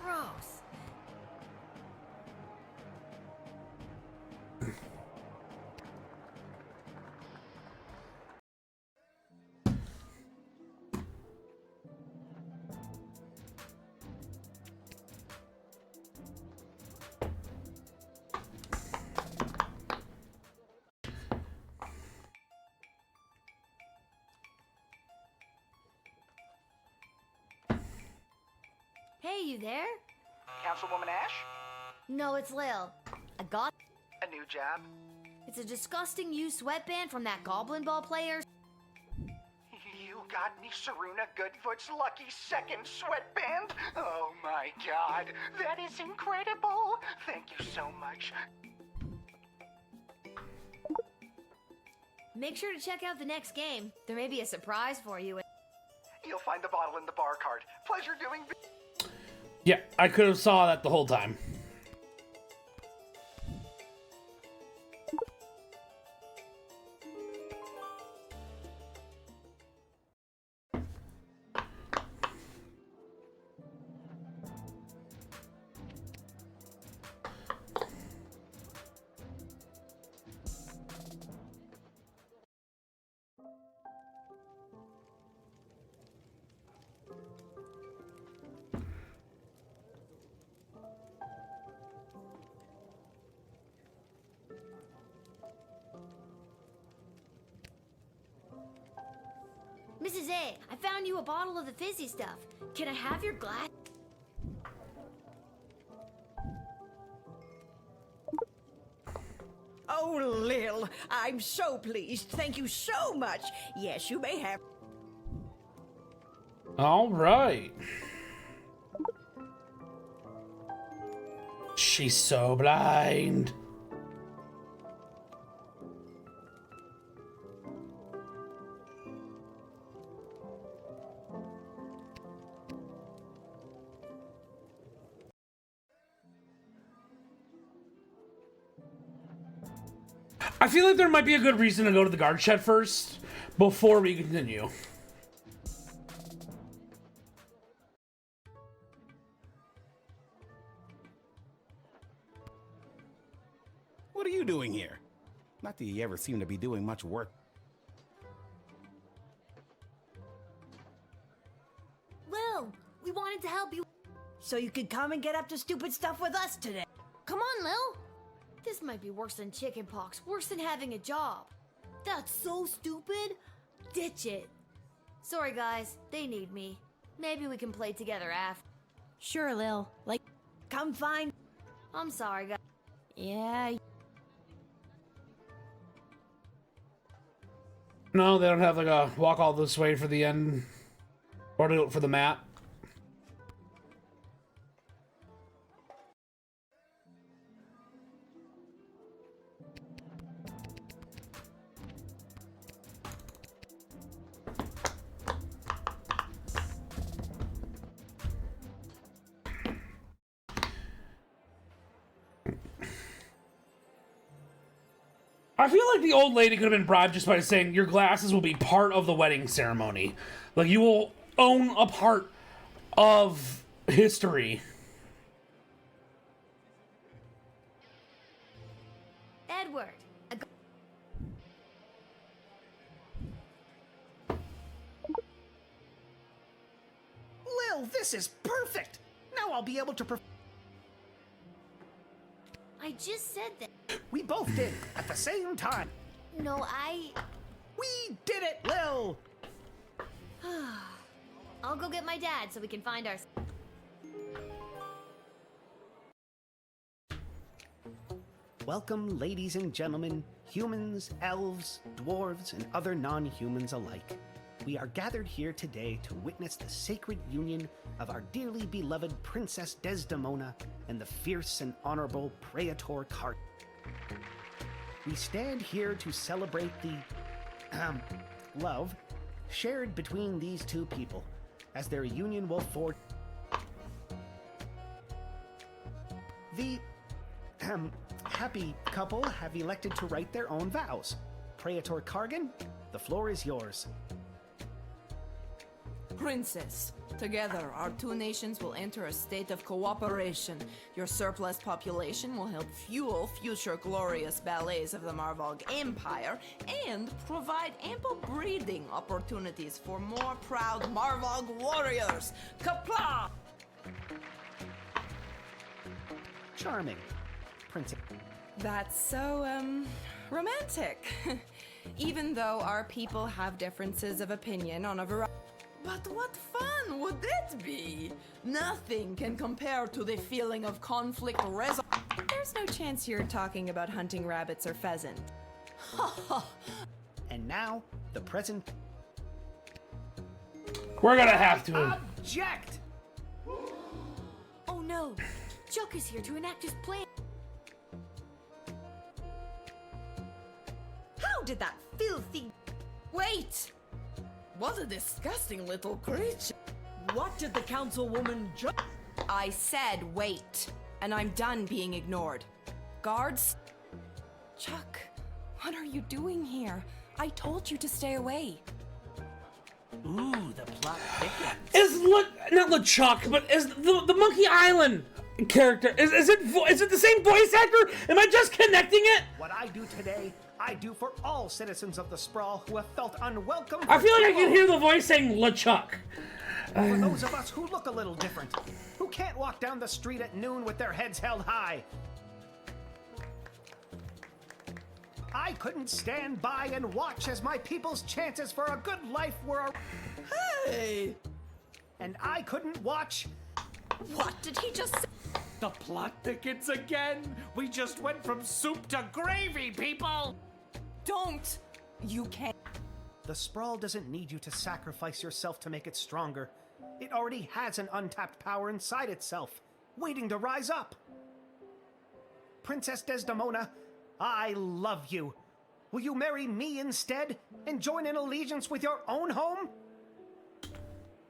Gross. Hey, you there? Councilwoman Ash? No, it's Lil. I got... A new job? It's a disgusting used sweatband from that Goblin Ball player. You got me Saruna Goodfoot's lucky second sweatband? Oh my god, that is incredible! Thank you so much. Make sure to check out the next game. There may be a surprise for you. You'll find the bottle in the bar card. Pleasure doing... Yeah, I could have saw that the whole time. Mrs. A, I found you a bottle of the fizzy stuff. Can I have your glass? Oh, Lil, I'm so pleased. Thank you so much. Yes, you may have. All right. She's so blind. I feel like there might be a good reason to go to the guard shed first before we continue. What are you doing here? Not that you ever seem to be doing much work. Lil, we wanted to help you. so you could come and get up to stupid stuff with us today. Come on, Lil. This might be worse than chickenpox, worse than having a job. That's so stupid. Ditch it. Sorry, guys. They need me. Maybe we can play together after. Sure, Lil. Like, come find. I'm sorry, guys. Yeah. No, they don't have like a walk all this way for the end, or do it for the map. I feel like the old lady could have been bribed just by saying your glasses will be part of the wedding ceremony. Like, you will own a part of history. Edward. Lil, this is perfect! Now I'll be able to I just said that. We both did, at the same time. No, We did it, Lil! I'll go get my dad so we can find our... Welcome, ladies and gentlemen, humans, elves, dwarves, and other non-humans alike. We are gathered here today to witness the sacred union of our dearly beloved Princess Desdemona and the fierce and honorable Praetor Cart. We stand here to celebrate the, love shared between these two people, as their union will forge. The, happy couple have elected to write their own vows. Praetor Kargan, the floor is yours. Princess, together our two nations will enter a state of cooperation. Your surplus population will help fuel future glorious ballets of the Marvog Empire and provide ample breeding opportunities for more proud Marvog warriors. Kapla! Charming, Princess. That's so, romantic. Even though our people have differences of opinion on a variety. But what fun would it be? Nothing can compare to the feeling of conflict There's no chance you're talking about hunting rabbits or pheasant. And now, the present. We're gonna have to. Object! Oh no! Chuck is here to enact his plan. How did that filthy... Wait! What a disgusting little creature. What did the councilwoman I said wait, and I'm done being ignored. Guards? Chuck, what are you doing here? I told you to stay away. Ooh, the plot thickens. Is not LeChuck, but is the Monkey Island character? Is it the same voice actor? Am I just connecting it? What I do today, I do for all citizens of the Sprawl who have felt unwelcome. I feel like I can hear the voice saying LeChuck. For those of us who look a little different, who can't walk down the street at noon with their heads held high. I couldn't stand by and watch as my people's chances for a good life were Hey! And I couldn't watch. What did he just say? The plot thickens again. We just went from soup to gravy, people. Don't! You can't. The Sprawl doesn't need you to sacrifice yourself to make it stronger. It already has an untapped power inside itself, waiting to rise up. Princess Desdemona, I love you. Will you marry me instead and join in allegiance with your own home?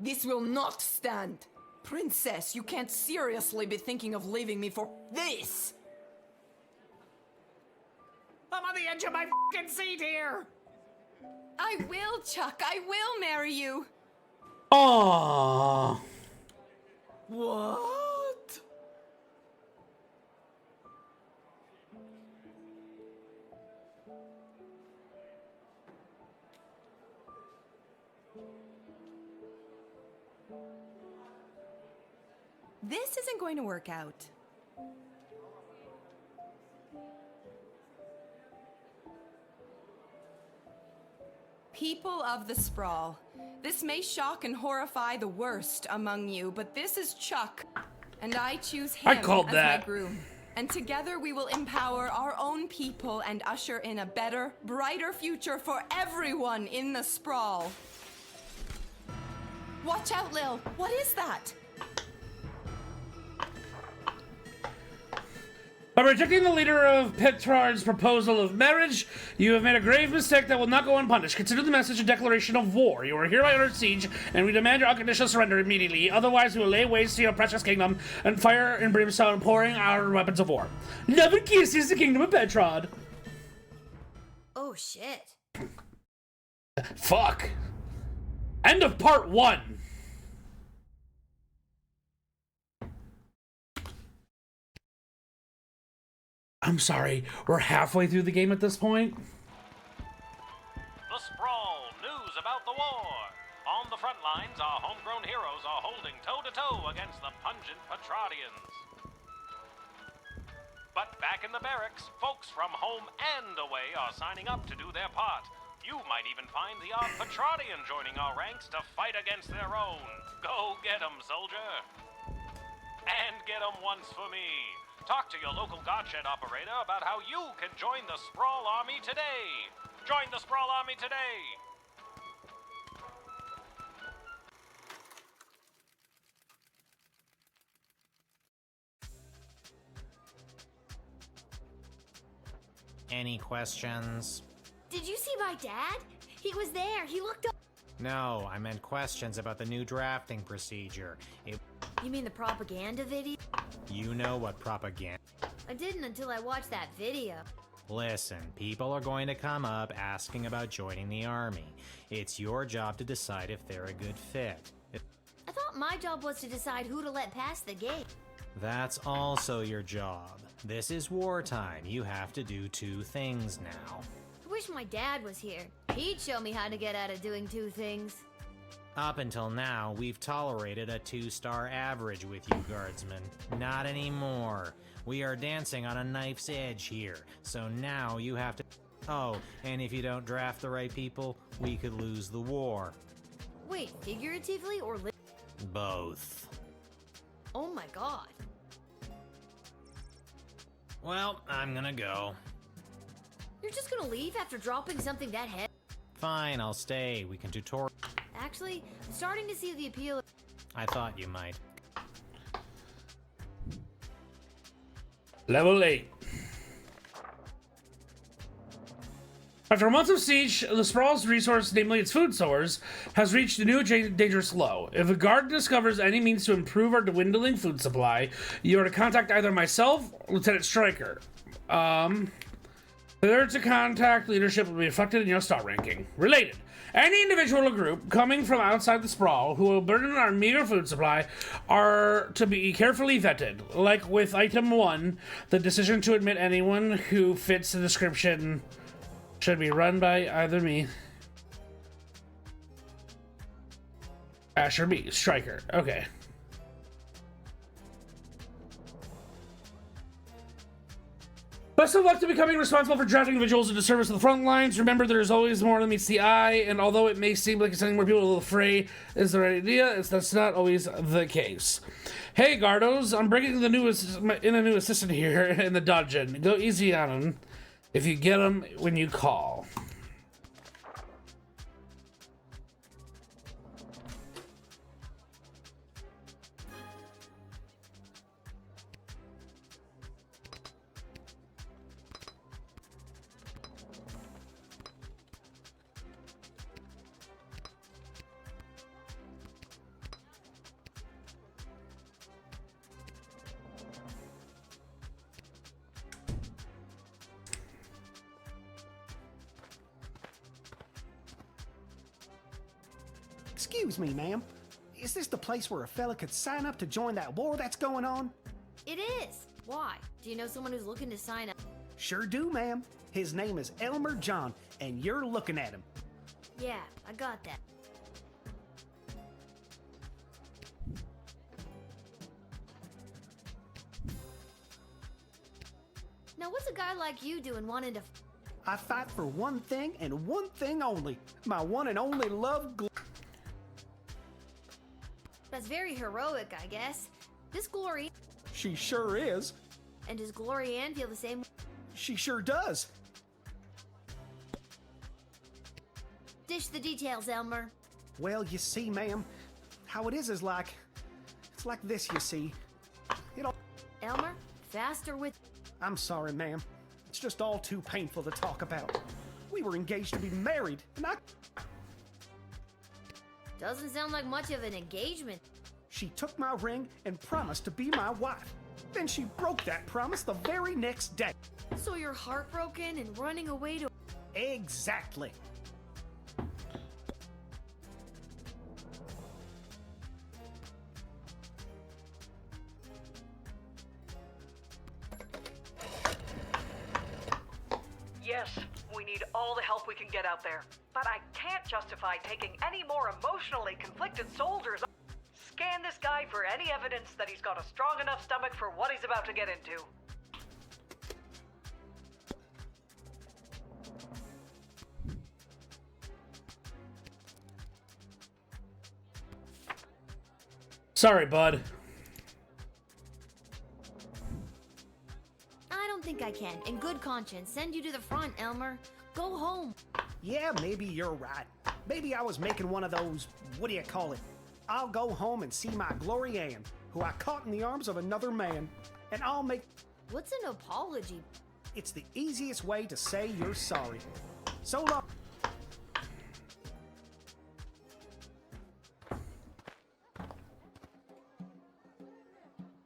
This will not stand. Princess, you can't seriously be thinking of leaving me for this. I'm on the edge of my f***ing seat here. I will, Chuck. I will marry you. Aww. What? This isn't going to work out. People of the Sprawl, this may shock and horrify the worst among you, but this is Chuck, and I choose him as my groom. And together we will empower our own people and usher in a better, brighter future for everyone in the Sprawl. Watch out, Lil. What is that? By rejecting the leader of Petrard's proposal of marriage, you have made a grave mistake that will not go unpunished. Consider the message a declaration of war. You are hereby under siege, and we demand your unconditional surrender immediately. Otherwise, we will lay waste to your precious kingdom and fire and brimstone, pouring our weapons of war. Love and kisses, the kingdom of Petrard. Oh shit. Fuck. End of part 1. I'm sorry, we're halfway through the game at this point. The Sprawl, news about the war. On the front lines, our homegrown heroes are holding toe-to-toe against the pungent Petrardians. But back in the barracks, folks from home and away are signing up to do their part. You might even find the odd Petrardian joining our ranks to fight against their own. Go get 'em, soldier. And get 'em once for me. Talk to your local Godshed operator about how you can join the Sprawl Army today. Join the Sprawl Army today. Any questions? Did you see my dad? He was there. He looked up. No, I meant questions about the new drafting procedure. You mean the propaganda video? You know what propaganda... I didn't until I watched that video. Listen, people are going to come up asking about joining the army. It's your job to decide if they're a good fit. I thought my job was to decide who to let pass the gate. That's also your job. This is wartime. You have to do 2 things now. I wish my dad was here. He'd show me how to get out of doing 2 things. Up until now, we've tolerated a 2-star average with you, guardsmen. Not anymore. We are dancing on a knife's edge here, so now you have to... Oh, and if you don't draft the right people, we could lose the war. Wait, figuratively or literally? Both. Oh my god. Well, I'm gonna go. You're just gonna leave after dropping something that heavy? Fine, I'll stay. We can tutorial... Actually, I'm starting to see the appeal of... I thought you might. Level 8. After months of siege, the Sprawl's resource, namely its food source, has reached a new dangerous low. If a guard discovers any means to improve our dwindling food supply, you are to contact either myself or Lieutenant Stryker. Failure to contact leadership will be reflected in your star ranking. Related. Any individual or group coming from outside the Sprawl who will burden our meager food supply are to be carefully vetted. Like with item 1, the decision to admit anyone who fits the description should be run by either me, Ash, or me, Stryker. Okay. Best of luck to becoming responsible for drafting individuals into service of the front lines. Remember, there's always more than meets the eye, and although it may seem like sending more people to the fray is the right idea, that's not always the case. Hey, Gardos, I'm bringing the new assistant here in the dungeon. Go easy on him if you get him when you call. Excuse me, ma'am. Is this the place where a fella could sign up to join that war that's going on? It is. Why? Do you know someone who's looking to sign up? Sure do, ma'am. His name is Elmer John, and you're looking at him. Yeah, I got that. Now what's a guy like you doing wanting to I fight for one thing and one thing only. My one and only love. That's very heroic, I guess. This Glory... She sure is. And does Glory Ann feel the same? She sure does. Dish the details, Elmer. Well, you see, ma'am, how it is like... It's like this, you see. Elmer, faster with... I'm sorry, ma'am. It's just all too painful to talk about. We were engaged to be married, and I... Doesn't sound like much of an engagement. She took my ring and promised to be my wife. Then she broke that promise the very next day. So you're heartbroken and running away to... Exactly. Yes, we need all the help we can get out there. But I can't justify taking any more emotionally conflicted soldiers. Scan this guy for any evidence that he's got a strong enough stomach for what he's about to get into. Sorry, bud. I don't think I can, in good conscience, send you to the front, Elmer. Go home. Yeah, maybe you're right. Maybe I was making one of those, what do you call it? I'll go home and see my Glory Ann, who I caught in the arms of another man, and I'll make... What's an apology? It's the easiest way to say you're sorry. So long.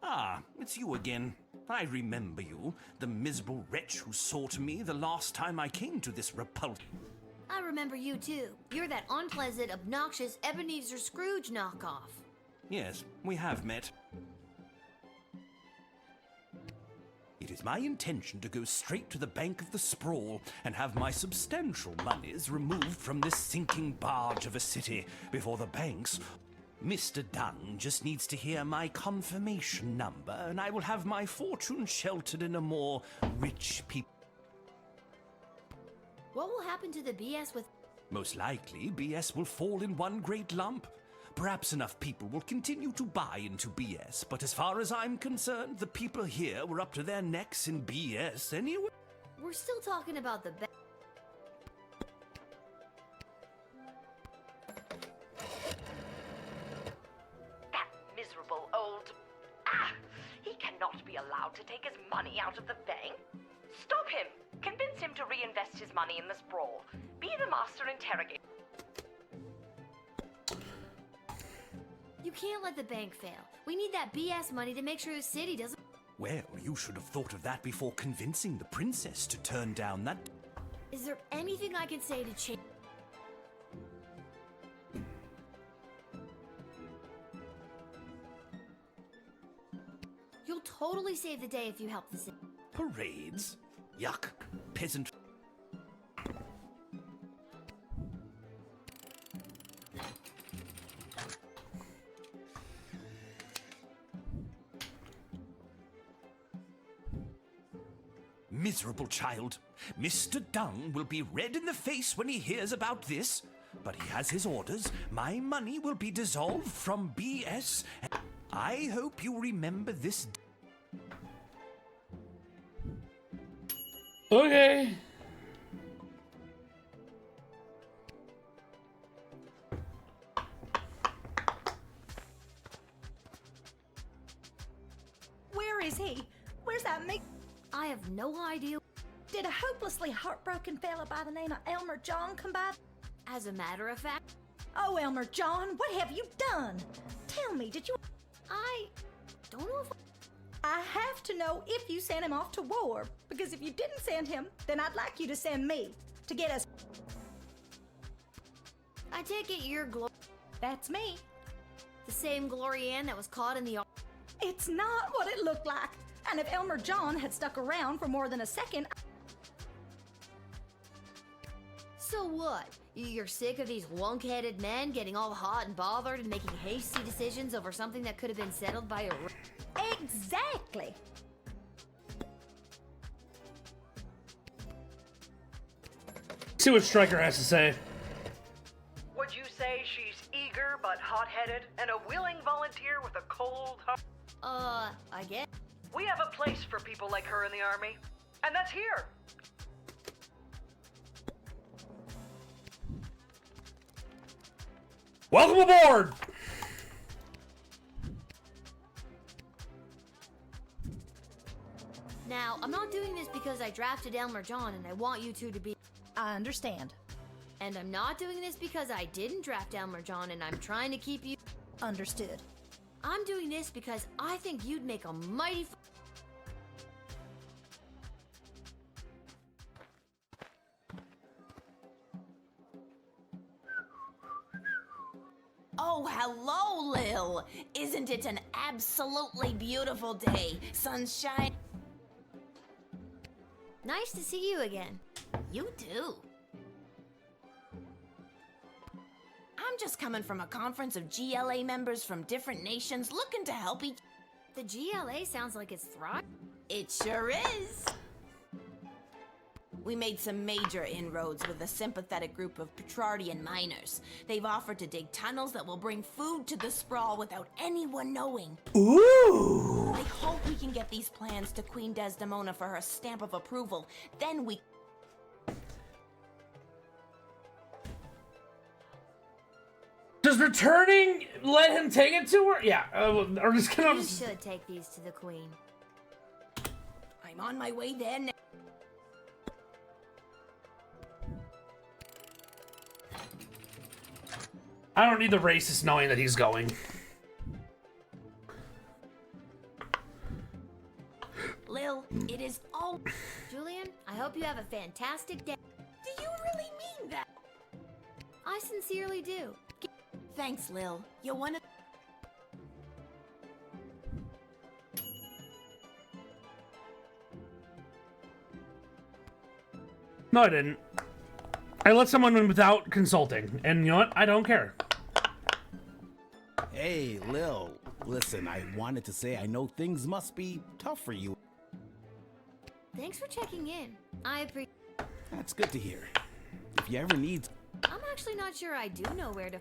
Ah, it's you again. I remember you, the miserable wretch who sought me the last time I came to this repulsive... I remember you too. You're that unpleasant, obnoxious Ebenezer Scrooge knockoff. Yes, we have met. It is my intention to go straight to the bank of the Sprawl and have my substantial monies removed from this sinking barge of a city before the banks... Mr. Dunn just needs to hear my confirmation number, and I will have my fortune sheltered in a more rich people. What will happen to the BS with... Most likely, BS will fall in one great lump. Perhaps enough people will continue to buy into BS, but as far as I'm concerned, the people here were up to their necks in BS anyway. We're still talking about the... That miserable old... He cannot be allowed to take his money out of the bank. Stop him! Convince him to reinvest his money in the Sprawl. Be the master interrogator. You can't let the bank fail. We need that BS money to make sure the city doesn't... Well, you should have thought of that before convincing the princess to turn down that... Is there anything I can say to change... You'll totally save the day if you help the city. Parades? Yuck. Peasant... Miserable child. Mr. Dung will be red in the face when he hears about this. But he has his orders. My money will be dissolved from BS. I hope you remember this. Okay. Where is he? Where's that Mick? I have no idea. Did a hopelessly heartbroken fella by the name of Elmer John come by? As a matter of fact... Oh, Elmer John, what have you done? Tell me, did you... I don't know if... I have to know if you sent him off to war, because if you didn't send him, then I'd like you to send me, to get us... I take it you're That's me. The same Glory Ann that was caught in the... It's not what it looked like. And if Elmer John had stuck around for more than a second... So what? You're sick of these wunk-headed men getting all hot and bothered and making hasty decisions over something that could have been settled by a... Exactly. see what Stryker has to say. Would you say she's eager but hot-headed and a willing volunteer with a cold heart? I guess. We have a place for people like her in the army, and that's here. Welcome aboard! Now, I'm not doing this because I drafted Elmer John and I want you two to be... I understand. And I'm not doing this because I didn't draft Elmer John and I'm trying to keep you... Understood. I'm doing this because I think you'd make a mighty... Oh, hello, Lil. Isn't it an absolutely beautiful day? Sunshine. Nice to see you again. You too. I'm just coming from a conference of GLA members from different nations looking to help each... The GLA sounds like it's thriving. It sure is. We made some major inroads with a sympathetic group of Petrardian miners. They've offered to dig tunnels that will bring food to the sprawl without anyone knowing. Ooh! I hope we can get these plans to Queen Desdemona for her stamp of approval. Then we... Does returning let him take it to her? Yeah, or just gonna... You should take these to the Queen. I'm on my way there now. I don't need the racist knowing that he's going. Lil, it is all... Julian, I hope you have a fantastic day. Do you really mean that? I sincerely do. Thanks, Lil. You're one of... No, I didn't. I let someone in without consulting, and you know what? I don't care. Hey, Lil. Listen, I wanted to say I know things must be tough for you. Thanks for checking in. I appreciate... That's good to hear. If you ever need... I'm actually not sure I do know where to...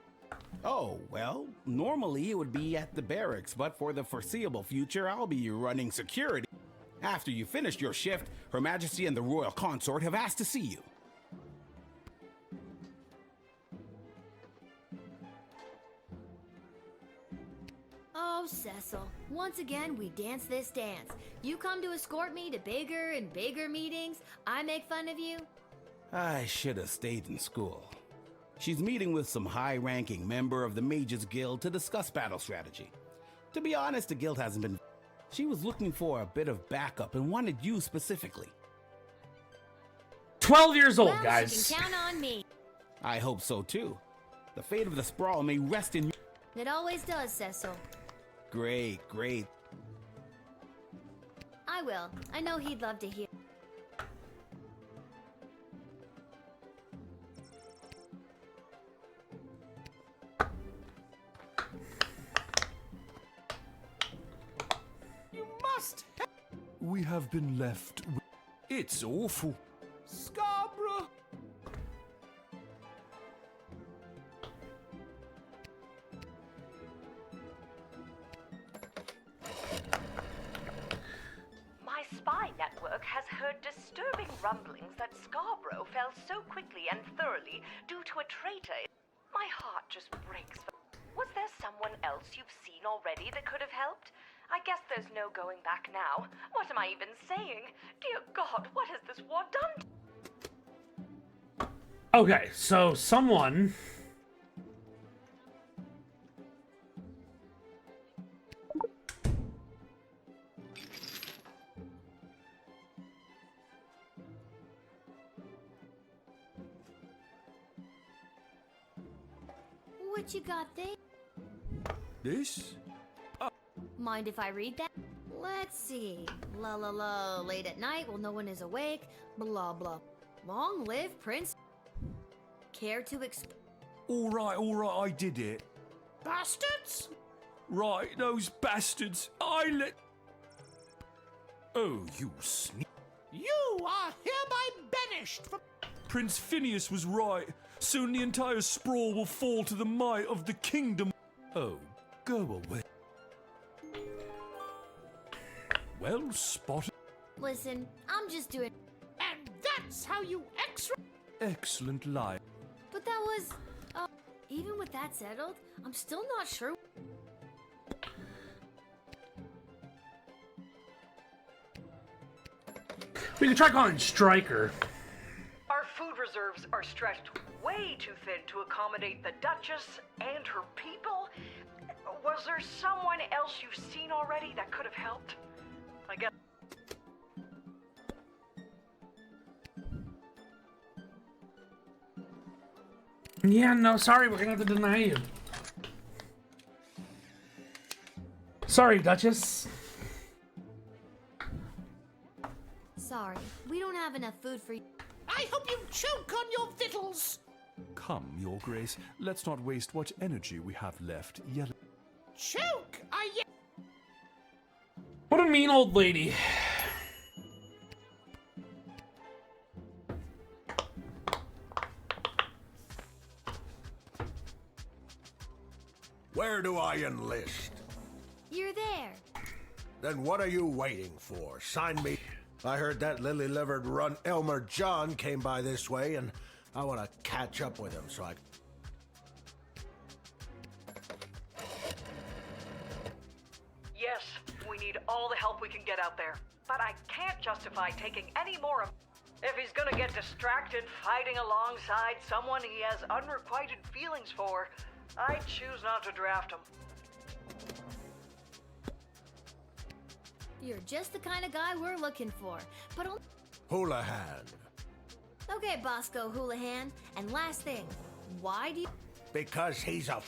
Oh, well, normally it would be at the barracks, but for the foreseeable future, I'll be running security. After you finish your shift, Her Majesty and the Royal Consort have asked to see you. Oh, Cecil. Once again, we dance this dance. You come to escort me to bigger and bigger meetings. I make fun of you. I should have stayed in school. She's meeting with some high-ranking member of the Mages Guild to discuss battle strategy. To be honest, the guild hasn't been... She was looking for a bit of backup and wanted you specifically. 12 years old, Well, guys. you can count on me. I hope so, too. The fate of the Sprawl may rest in... It always does, Cecil. Great, great. I will. I know he'd love to hear. You must have... We have been left. It's awful. Scarborough! My spy network has heard disturbing rumblings that Scarborough fell so quickly and thoroughly due to a traitor. My heart just breaks. Was there someone else you've seen already that could have helped? I guess there's no going back now. What am I even saying? Dear God, what has this war done? Okay, so someone... What you got there? This? Mind if I read that? Let's see. La la la. Late at night while no one is awake. Blah blah. Long live Prince. Care to All right, I did it. Bastards? Right, those bastards. I let... Oh, you sneak... You are hereby banished from... Prince Phineas was right. Soon the entire sprawl will fall to the might of the kingdom. Oh, go away. Well spotted. Listen, I'm just doing. And that's how you Excellent lie. But that was. Even with that settled, I'm still not sure. We can try calling Stryker. Our food reserves are stretched way too thin to accommodate the Duchess and her people. Was there someone else you've seen already that could have helped? I guess. Yeah, no, sorry, we're gonna have to deny you. Sorry, Duchess. Sorry, we don't have enough food for you. I hope you choke on your victuals. Come, Your Grace, let's not waste what energy we have left yelling. Choke! What a mean old lady. Where do I enlist? You're there. Then what are you waiting for? Sign me. I heard that lily-livered run Elmer John came by this way, and I want to catch up with him, so I... Yes, we need all the help we can get out there. But I can't justify taking any more. If he's gonna get distracted fighting alongside someone he has unrequited feelings for, I'd choose not to draft him. You're just the kind of guy we're looking for. But Houlihan. okay, Bosco Houlihan. And last thing, why do you? Because he's a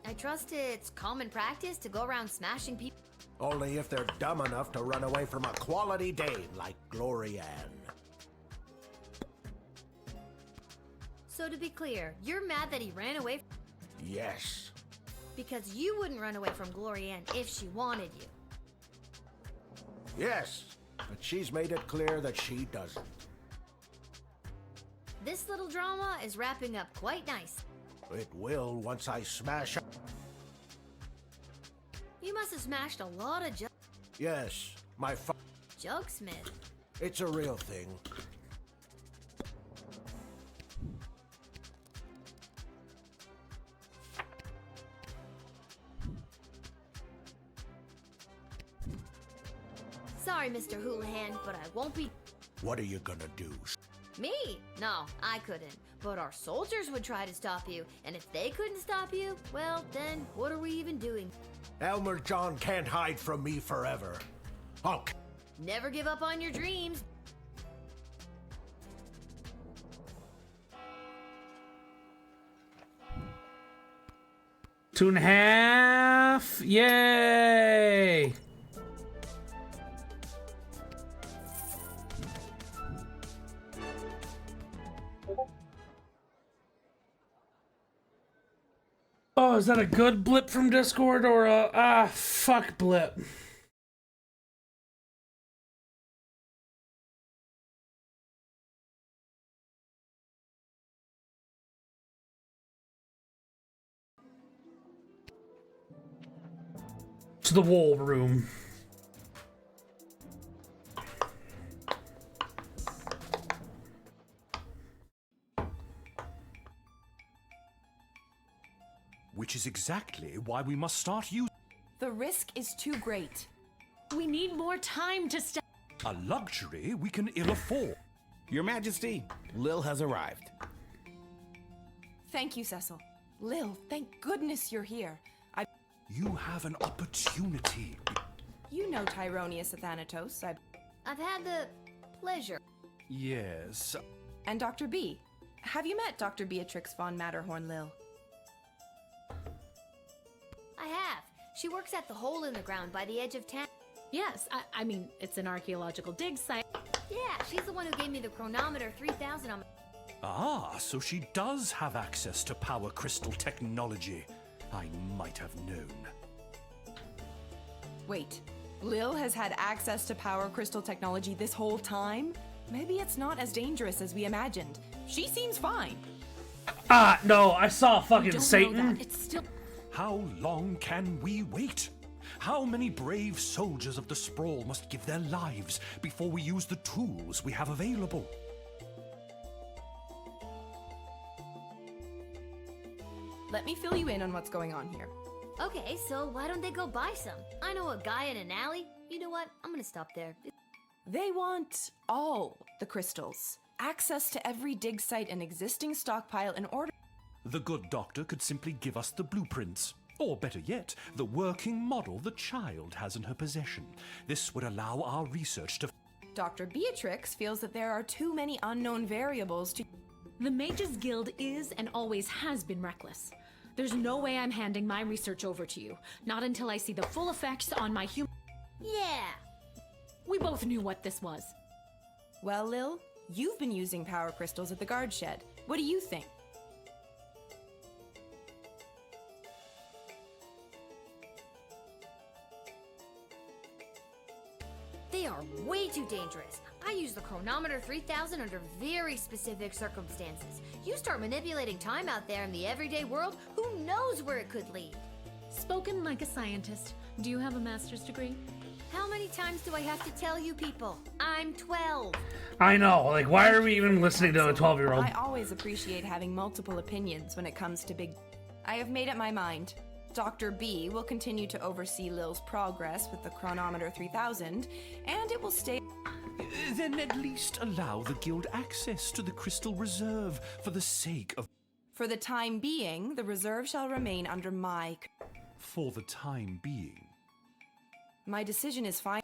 I trust it's common practice to go around smashing people. Only if they're dumb enough to run away from a quality dame like Glorianne. So to be clear, you're mad that he ran away Yes. because you wouldn't run away from Glorianne if she wanted you. Yes. But she's made it clear that she doesn't. This little drama is wrapping up quite nice. It will once I smash up. You must have smashed a lot of Yes. My Jugsmith. It's a real thing. Sorry, Mr. Houlihan, but I won't be. What are you gonna do? Me? No, I couldn't. But our soldiers would try to stop you, and if they couldn't stop you, well, then what are we even doing? Elmer John can't hide from me forever. Okay. Never give up on your dreams. Two and a half. Yay! Oh, is that a good blip from Discord or a fuck blip? To the wall room. Which is exactly why we must start using. The risk is too great. We need more time to study. A luxury we can ill afford. Your Majesty, Lil has arrived. Thank you, Cecil. Lil, thank goodness you're here. You have an opportunity. You know Tyronius Athanatos. I've had the pleasure. Yes. And Dr. B. Have you met Dr. Beatrix von Matterhorn, Lil? I have. She works at the hole in the ground by the edge of town. Yes, I mean, it's an archaeological dig site. Yeah, she's the one who gave me the chronometer 3000 on my... Ah, so she does have access to power crystal technology. I might have known. Wait, Lil has had access to power crystal technology this whole time? Maybe it's not as dangerous as we imagined. She seems fine. No, I saw fucking Don't know Satan. that. It's still. How long can we wait? How many brave soldiers of the Sprawl must give their lives before we use the tools we have available? Let me fill you in on what's going on here. Okay, so why don't they go buy some? I know a guy in an alley. You know what? I'm gonna stop there. They want all the crystals. Access to every dig site and existing stockpile in order. The good doctor could simply give us the blueprints. Or better yet, the working model the child has in her possession. This would allow our research to... Dr. Beatrix feels that there are too many unknown variables to... The Mages Guild is and always has been reckless. There's no way I'm handing my research over to you. Not until I see the full effects on my human... Yeah. We both knew what this was. Well, Lil, you've been using power crystals at the guard shed. What do you think? They are way too dangerous. I use the chronometer 3000 under very specific circumstances. You start manipulating time out there in the everyday world, who knows where it could lead? Spoken like a scientist. Do you have a master's degree? How many times do I have to tell you people? I'm 12. I know, like, why are we even listening to a 12-year-old? I always appreciate having multiple opinions when it comes to big... I have made up my mind. Dr. B will continue to oversee Lil's progress with the chronometer 3000, and it will stay... Then at least allow the guild access to the crystal reserve for the sake of... For the time being, the reserve shall remain under my... For the time being. My decision is fine.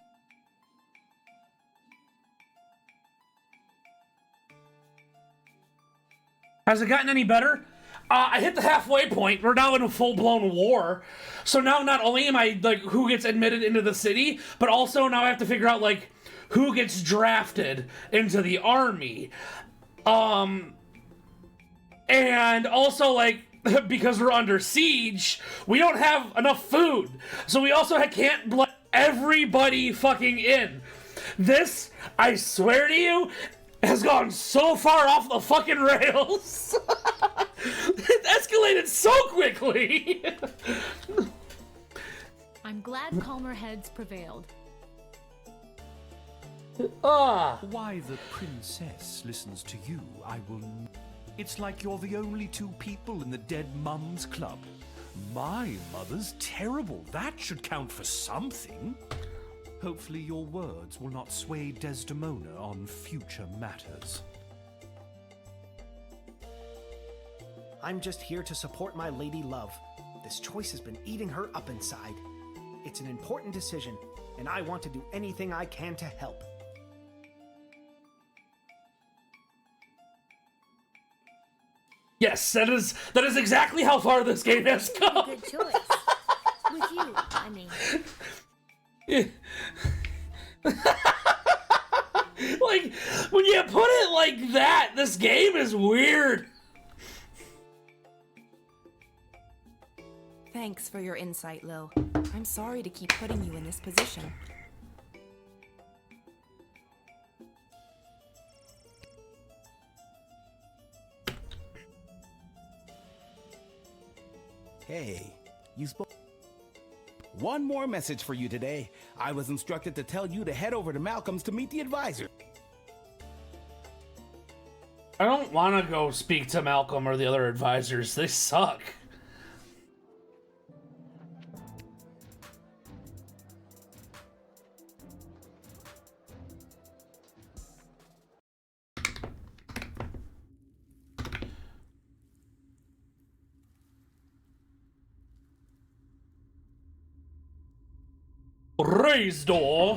Has it gotten any better? I hit the halfway point. We're now in a full-blown war. So now not only am I, like, who gets admitted into the city, but also now I have to figure out, like, who gets drafted into the army. And also, like, because we're under siege, we don't have enough food. So we also can't let everybody fucking in. This, I swear to you, has gone so far off the fucking rails. It escalated so quickly. I'm glad calmer heads prevailed. Why the princess listens to you, I will... It's like you're the only two people in the Dead Mums Club. My mother's terrible. That should count for something. Hopefully your words will not sway Desdemona on future matters. I'm just here to support my lady love. This choice has been eating her up inside. It's an important decision, and I want to do anything I can to help. Yes, that is exactly how far this game has come. Good choice. With you, I mean. Like, when you put it like that, this game is weird. Thanks for your insight, Lil. I'm sorry to keep putting you in this position. Hey, you spoke. One more message for you today. I was instructed to tell you to head over to Malcolm's to meet the advisor. I don't want to go speak to Malcolm or the other advisors. They suck. Raise door.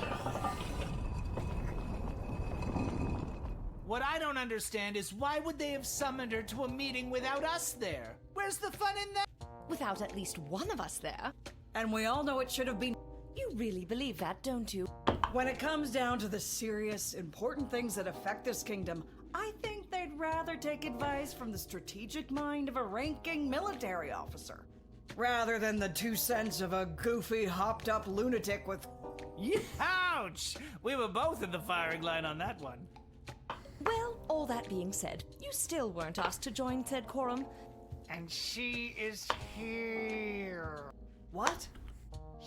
What I don't understand is why would they have summoned her to a meeting without us there? Where's the fun in that? Without at least one of us there. And we all know it should have been. You really believe that, don't you? When it comes down to the serious, important things that affect this kingdom, I think they'd rather take advice from the strategic mind of a ranking military officer, rather than the 2 cents of a goofy, hopped-up lunatic with... Ouch! We were both in the firing line on that one. Well, all that being said, you still weren't asked to join said quorum. And she is here. What?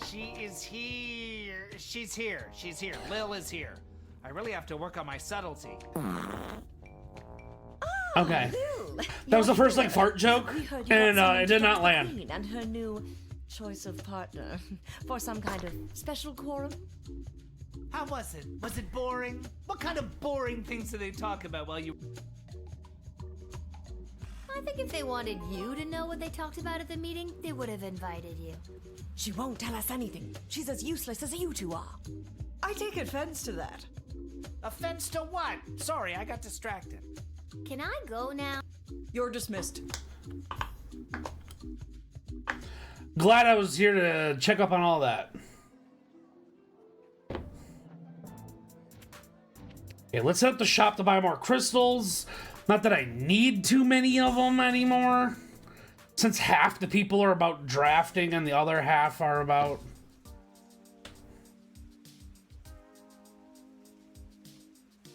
She is here. She's here. She's here. Lil is here. I really have to work on my subtlety. Okay. Lil, That was the first like you're fart joke, here. We heard you and got someone it to did talk not to land. Queen and her new choice of partner for some kind of special quorum. How was it? Was it boring? What kind of boring things do they talk about while you... I think if they wanted you to know what they talked about at the meeting, they would have invited you. She won't tell us anything. She's as useless as you two are. I take offense to that. Offense to what? Sorry, I got distracted. Can I go now? You're dismissed. Glad I was here to check up on all that. Okay, let's hit up the shop to buy more crystals. Not that I need too many of them anymore, since half the people are about drafting and the other half are about...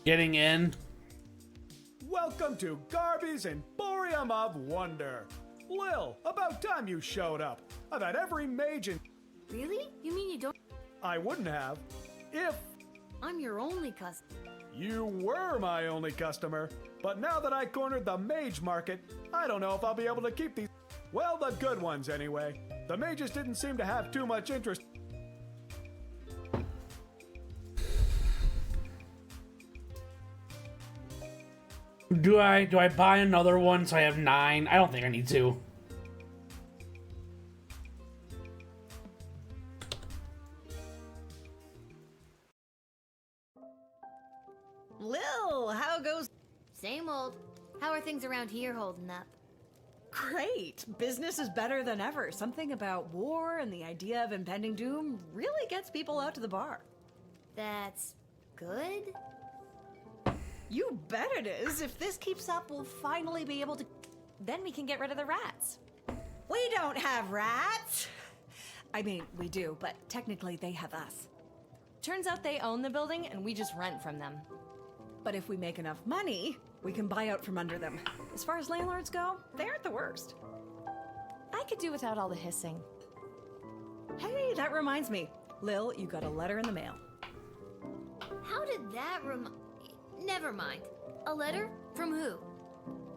getting in. Welcome to Garby's Emporium of Wonder. Lil, about time you showed up. I've had every mage in... Really? You mean you don't... I wouldn't have. If... I'm your only customer. You were my only customer. But now that I cornered the mage market, I don't know if I'll be able to keep these... Well, the good ones anyway. The mages didn't seem to have too much interest. Do I buy another one so I have 9? I don't think I need to. Lil, how goes? Same old. How are things around here holding up? Great. Business is better than ever. Something about war and the idea of impending doom really gets people out to the bar. That's good? You bet it is. If this keeps up, we'll finally be able to... Then we can get rid of the rats. We don't have rats. I mean, we do, but technically they have us. Turns out they own the building and we just rent from them. But if we make enough money, we can buy out from under them. As far as landlords go, they aren't the worst. I could do without all the hissing. Hey, that reminds me. Lil, you got a letter in the mail. How did that Never mind. A letter? From who?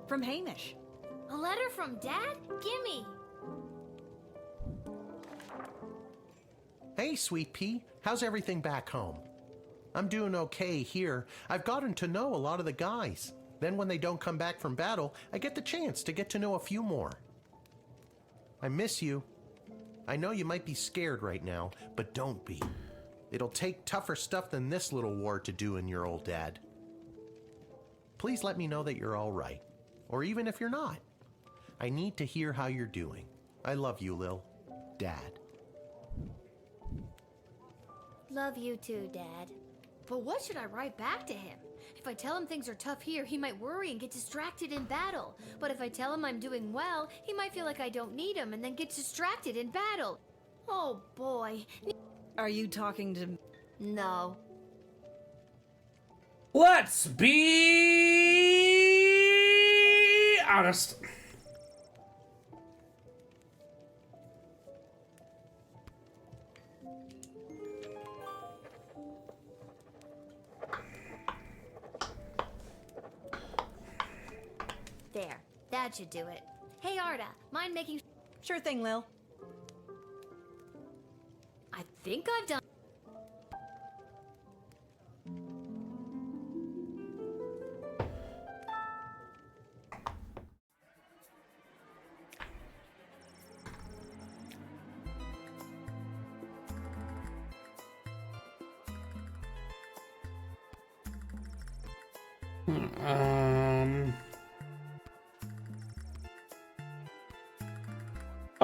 From Hamish. A letter from Dad? Gimme! Hey, Sweet Pea. How's everything back home? I'm doing okay here. I've gotten to know a lot of the guys. Then when they don't come back from battle, I get the chance to get to know a few more. I miss you. I know you might be scared right now, but don't be. It'll take tougher stuff than this little war to do in your old dad. Please let me know that you're all right, or even if you're not. I need to hear how you're doing. I love you, Lil. Dad. Love you too, Dad. But what should I write back to him? If I tell him things are tough here, he might worry and get distracted in battle. But if I tell him I'm doing well, he might feel like I don't need him and then get distracted in battle. Oh boy. Are you talking to... No. Let's be honest. There. That should do it. Hey, Arda, mind making... Sure thing, Lil. I think I've done...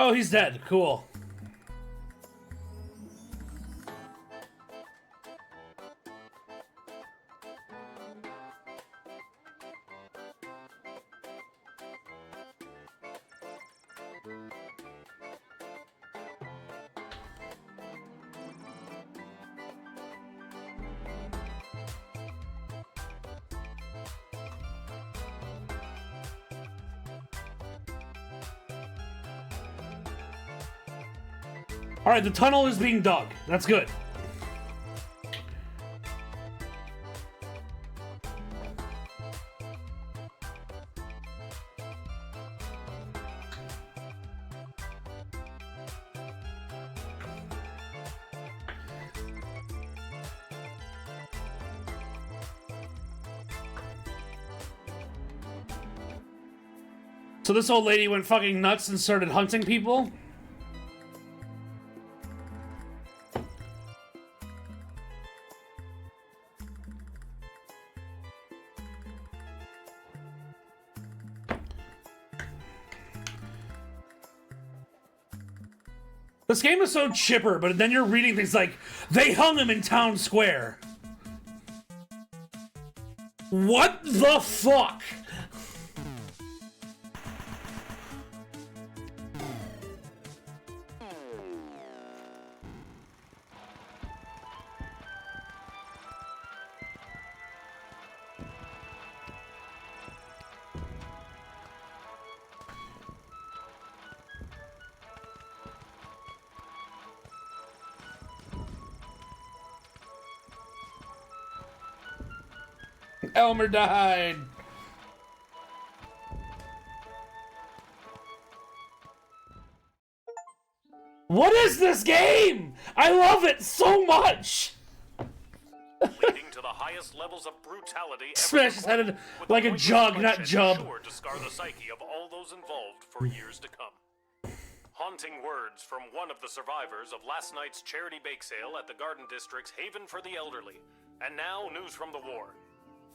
Oh, he's dead. Cool. Alright, the tunnel is being dug. That's good. So this old lady went fucking nuts and started hunting people? This game is so chipper, but then you're reading things like, they hung him in town square. What the fuck? Elmer died. What is this game? I love it so much. Leading to the highest levels of brutality ever Smash his head like a jug, not jub. sure to scar the psyche of all those involved for years to come. Haunting words from one of the survivors of last night's charity bake sale at the Garden District's Haven for the Elderly. And now, news from the war.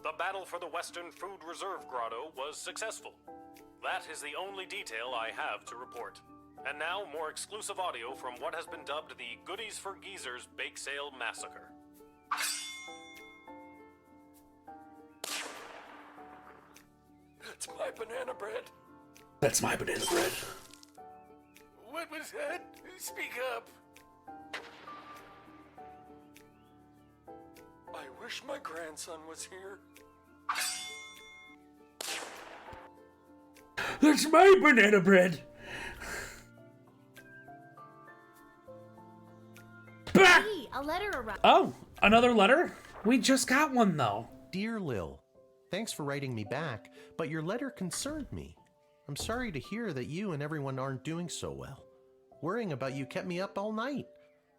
The battle for the Western Food Reserve Grotto was successful. That is the only detail I have to report. And now, more exclusive audio from what has been dubbed the Goodies for Geezers Bake Sale Massacre. That's my banana bread. That's my banana bread. What was that? Speak up. I wish my grandson was here. That's my banana bread. Bah! Hey, a letter arrived. Oh, another letter? We just got one though. Dear Lil, thanks for writing me back, but your letter concerned me. I'm sorry to hear that you and everyone aren't doing so well. Worrying about you kept me up all night.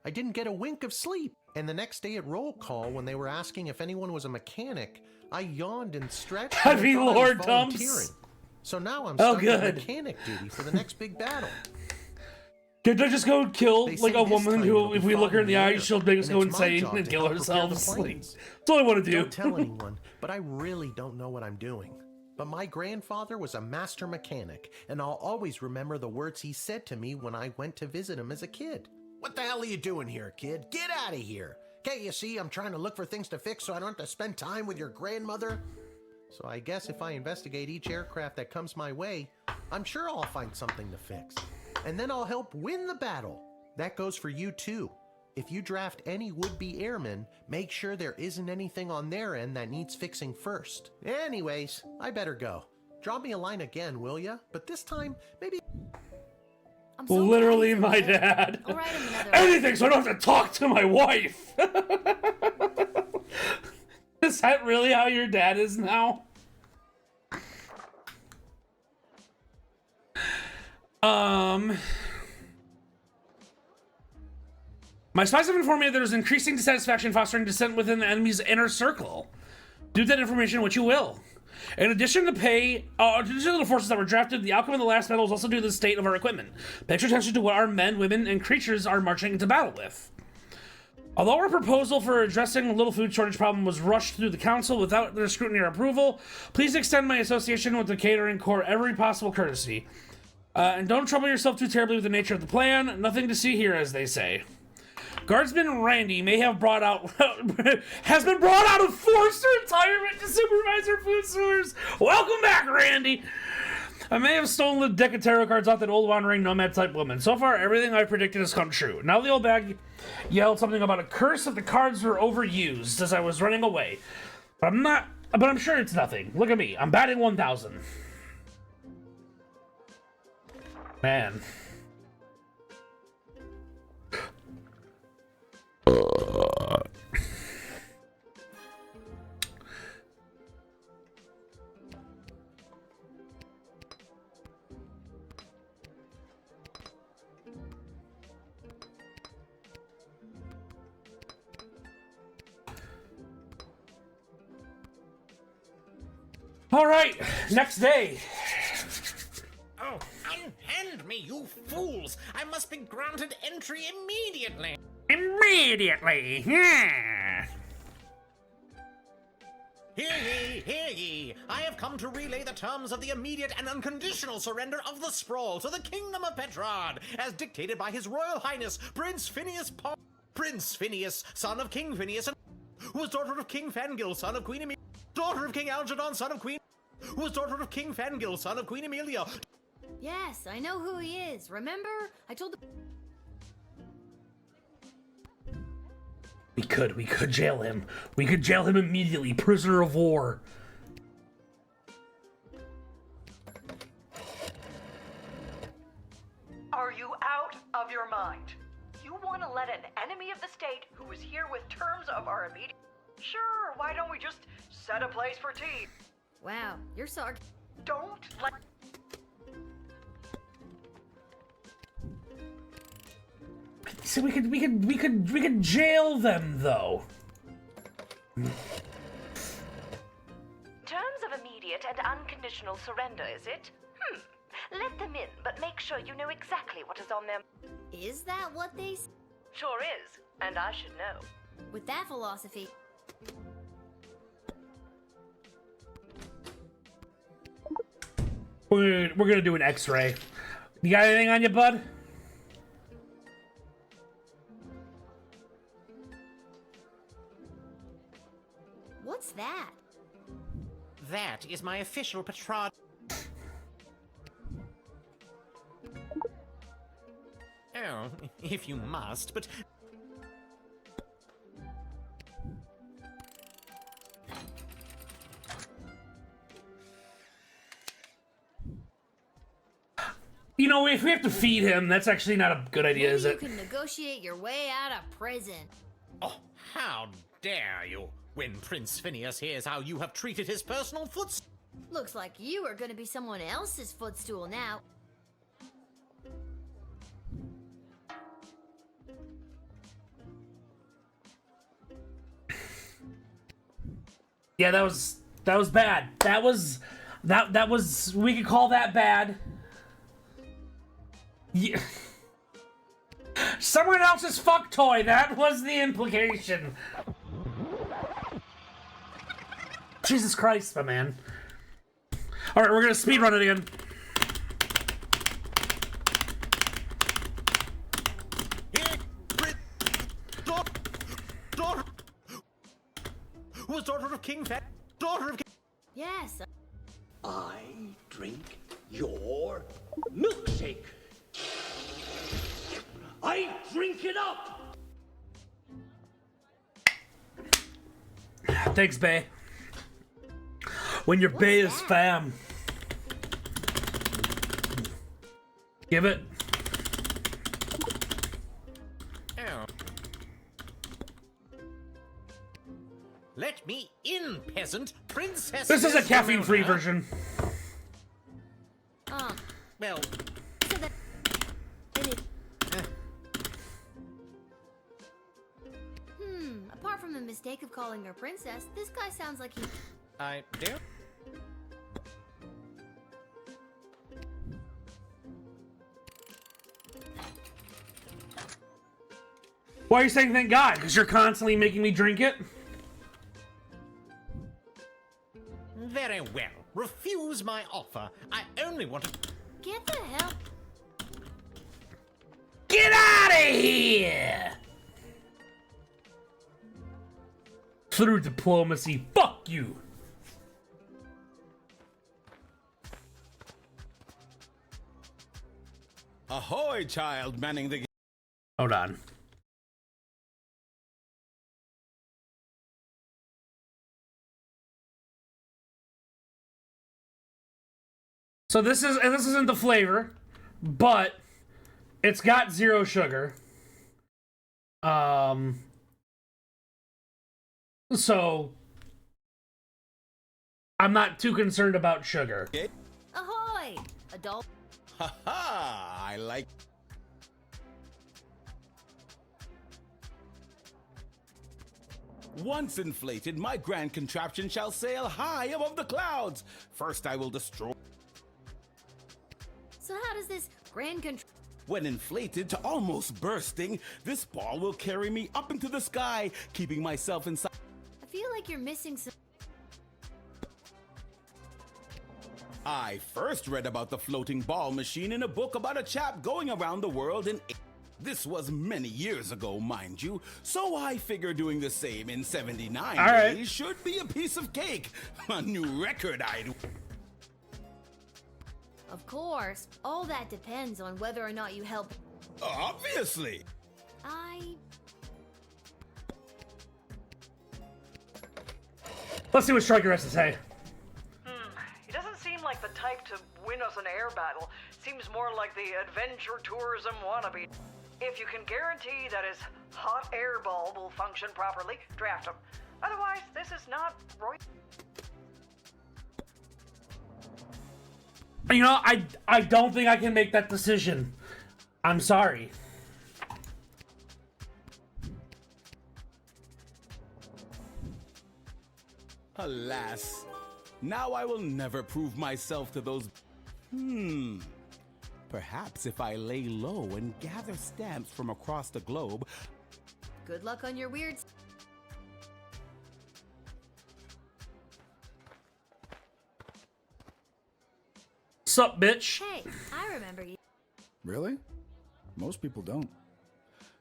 I didn't get a wink of sleep. And the next day at roll call, when they were asking if anyone was a mechanic, I yawned and stretched. Heavy and I thought I was Lord volunteering. Dumps. So now I'm Oh, stuck good. on mechanic duty for the next big battle. Could I just go kill They like say a this woman time who, it'll if be we look her in foggy the eye, later, she'll make us and go it's my insane job and to kill help prepare the ourselves? Like, planes. that's all I want to do. Don't tell anyone, but I really don't know what I'm doing. But my grandfather was a master mechanic, and I'll always remember the words he said to me when I went to visit him as a kid. What the hell are you doing here, kid? Get out of here! Can't you see I'm trying to look for things to fix so I don't have to spend time with your grandmother? So I guess if I investigate each aircraft that comes my way, I'm sure I'll find something to fix. And then I'll help win the battle. That goes for you too. If you draft any would-be airmen, make sure there isn't anything on their end that needs fixing first. Anyways, I better go. Drop me a line again, will ya? But this time, maybe... Literally my dad. I'll write him another Anything so I don't have to talk to my wife. Is that really how your dad is now? My spies have informed me that there is increasing dissatisfaction fostering dissent within the enemy's inner circle. Do that information what you will. In addition to the forces that were drafted, the outcome of the last battle is also due to the state of our equipment. Pay extra attention to what our men, women, and creatures are marching into battle with. Although our proposal for addressing the little food shortage problem was rushed through the council without their scrutiny or approval, please extend my association with the catering corps every possible courtesy. And don't trouble yourself too terribly with the nature of the plan. Nothing to see here, as they say. Guardsman Randy may have has been brought out of forced retirement to supervise food sewers. Welcome back, Randy. I may have stolen the deck of tarot cards off that old wandering nomad type woman. So far, everything I predicted has come true. Now the old bag yelled something about a curse that the cards were overused as I was running away. But I'm sure it's nothing. Look at me. I'm batting 1,000. Man. All right, next day. Oh, unhand me, you fools! I must be granted entry immediately! Immediately, yeah. Hear ye, hear ye! I have come to relay the terms of the immediate and unconditional surrender of the Sprawl to the Kingdom of Petrard, as dictated by His Royal Highness Prince Phineas, son of King Phineas, and who was daughter of King Fangil, son of Queen Emilia, daughter of King Algernon, son of Queen, who was daughter of King Fangil, son of Queen Emilia. Yes, I know who he is. Remember? I told the... We could jail him. We could jail him immediately. Prisoner of war. Are you out of your mind? You want to let an enemy of the state who is here with terms of our immediate... Sure, why don't we just set a place for tea? Wow, you're sorry. Don't let... So we could jail them though. Terms of immediate and unconditional surrender, is it? Let them in, but make sure you know exactly what is on them. Is that what they... Sure is, and I should know. With that philosophy... We're gonna do an X-ray. You got anything on you, bud? What's that? That is my official Petrard. Oh, if you must, but... You know, if we have to feed him, that's actually not a good idea, Maybe is it? you can negotiate your way out of prison. Oh, how dare you! When Prince Phineas hears how you have treated his personal footstool... Looks like you are gonna be someone else's footstool now. Yeah, that was bad. That was we could call that bad. Yeah. Someone else's fuck toy. That was the implication. Jesus Christ, my man. All right, we're gonna speedrun it again. Who was daughter of King Fat? Daughter of King... Yes. I drink your milkshake. I drink it up. Thanks, Bay. When your Bay is fam. Give it. Oh. Let me in, peasant. Princess... This is a caffeine-free version. Well... So that... Apart from the mistake of calling her princess, this guy sounds like he... I do? Why are you saying thank God? Because you're constantly making me drink it? Very well. Refuse my offer. I only want to... Get the hell... Get out of here! Through diplomacy, fuck you! Ahoy, child manning the... Hold on. So this isn't the flavor, but it's got 0 sugar. So I'm not too concerned about sugar. Ahoy! Adult... Ha ha! I like... Once inflated, my grand contraption shall sail high above the clouds. First I will destroy... So how does this When inflated to almost bursting, this ball will carry me up into the sky, keeping myself inside. I feel like you're missing some... I first read about the floating ball machine in a book about a chap going around the world in... This was many years ago, mind you, so I figure doing the same in 79 days should be a piece of cake. A new record I'd... Of course. All that depends on whether or not you help... Obviously! Let's see what Striker has to say. He doesn't seem like the type to win us an air battle. Seems more like the adventure tourism wannabe. If you can guarantee that his hot air ball will function properly, draft him. Otherwise, this is not Roy. You know, I don't think I can make that decision. I'm sorry. Alas, now I will never prove myself to those... Perhaps if I lay low and gather stamps from across the globe... Good luck on your weird... Sup, bitch? Hey, I remember you. Really? Most people don't.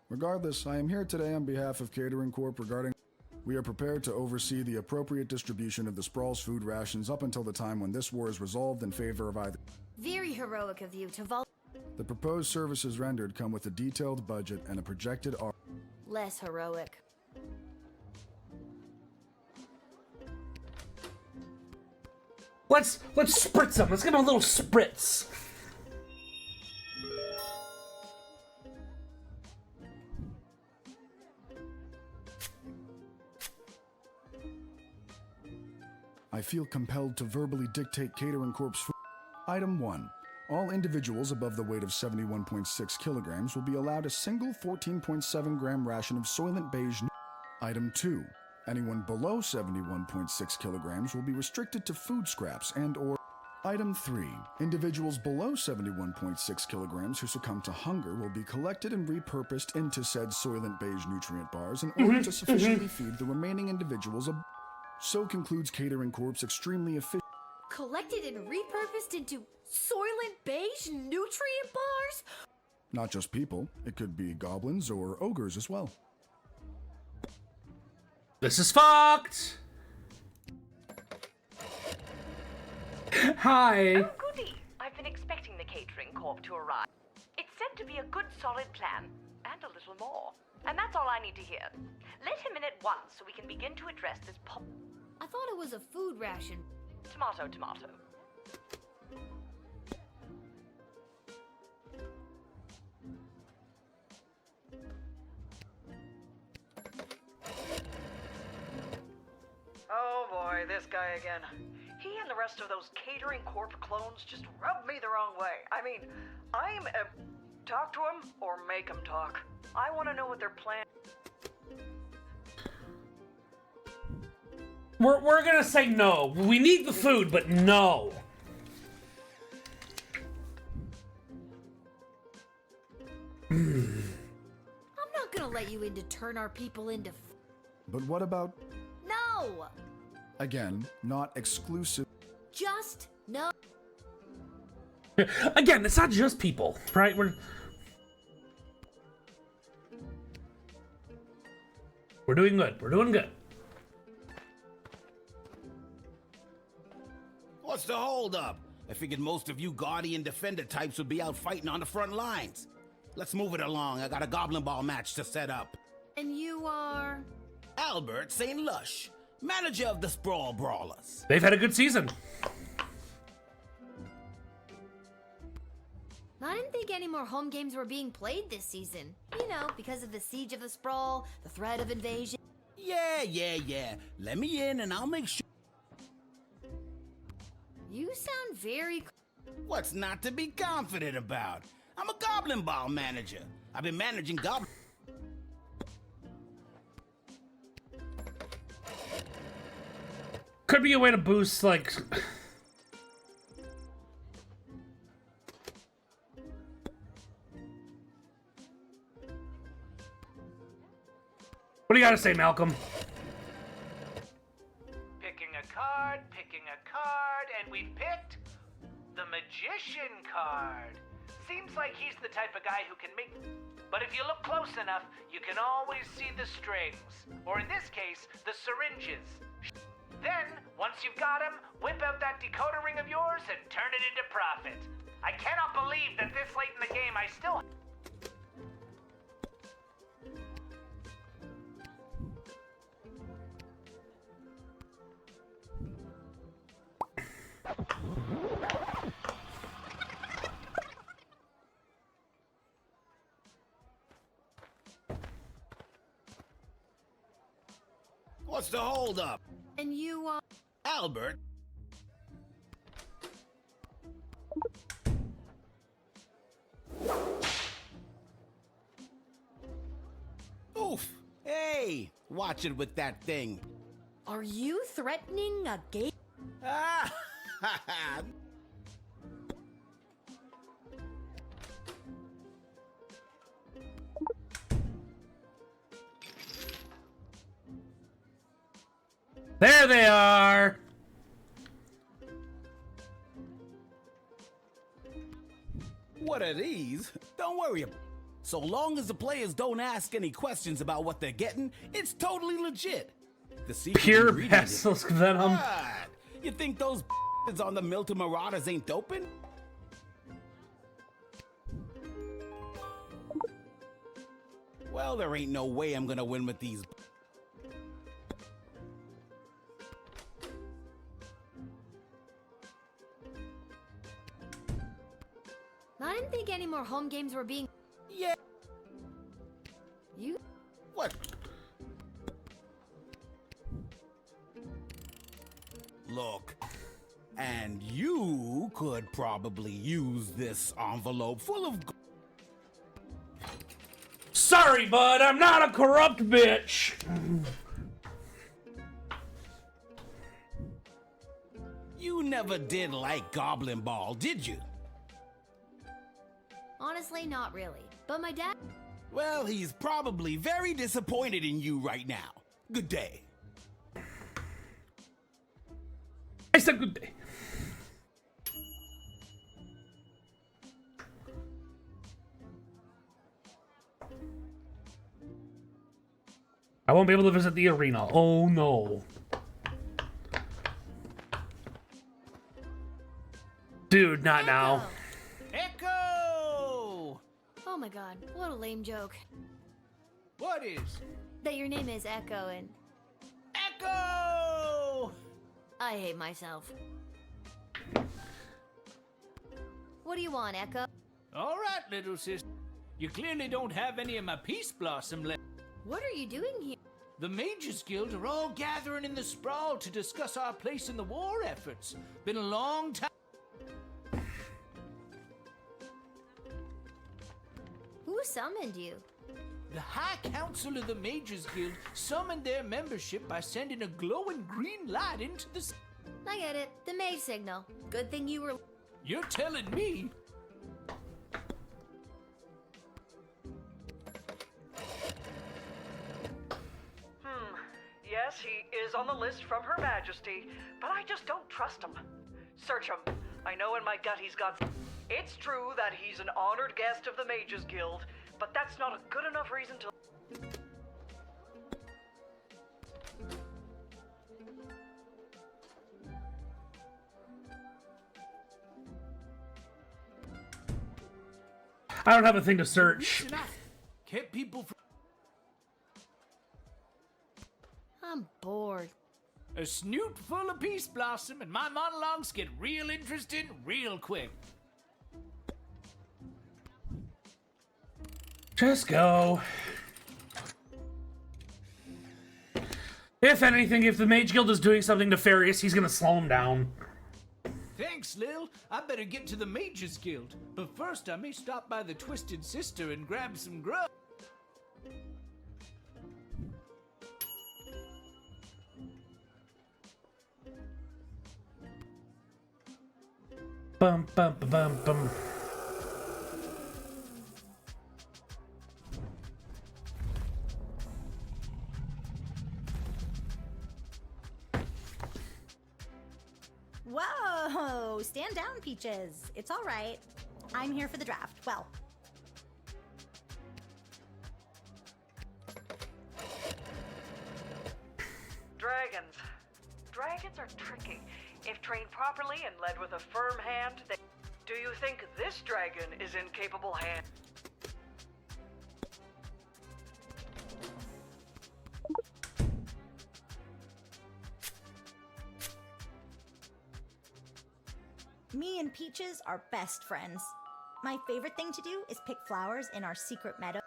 Regardless, I am here today on behalf of Catering Corp regarding... We are prepared to oversee the appropriate distribution of the Sprawl's food rations up until the time when this war is resolved in favor of either... Very heroic of you to The proposed services rendered come with a detailed budget and a projected... Less heroic. Let's spritz him. Let's give him a little spritz. I feel compelled to verbally dictate Catering Corp's food. Item 1. All individuals above the weight of 71.6 kilograms will be allowed a single 14.7 gram ration of Soylent Beige. Item 2. Anyone below 71.6 kilograms will be restricted to food scraps and/or... Item 3. Individuals below 71.6 kilograms who succumb to hunger will be collected and repurposed into said Soylent Beige nutrient bars in order to sufficiently feed the remaining individuals. So concludes Catering Corp's extremely efficient... Collected and repurposed into Soylent Beige nutrient bars? Not just people. It could be goblins or ogres as well. This is fucked! Hi! Oh, goody! I've been expecting the Catering Corp to arrive. It's said to be a good, solid plan, and a little more. And that's all I need to hear. Let him in at once so we can begin to address this I thought it was a food ration. Tomato, tomato. Oh boy, this guy again. He and the rest of those Catering Corp clones just rub me the wrong way. I mean, talk to him or make him talk. I want to know what their plan... We're gonna say no. We need the food, but no. I'm not gonna let you in to turn our people into... But what about... No! Again, not exclusive... Just no. Again, it's not just people, right? We're doing good. We're doing good. What's the holdup? I figured most of you Guardian Defender types would be out fighting on the front lines. Let's move it along. I got a Goblin Ball match to set up. And you are... Albert St. Lush, manager of the Sprawl Brawlers. They've had a good season. I didn't think any more home games were being played this season. You know, because of the Siege of the Sprawl, the threat of invasion. Yeah. Let me in and I'll make sure... You sound very... What's not to be confident about? I'm a Goblin Ball manager. I've been managing Goblin... Could be a way to boost, like... What do you gotta say, Malcolm? Picking a card, and we picked the Magician card. Seems like he's the type of guy who can make... But if you look close enough, you can always see the strings. Or in this case, the syringes. Then, once you've got him, whip out that decoder ring of yours and turn it into profit. I cannot believe that this late in the game I still... What's the holdup? And you, Albert? Oof! Hey! Watch it with that thing. Are you threatening a gay? Ah! There they are! What are these? Don't worry. So long as the players don't ask any questions about what they're getting, it's totally legit. The secret Pure ingredient is- basilisk venom. God, you think those on the Milton Marauders ain't doping? Well, there ain't no way I'm gonna win with these. I didn't think any more home games were being... Yeah. You? What? Look, and you could probably use this envelope full of... Sorry, bud, I'm not a corrupt bitch. You never did like Goblin Ball, did you? Honestly, not really. But my dad... Well, he's probably very disappointed in you right now. Good day. I said good day. I won't be able to visit the arena. Oh no. Dude, not now. Echo! Oh my god, what a lame joke. What is? That your name is Echo and... Echo! I hate myself. What do you want, Echo? All right, little sister. You clearly don't have any of my Peace Blossom left. What are you doing here? The Mages Guild are all gathering in the sprawl to discuss our place in the war efforts. Been a long time. Who summoned you? The High Council of the Mages Guild summoned their membership by sending a glowing green light into the... I get it. The mage signal. Good thing you were... You're telling me? Yes, he is on the list from Her Majesty, but I just don't trust him. Search him. I know in my gut he's got... It's true that he's an honored guest of the Mages Guild, but that's not a good enough reason to... I don't have a thing to search. Kept people from... I'm bored. A snoot full of Peace Blossom, and my monologues get real interesting real quick. Just go. If anything, if the Mage Guild is doing something nefarious, he's gonna slow him down. Thanks, Lil. I better get to the Mages Guild. But first, I may stop by the Twisted Sister and grab some grub. Bum bum bum bum bum. Whoa! Stand down, Peaches. It's all right. I'm here for the draft. Well, Dragons. Dragons are tricky. If trained properly and led with a firm hand, they... Do you think this dragon is in capable hands? me and Peaches are best friends. My favorite thing to do is pick flowers in our secret meadow,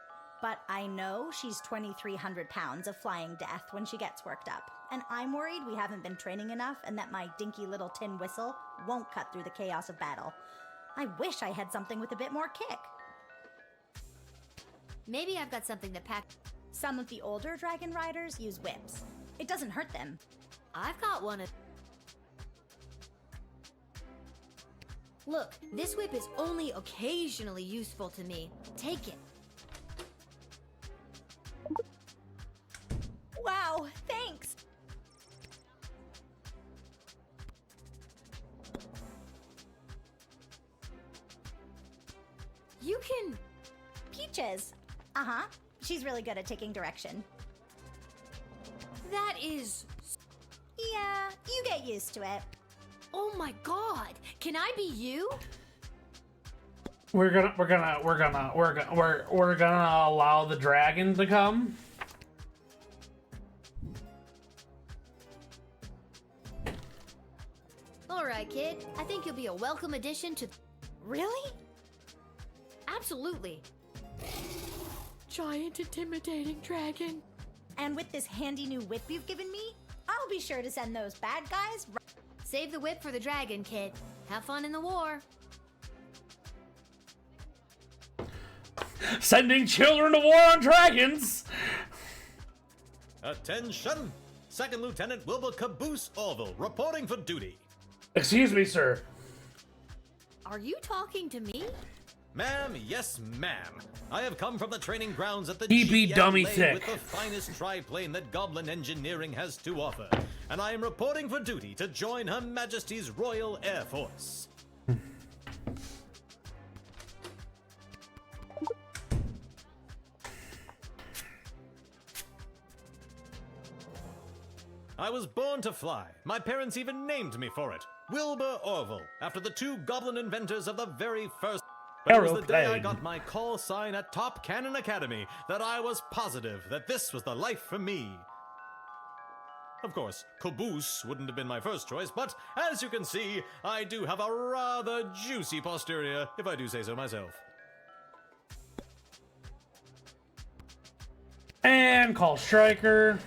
but I know she's 2,300 pounds of flying death when she gets worked up, and I'm worried we haven't been training enough and that my dinky little tin whistle won't cut through the chaos of battle. I wish I had something with a bit more kick. Maybe I've got something that packs. Some of the older dragon riders use whips. It doesn't hurt them. I've got one of... Look, this whip is only occasionally useful to me. Take it. Wow, thanks! You can... Peaches. Uh-huh. She's really good at taking direction. That is... Yeah, you get used to it. Oh my god! Can I be you? We're gonna allow the dragon to come. Alright, kid. I think you'll be a welcome addition to... Really? Absolutely. Giant intimidating dragon. And with this handy new whip you've given me, I'll be sure to send those bad guys... Save the whip for the dragon, kid. Have fun in the war. Sending children to war on dragons! Attention! Second Lieutenant Wilbur Caboose Orville, reporting for duty. Excuse me, sir. Are you talking to me? Ma'am, yes, ma'am. I have come from the training grounds at the DB dummy GLA thick. with the finest triplane that Goblin Engineering has to offer, and I am reporting for duty to join Her Majesty's Royal Air Force. I was born to fly. My parents even named me for it. Wilbur Orville, after the two Goblin inventors of the very first... But it was the day I got my call sign at Top Cannon Academy that I was positive that this was the life for me. Of course, Caboose wouldn't have been my first choice, but as you can see, I do have a rather juicy posterior, if I do say so myself. And call Striker.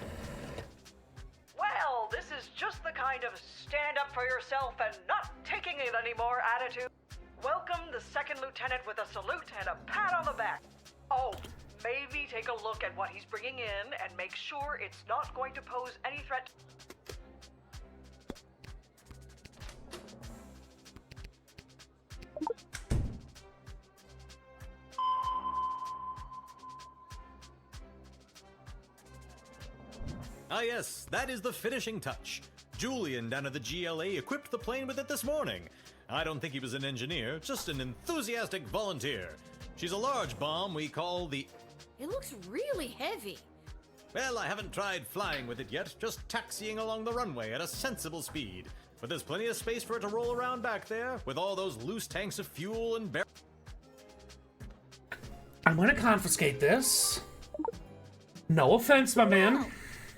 Well, this is just the kind of stand up for yourself and not taking it anymore attitude. Welcome the second lieutenant with a salute and a pat on the back. Oh, maybe take a look at what he's bringing in and make sure it's not going to pose any threat. Ah yes, that is the finishing touch. Julian down at the GLA equipped the plane with it this morning. I don't think he was an engineer, just an enthusiastic volunteer. She's a large bomb we call the... It looks really heavy. Well, I haven't tried flying with it yet, just taxiing along the runway at a sensible speed. But there's plenty of space for it to roll around back there, with all those loose tanks of fuel and barrels. I'm gonna confiscate this. No offense, my man.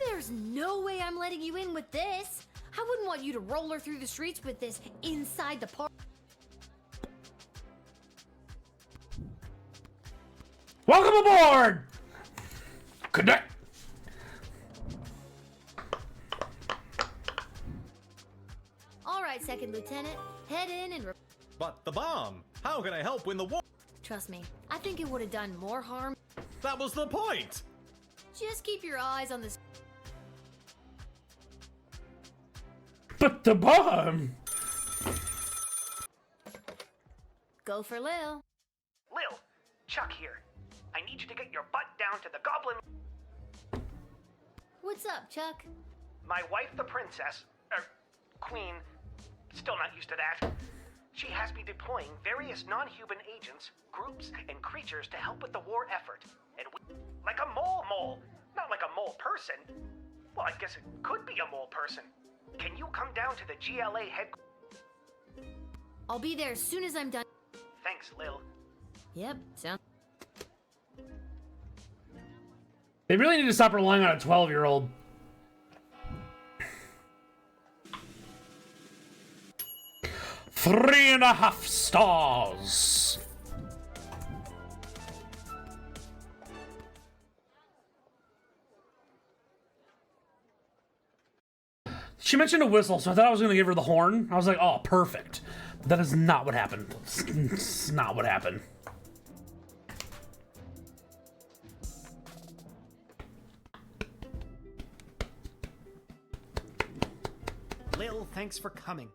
There's no way I'm letting you in with this. I wouldn't want you to roll her through the streets with this inside the park. Welcome aboard! Connect! Alright, Second Lieutenant. Head in and... But the bomb! How can I help win the war? Trust me, I think it would have done more harm. That was the point! Just keep your eyes on this... But the bomb! Go for Lil. Lil, Chuck here. I need you to get your butt down to the goblin... What's up, Chuck? My wife, the princess, queen, still not used to that. She has me deploying various non-human agents, groups, and creatures to help with the war effort. And like a mole. Not like a mole person. Well, I guess it could be a mole person. Can you come down to the GLA headquarters? I'll be there as soon as I'm done. Thanks, Lil. Yep, sounds... They really need to stop relying on a 12-year-old. Three and a half stars. She mentioned a whistle, so I thought I was going to give her the horn. I was like, oh, perfect. But that is not what happened. It's not what happened. Lil, thanks for coming.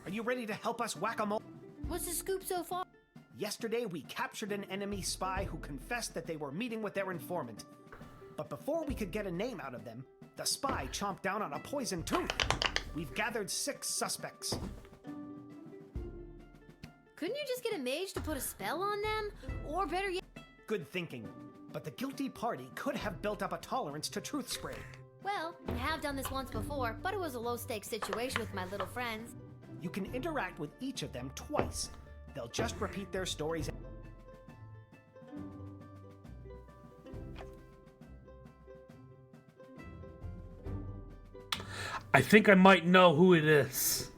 Are you ready to help us whack-a-mole? What's the scoop so far? Yesterday, we captured an enemy spy who confessed that they were meeting with their informant. But before we could get a name out of them, the spy chomped down on a poison tooth. We've gathered 6 suspects. Couldn't you just get a mage to put a spell on them? Or better yet... Good thinking. But the guilty party could have built up a tolerance to truth spray. Well, I have done this once before, but it was a low-stakes situation with my little friends. You can interact with each of them twice. They'll just repeat their stories. I think I might know who it is.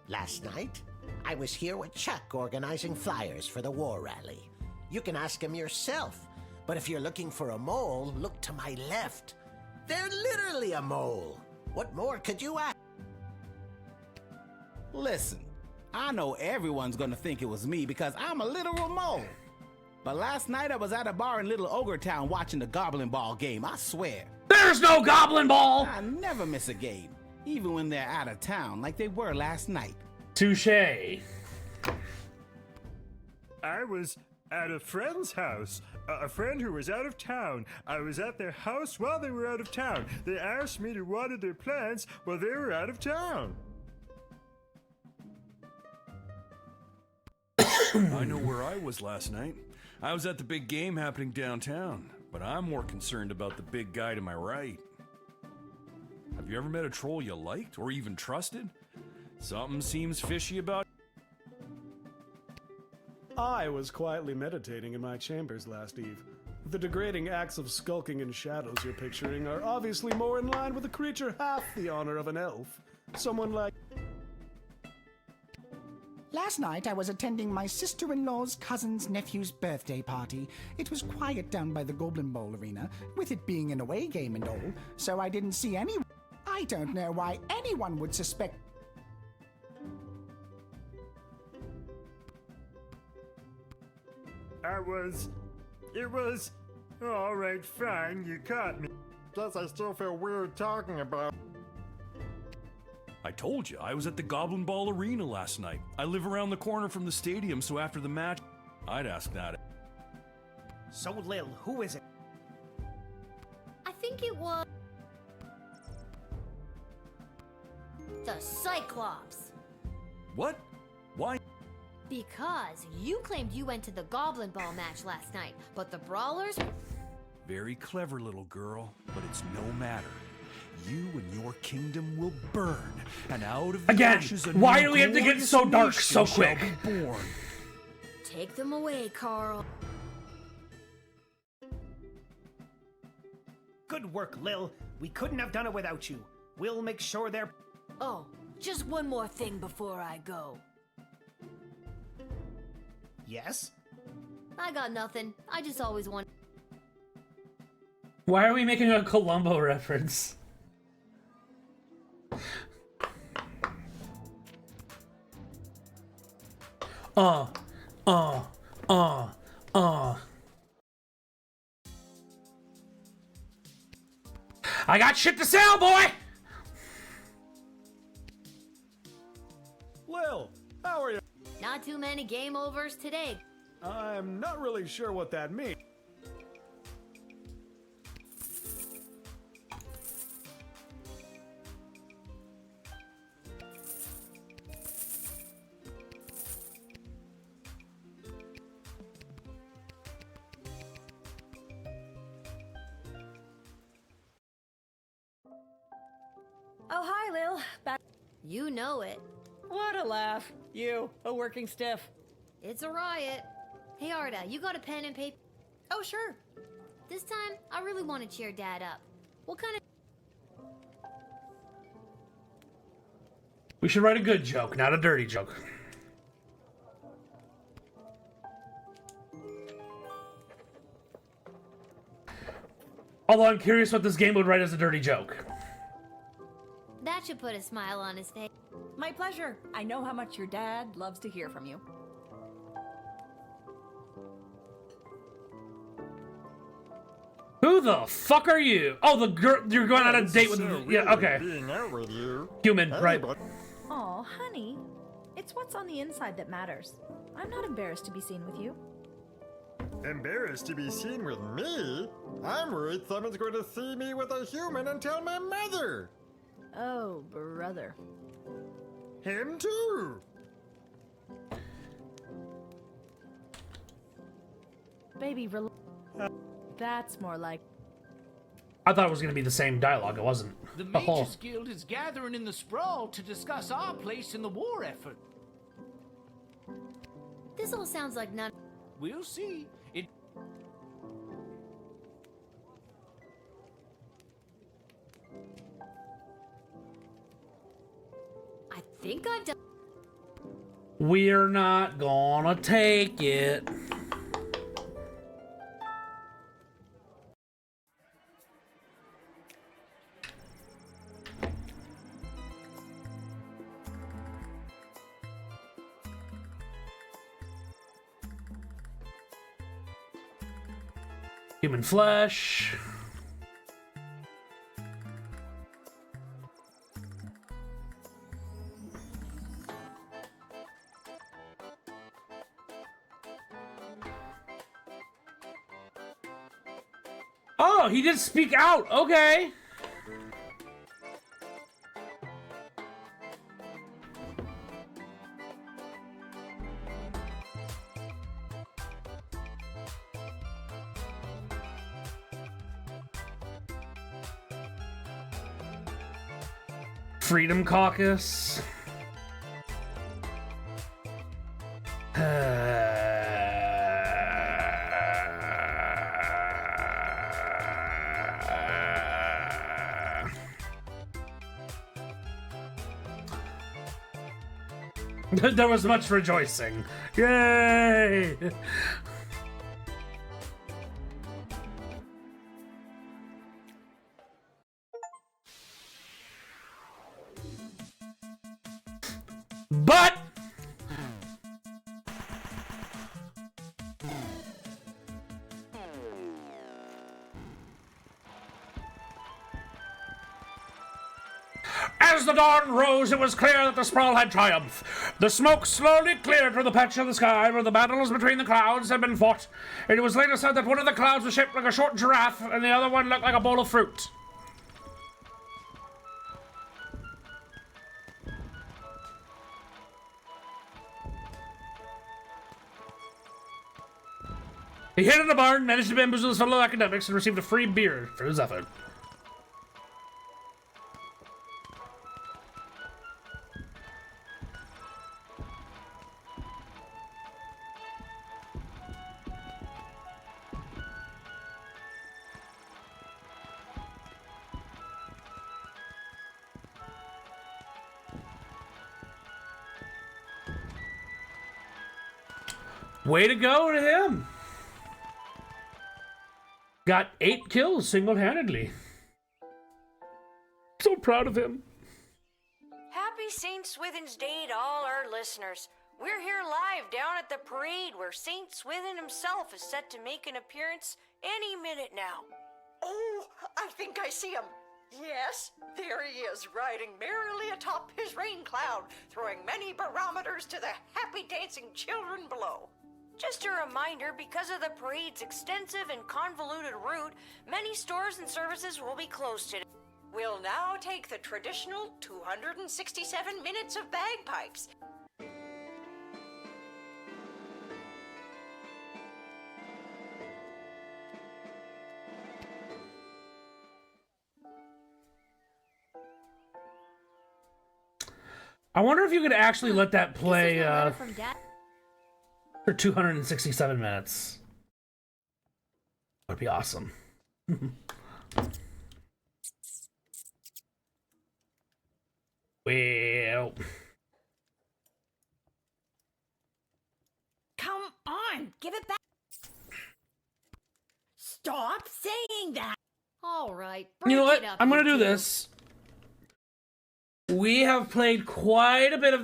Last night, I was here with Chuck organizing flyers for the war rally. You can ask him yourself, but if you're looking for a mole, look to my left. They're literally a mole. What more could you ask? Listen, I know everyone's gonna think it was me because I'm a literal mole. But last night I was at a bar in Little Ogre Town watching the Goblin Ball game, I swear. There's no Goblin Ball! I never miss a game, even when they're out of town like they were last night. Touché. I was at a friend's house. A friend who was out of town. I was at their house while they were out of town. They asked me to water their plants while they were out of town. I know where I was last night. I was at the big game happening downtown, but I'm more concerned about the big guy to my right. Have you ever met a troll you liked or even trusted? Something seems fishy about... I was quietly meditating in my chambers last eve. The degrading acts of skulking in shadows you're picturing are obviously more in line with a creature half the honor of an elf. Someone like... Last night I was attending my sister-in-law's cousin's nephew's birthday party. It was quiet down by the Goblin Bowl arena, with it being an away game and all, so I didn't see any... I don't know why anyone would suspect... It was... Alright, fine, you caught me. Plus I still feel weird talking about... I told you, I was at the Goblin Ball Arena last night. I live around the corner from the stadium, so after the match, I'd ask that. So, Lil, who is it? I think it was... the Cyclops. What? Why? Because you claimed you went to the Goblin Ball match last night, but the Brawlers... Very clever, little girl, but it's no matter. You and your kingdom will burn, and out of the Again, ashes a why new do we have to get glorious so dark nation so shall quick? be born. Take them away, Carl. Good work, Lil. We couldn't have done it without you. We'll make sure they're... Oh, just one more thing before I go. Yes? I got nothing. I just always want... Why are we making a Columbo reference? I got shit to sell, boy! Lil, how are you? Not too many game overs today. I'm not really sure what that means. Oh, hi, Lil. Back. You know it. What a laugh. You, a working stiff. It's a riot. Hey, Arda, you got a pen and paper? Oh, sure. This time, I really want to cheer Dad up. What kind of... We should write a good joke, not a dirty joke. Although I'm curious what this game would write as a dirty joke. That should put a smile on his face. My pleasure. I know how much your dad loves to hear from you. Who the fuck are you? Oh, the girl you're going on a date with. Yeah, okay. Being out with you. Human, right? Aw, honey. It's what's on the inside that matters. I'm not embarrassed to be seen with you. Embarrassed to be seen with me? I'm worried someone's going to see me with a human and tell my mother. Oh, brother. Him too. Baby, that's more like... I thought it was going to be the same dialogue. It wasn't. The Oh. Mages Guild is gathering in the sprawl to discuss our place in the war effort. This all sounds like none... We'll see. It... I think I've done... We're not gonna take it. Human flesh. Oh, he did speak out. Okay. Freedom Caucus. There was much rejoicing. Yay! But as the dawn rose, it was clear that the sprawl had triumphed. The smoke slowly cleared from the patch of the sky where the battles between the clouds had been fought. It was later said that one of the clouds was shaped like a short giraffe and the other one looked like a bowl of fruit. He hid in the barn, managed to bamboozle his fellow academics, and received a free beer for his effort. Way to go to him! Got 8 kills single-handedly. So proud of him. Happy St. Swithin's Day to all our listeners. We're here live down at the parade where St. Swithin himself is set to make an appearance any minute now. Oh, I think I see him. Yes, there he is, riding merrily atop his rain cloud, throwing many barometers to the happy dancing children below. Just a reminder, because of the parade's extensive and convoluted route, many stores and services will be closed today. We'll now take the traditional 267 minutes of bagpipes. I wonder if you could actually let that play From Dad. for 267 minutes. That'd be awesome. Well, Come on, give it back. Stop saying that. All right. you know break what? it up, I'm gonna you do two. this. We have played quite a bit of